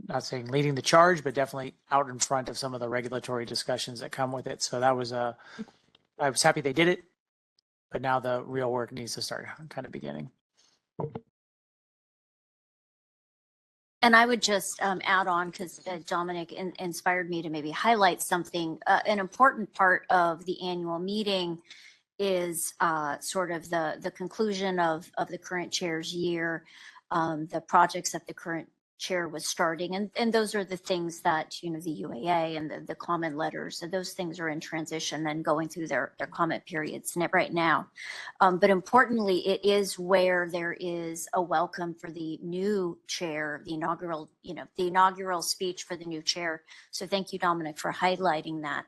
not saying leading the charge, but definitely out in front of some of the regulatory discussions that come with it. So that was I was happy they did it, but now the real work needs to start kind of beginning. And I would just add on, because Dominic inspired me to maybe highlight something. An important part of the annual meeting is sort of the conclusion of the current chair's year, the projects that the current chair was starting. And those are the things that, the UAA and the comment letters, so those things are in transition and going through their comment periods right now. But importantly, it is where there is a welcome for the new chair, the inaugural speech for the new chair. So thank you, Dominic, for highlighting that.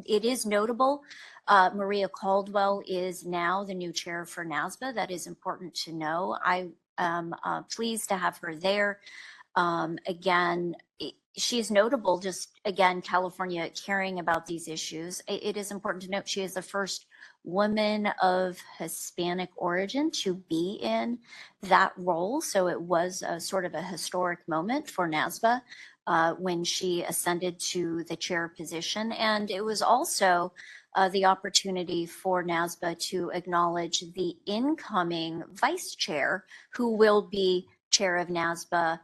It is notable. Maria Caldwell is now the new chair for NASBA. That is important to know. I am pleased to have her there. Again, she's notable, just again, California caring about these issues. It is important to note she is the first woman of Hispanic origin to be in that role. So it was a sort of a historic moment for NASBA when she ascended to the chair position. And it was also the opportunity for NASBA to acknowledge the incoming vice chair, who will be chair of NASBA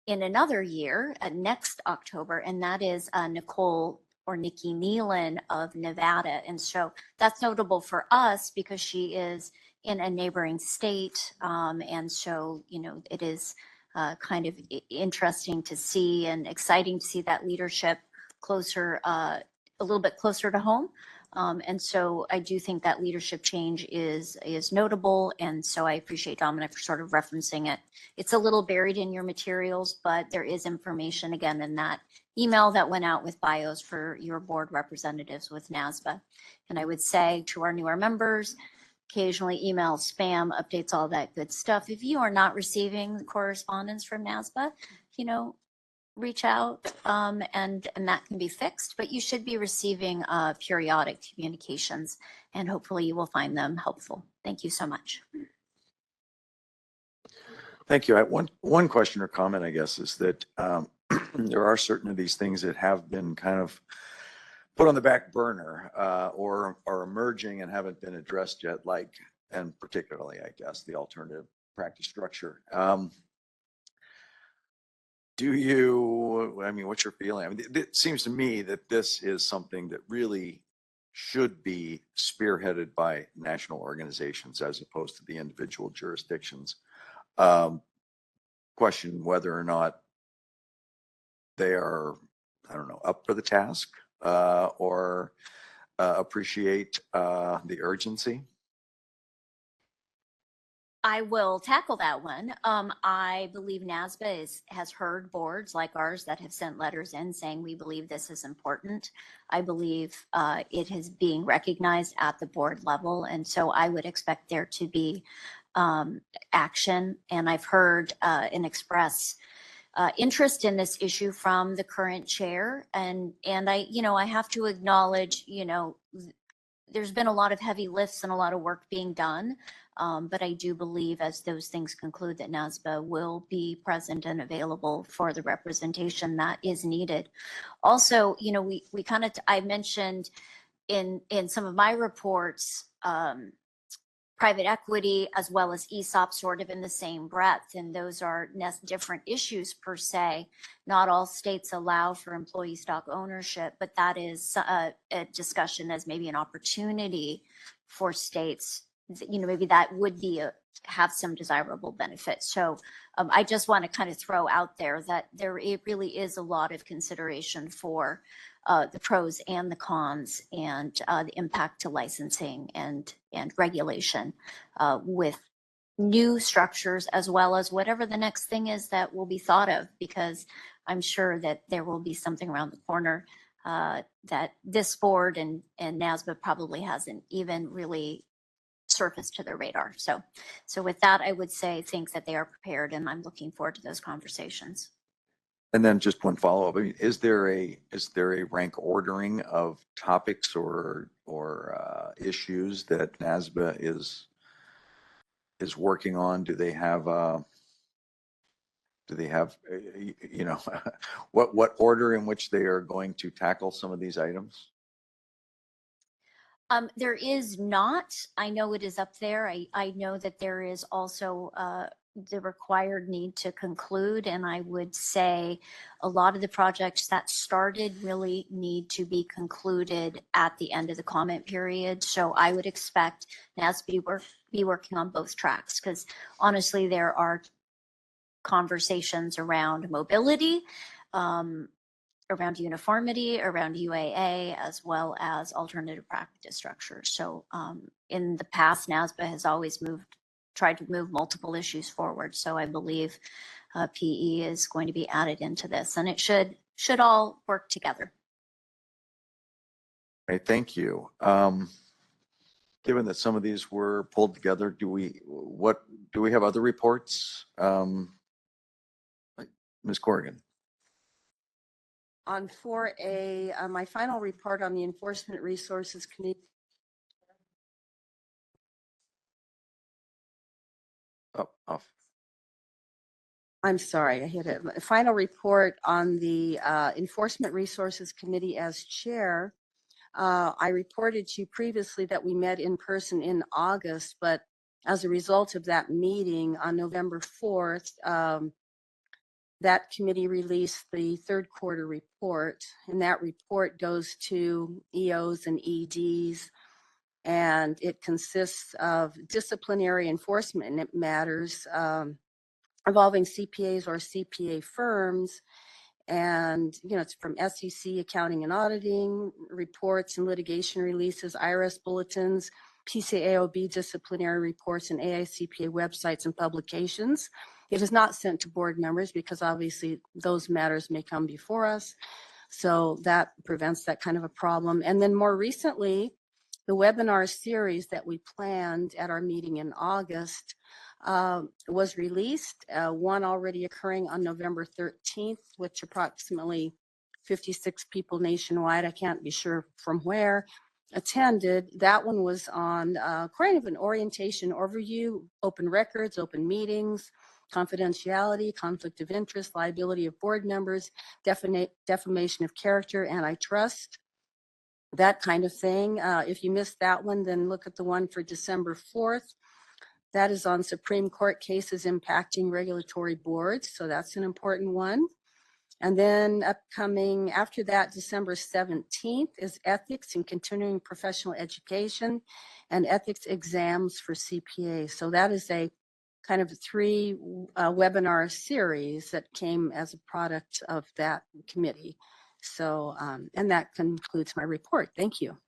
in another year, next October, and that is Nicole or Nikki Nealon of Nevada. And so that's notable for us because she is in a neighboring state. And so, it is kind of interesting to see and exciting to see that leadership closer, a little bit closer to home. And so I do think that leadership change is notable. And so I appreciate Dominic for sort of referencing it. It's a little buried in your materials, but there is information again in that email that went out with bios for your board representatives with NASBA. And I would say to our newer members, occasionally email, spam, updates, all that good stuff. If you are not receiving the correspondence from NASBA, reach out and that can be fixed, but you should be receiving periodic communications and hopefully you will find them helpful. Thank you so much. Thank you. One question or comment, I guess, is that there are certain of these things that have been kind of put on the back burner or are emerging and haven't been addressed yet, like, and particularly, I guess, the alternative practice structure. What's your feeling? I mean, it seems to me that this is something that really should be spearheaded by national organizations as opposed to the individual jurisdictions. Question whether or not they are, I don't know, up for the task or appreciate the urgency. I will tackle that one. I believe NASBA has heard boards like ours that have sent letters in saying we believe this is important. I believe it is being recognized at the board level, and so I would expect there to be action. And I've heard and express interest in this issue from the current chair, and I have to acknowledge, there's been a lot of heavy lifts and a lot of work being done. But I do believe as those things conclude that NASBA will be present and available for the representation that is needed. Also, we kind of, I mentioned in some of my reports, private equity as well as ESOP sort of in the same breath. And those are different issues per se. Not all states allow for employee stock ownership, but that is a discussion as maybe an opportunity for states. Maybe that would be have some desirable benefits. So I just want to kind of throw out there that it really is a lot of consideration for the pros and the cons and the impact to licensing and regulation with new structures, as well as whatever the next thing is that will be thought of, because I'm sure that there will be something around the corner that this board and NASBA probably hasn't even really surfaced to their radar. So with that, I would think that they are prepared, and I'm looking forward to those conversations. And then just one follow-up. I mean, is there a rank ordering of topics or issues that NASBA is working on? Do they have what order in which they are going to tackle some of these items? There is not. I know it is up there. I know that there is also the required need to conclude, and I would say a lot of the projects that started really need to be concluded at the end of the comment period. So I would expect NASB be working on both tracks, because honestly, there are conversations around mobility, around uniformity, around UAA, as well as alternative practice structures. So in the past, NASBA has always tried to move multiple issues forward. So I believe PE is going to be added into this, and it should all work together. Okay, thank you. Given that some of these were pulled together, do we have other reports? Ms. Corrigan. On 4A, my final report on the Enforcement Resources Committee. Off. I'm sorry, I hit it. Final report on the Enforcement Resources Committee as chair. I reported to you previously that we met in person in August, but as a result of that meeting on November 4th, that committee released the third quarter report, and that report goes to EOs and EDs, and it consists of disciplinary enforcement matters involving CPAs or CPA firms. And, it's from SEC accounting and auditing reports and litigation releases, IRS bulletins, PCAOB disciplinary reports, and AICPA websites and publications. It is not sent to board members because obviously those matters may come before us. So that prevents that kind of a problem. And then more recently, the webinar series that we planned at our meeting in August was released, one already occurring on November 13th, which approximately 56 people nationwide, I can't be sure from where, attended. That one was on kind of an orientation overview, open records, open meetings, confidentiality, conflict of interest, liability of board members, defamation of character, antitrust, that kind of thing. If you missed that one, then look at the one for December 4th. That is on Supreme Court cases impacting regulatory boards. So that's an important one. And then upcoming after that, December 17th is ethics and continuing professional education and ethics exams for CPA. So that is a kind of a 3 webinar series that came as a product of that committee. So, and that concludes my report. Thank you.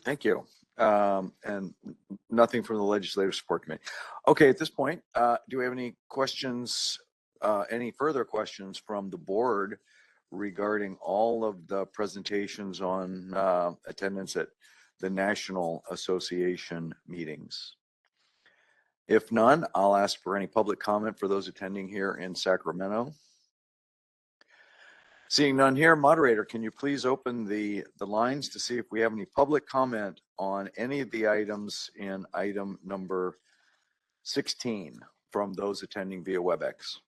Thank you. And nothing from the Legislative Support Committee. Okay, at this point, do we have any questions, any further questions from the board regarding all of the presentations on attendance at the National Association meetings? If none, I'll ask for any public comment for those attending here in Sacramento. Seeing none here, moderator, can you please open the lines to see if we have any public comment on any of the items in item number 16 from those attending via WebEx?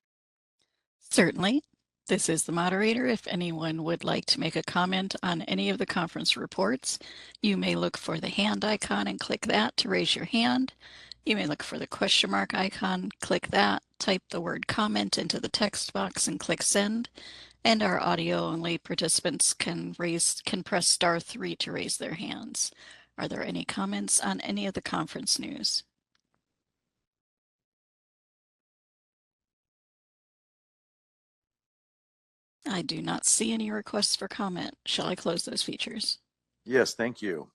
Certainly. This is the moderator. If anyone would like to make a comment on any of the conference reports, you may look for the hand icon and click that to raise your hand. You may look for the question mark icon, click that, type the word comment into the text box and click send. And our audio only participants can press *3 to raise their hands. Are there any comments on any of the conference news? I do not see any requests for comment. Shall I close those features? Yes, thank you.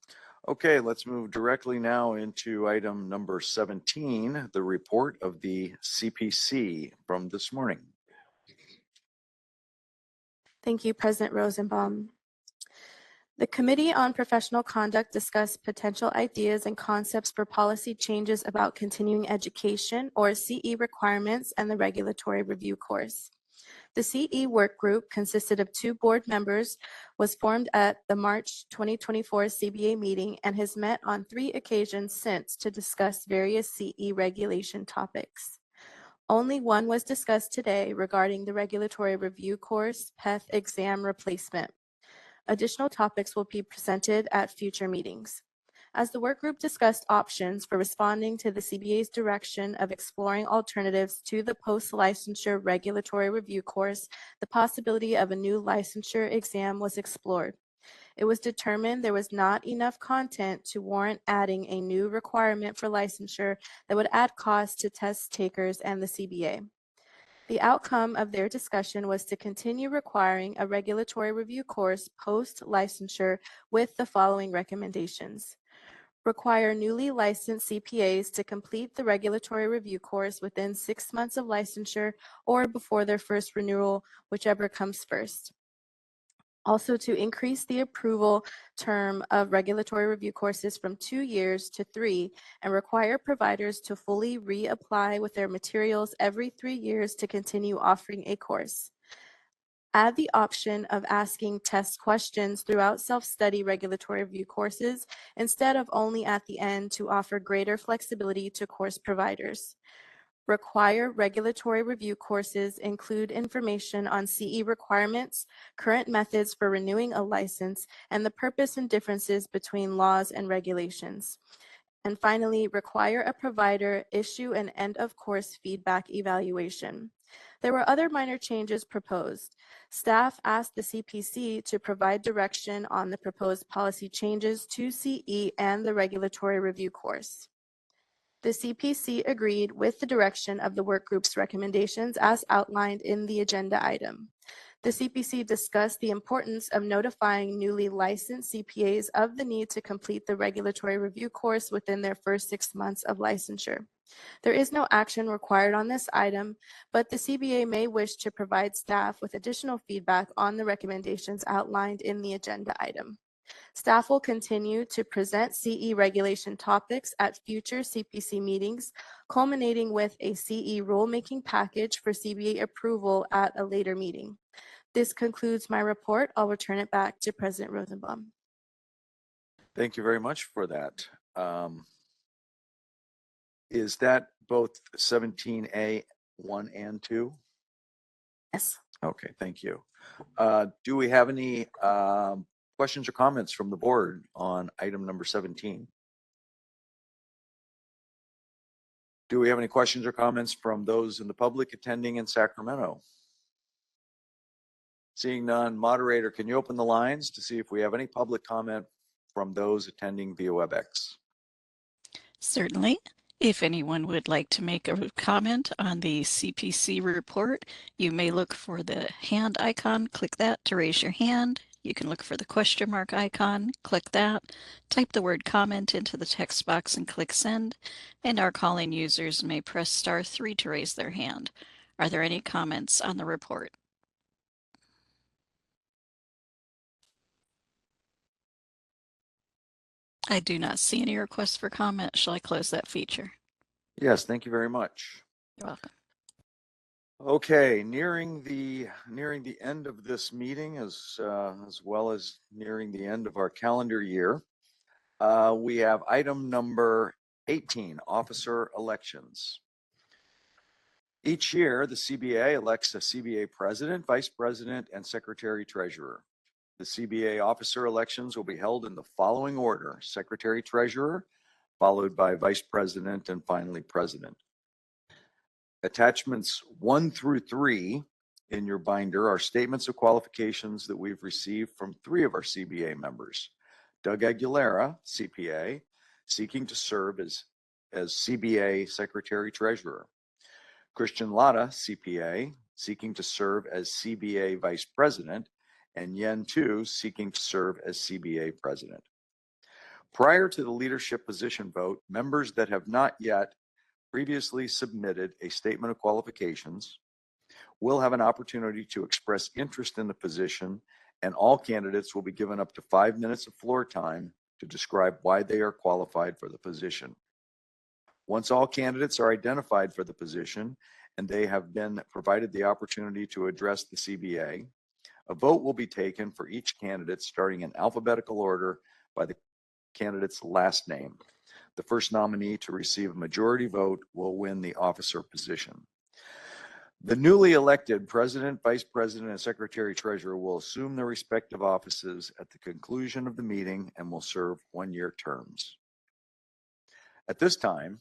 Okay, let's move directly now into item number 17, the report of the CPC from this morning. Thank you, President Rosenbaum. The Committee on Professional Conduct discussed potential ideas and concepts for policy changes about continuing education, or CE requirements, and the regulatory review course. The CE work group consisted of 2 board members, was formed at the March 2024 CBA meeting, and has met on 3 occasions since to discuss various CE regulation topics. Only one was discussed today regarding the regulatory review course PETH exam replacement. Additional topics will be presented at future meetings. As the work group discussed options for responding to the CBA's direction of exploring alternatives to the post-licensure regulatory review course, the possibility of a new licensure exam was explored. It was determined there was not enough content to warrant adding a new requirement for licensure that would add costs to test takers and the CBA. The outcome of their discussion was to continue requiring a regulatory review course post-licensure with the following recommendations. Require newly licensed CPAs to complete the regulatory review course within 6 months of licensure or before their first renewal, whichever comes first. Also, to increase the approval term of regulatory review courses from 2 years to 3 and require providers to fully reapply with their materials every 3 years to continue offering a course. Add the option of asking test questions throughout self-study regulatory review courses instead of only at the end to offer greater flexibility to course providers. Require regulatory review courses include information on CE requirements, current methods for renewing a license, and the purpose and differences between laws and regulations. And finally, require a provider issue an end-of-course feedback evaluation. There were other minor changes proposed. Staff asked the CPC to provide direction on the proposed policy changes to CE and the regulatory review course. The CPC agreed with the direction of the work group's recommendations as outlined in the agenda item. The CPC discussed the importance of notifying newly licensed CPAs of the need to complete the regulatory review course within their first 6 months of licensure. There is no action required on this item, but the CBA may wish to provide staff with additional feedback on the recommendations outlined in the agenda item. Staff will continue to present CE regulation topics at future CPC meetings, culminating with a CE rulemaking package for CBA approval at a later meeting. This concludes my report. I'll return it back to President Rosenbaum. Thank you very much for that. Is that both 17A 1 and 2? Yes. Okay, thank you. Do we have any questions or comments from the board on item number 17? Do we have any questions or comments from those in the public attending in Sacramento? Seeing none, moderator, can you open the lines to see if we have any public comment from those attending via WebEx? Certainly. If anyone would like to make a comment on the CPC report, you may look for the hand icon, click that to raise your hand. You can look for the question mark icon, click that, type the word comment into the text box and click send, and our call-in users may press *3 to raise their hand. Are there any comments on the report? I do not see any requests for comment. Shall I close that feature? Yes, thank you very much. You're welcome. Okay, nearing the end of this meeting, as well as nearing the end of our calendar year, we have item number 18, officer elections. Each year, the CBA elects a CBA president, vice president, and secretary treasurer. The CBA officer elections will be held in the following order: secretary treasurer, followed by vice president, and finally president. Attachments 1 through 3 in your binder are statements of qualifications that we've received from 3 of our CBA members. Doug Aguilera, CPA, seeking to serve as CBA secretary treasurer. Christian Latta, CPA, seeking to serve as CBA vice president, and Yen Tu, seeking to serve as CBA president. Prior to the leadership position vote, members that have not yet previously submitted a statement of qualifications will have an opportunity to express interest in the position, and all candidates will be given up to 5 minutes of floor time to describe why they are qualified for the position. Once all candidates are identified for the position and they have been provided the opportunity to address the CBA, a vote will be taken for each candidate starting in alphabetical order by the candidate's last name. The first nominee to receive a majority vote will win the officer position. The newly elected president, vice president, and secretary treasurer will assume their respective offices at the conclusion of the meeting and will serve 1-year terms. At this time,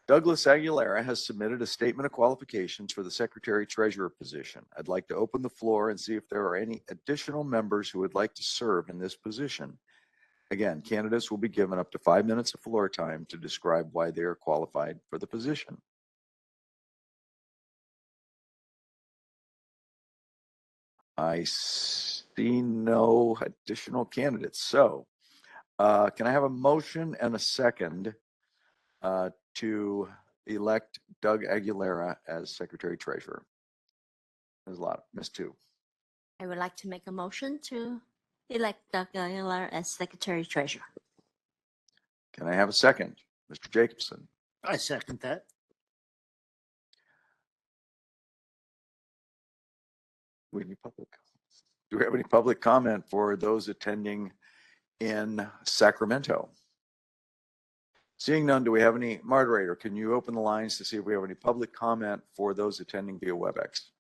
Douglas Aguilera has submitted a statement of qualifications for the secretary treasurer position. I'd like to open the floor and see if there are any additional members who would like to serve in this position. Again, candidates will be given up to 5 minutes of floor time to describe why they are qualified for the position. I see no additional candidates. So can I have a motion and a second to elect Doug Aguilera as secretary treasurer? There's a lot. Ms. Tu. I would like to make a motion to elect Doug Aguilar as secretary treasurer. Can I have a second? Mr. Jacobson. I second that. Do we have any public comment for those attending in Sacramento? Seeing none, do we have any, moderator, can you open the lines to see if we have any public comment for those attending via WebEx?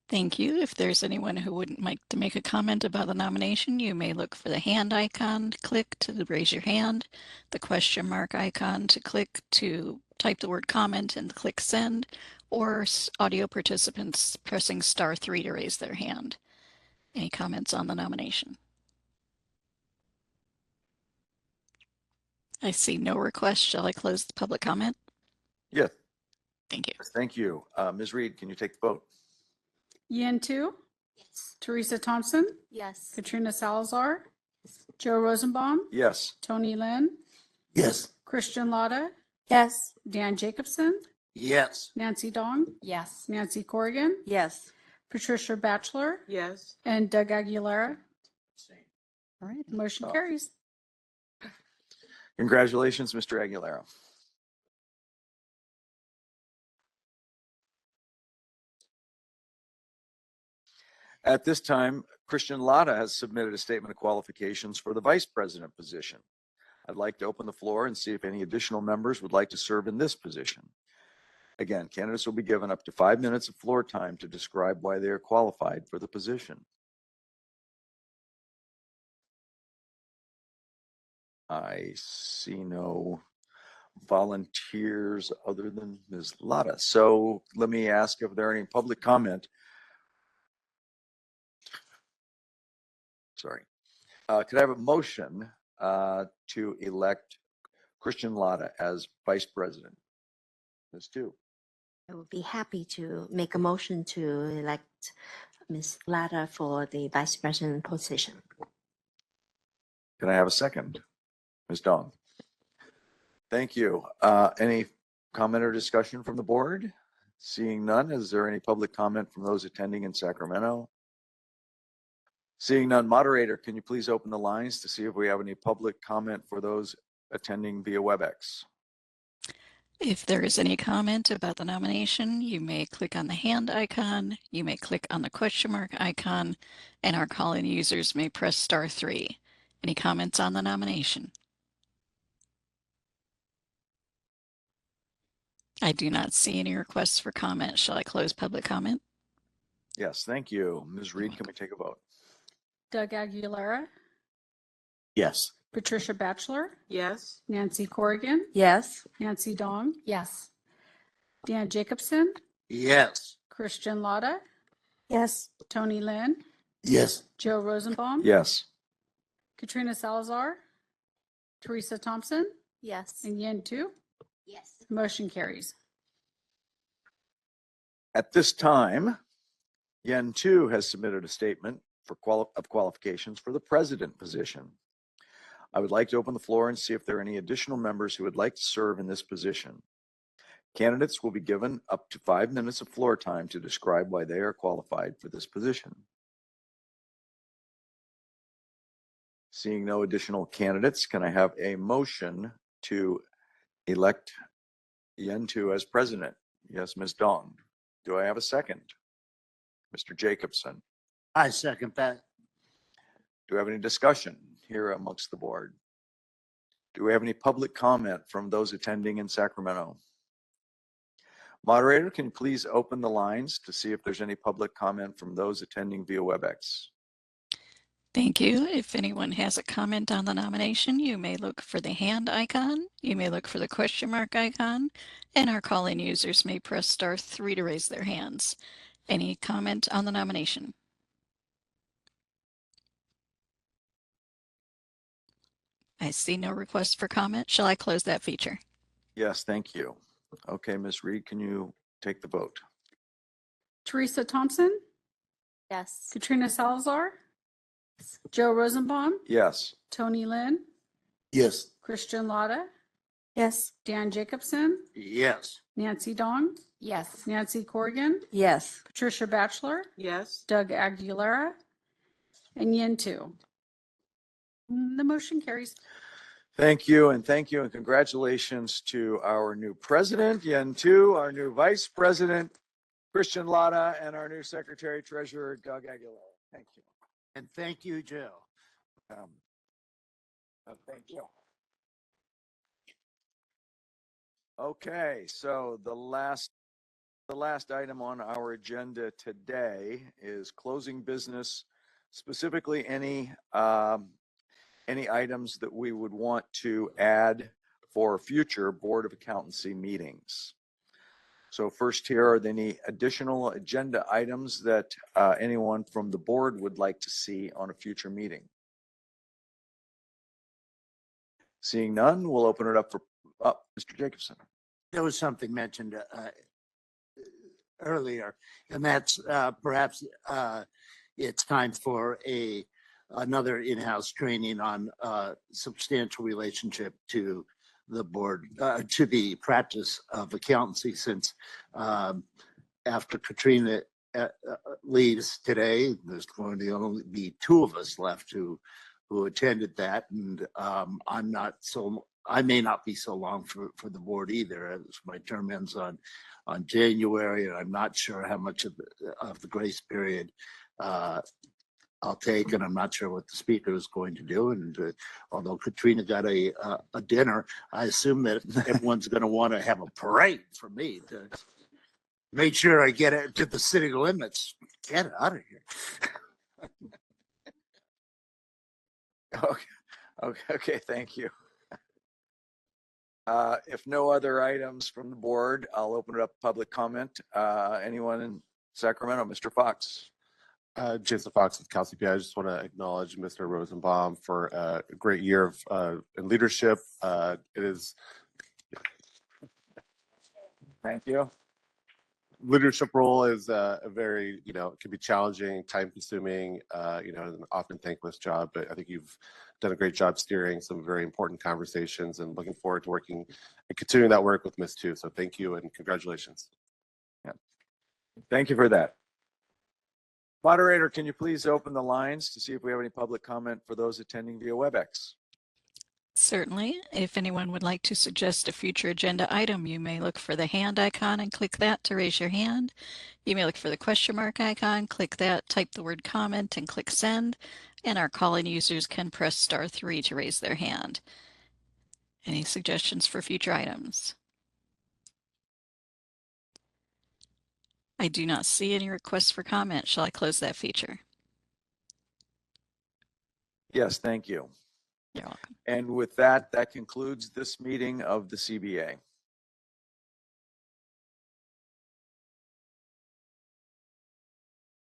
Thank you. If there's anyone who wouldn't like to make a comment about the nomination, you may look for the hand icon, click to raise your hand, the question mark icon to click to type the word comment and click send, or audio participants pressing *3 to raise their hand. Any comments on the nomination? I see no requests. Shall I close the public comment? Yes. Thank you. Thank you. Ms. Reed, can you take the vote? Yen Tu, Yes. Teresa Thompson, Yes. Katrina Salazar, Joe Rosenbaum, Yes. Tony Lynn, Yes. Christian Latta, Yes. Dan Jacobson, Yes. Nancy Dong, Yes. Nancy Corrigan, Yes. Patricia Batchelor, Yes. and Doug Aguilera. All right, the motion carries. Congratulations, Mr. Aguilera. At this time, Christian Latta has submitted a statement of qualifications for the vice president position. I'd like to open the floor and see if any additional members would like to serve in this position. Again, candidates will be given up to 5 minutes of floor time to describe why they are qualified for the position. I see no volunteers other than Ms. Latta. So let me ask if there are any public comment. Sorry. Could I have a motion to elect Christian Latta as vice president? Ms. Tu. I would be happy to make a motion to elect Ms. Latta for the vice president position. Can I have a second? Ms. Dong. Thank you. Any comment or discussion from the board? Seeing none, is there any public comment from those attending in Sacramento? Seeing none, moderator, can you please open the lines to see if we have any public comment for those attending via WebEx? If there is any comment about the nomination, you may click on the hand icon, you may click on the question mark icon, and our call-in users may press *3. Any comments on the nomination? I do not see any requests for comment. Shall I close public comment? Yes, thank you. Ms. Reed, can we take a vote? Doug Aguilera, Yes. Patricia Batchelor, Yes. Nancy Corrigan, Yes. Nancy Dong, Yes. Dan Jacobson, Yes. Christian Latta, Yes. Tony Lynn, Yes. Joe Rosenbaum, Yes. Katrina Salazar, Teresa Thompson, Yes. and Yen Tu. Yes. Motion carries. At this time, Yen Tu has submitted a statement for qualifications for the president position. I would like to open the floor and see if there are any additional members who would like to serve in this position. Candidates will be given up to 5 minutes of floor time to describe why they are qualified for this position. Seeing no additional candidates, can I have a motion to elect Yen Tu as president? Yes, Ms. Dong. Do I have a second? Mr. Jacobson. I second that. Do we have any discussion here amongst the board? Do we have any public comment from those attending in Sacramento? Moderator, can you please open the lines to see if there's any public comment from those attending via WebEx? Thank you. If anyone has a comment on the nomination, you may look for the hand icon, you may look for the question mark icon, and our call-in users may press *3 to raise their hands. Any comment on the nomination? I see no requests for comment. Shall I close that feature? Yes, thank you. Okay, Ms. Reed, can you take the vote? Teresa Thompson, Yes. Katrina Salazar, Joe Rosenbaum, Yes. Tony Lynn, Yes. Christian Latta, Yes. Dan Jacobson, Yes. Nancy Dong, Yes. Nancy Corrigan, Yes. Patricia Batchelor, Yes. Doug Aguilera, and Yen Tu. The motion carries. Thank you, and congratulations to our new president, Yen Tu, our new vice president, Christian Latta, and our new secretary treasurer, Doug Aguilera. Thank you. And thank you, Joe. Thank you. Okay, so the last item on our agenda today is closing business, specifically any items that we would want to add for future Board of Accountancy meetings. So first here, are there any additional agenda items that anyone from the board would like to see on a future meeting? Seeing none, we'll open it up for Mr. Jacobson. There was something mentioned earlier, and that's perhaps it's time for another in-house training on substantial relationship to the board, to the practice of accountancy, since after Katrina leaves today, there's going to only be 2 of us left who who attended that, and I may not be so long for the board either, as my term ends on January, and I'm not sure how much of the grace period I'll take, and I'm not sure what the speaker is going to do. And although Katrina got a dinner, I assume that everyone's going to want to have a parade for me to make sure I get it to the city limits. Get out of here. Okay, thank you. If no other items from the board, I'll open it up to public comment. Anyone in Sacramento? Mr. Fox. Jason Fox with CalCPI. I just want to acknowledge Mr. Rosenbaum for a great year of in leadership. It is. Thank you. Leadership role is a very, it can be challenging, time consuming, an often thankless job, but I think you've done a great job steering some very important conversations and looking forward to working and continuing that work with Ms. Tu. So thank you and congratulations. Yeah. Thank you for that. Moderator, can you please open the lines to see if we have any public comment for those attending via WebEx? Certainly. If anyone would like to suggest a future agenda item, you may look for the hand icon and click that to raise your hand. You may look for the question mark icon, click that, type the word comment and click send. And our call-in users can press *3 to raise their hand. Any suggestions for future items? I do not see any requests for comment. Shall I close that feature? Yes, thank you. You're welcome. And with that, that concludes this meeting of the CBA.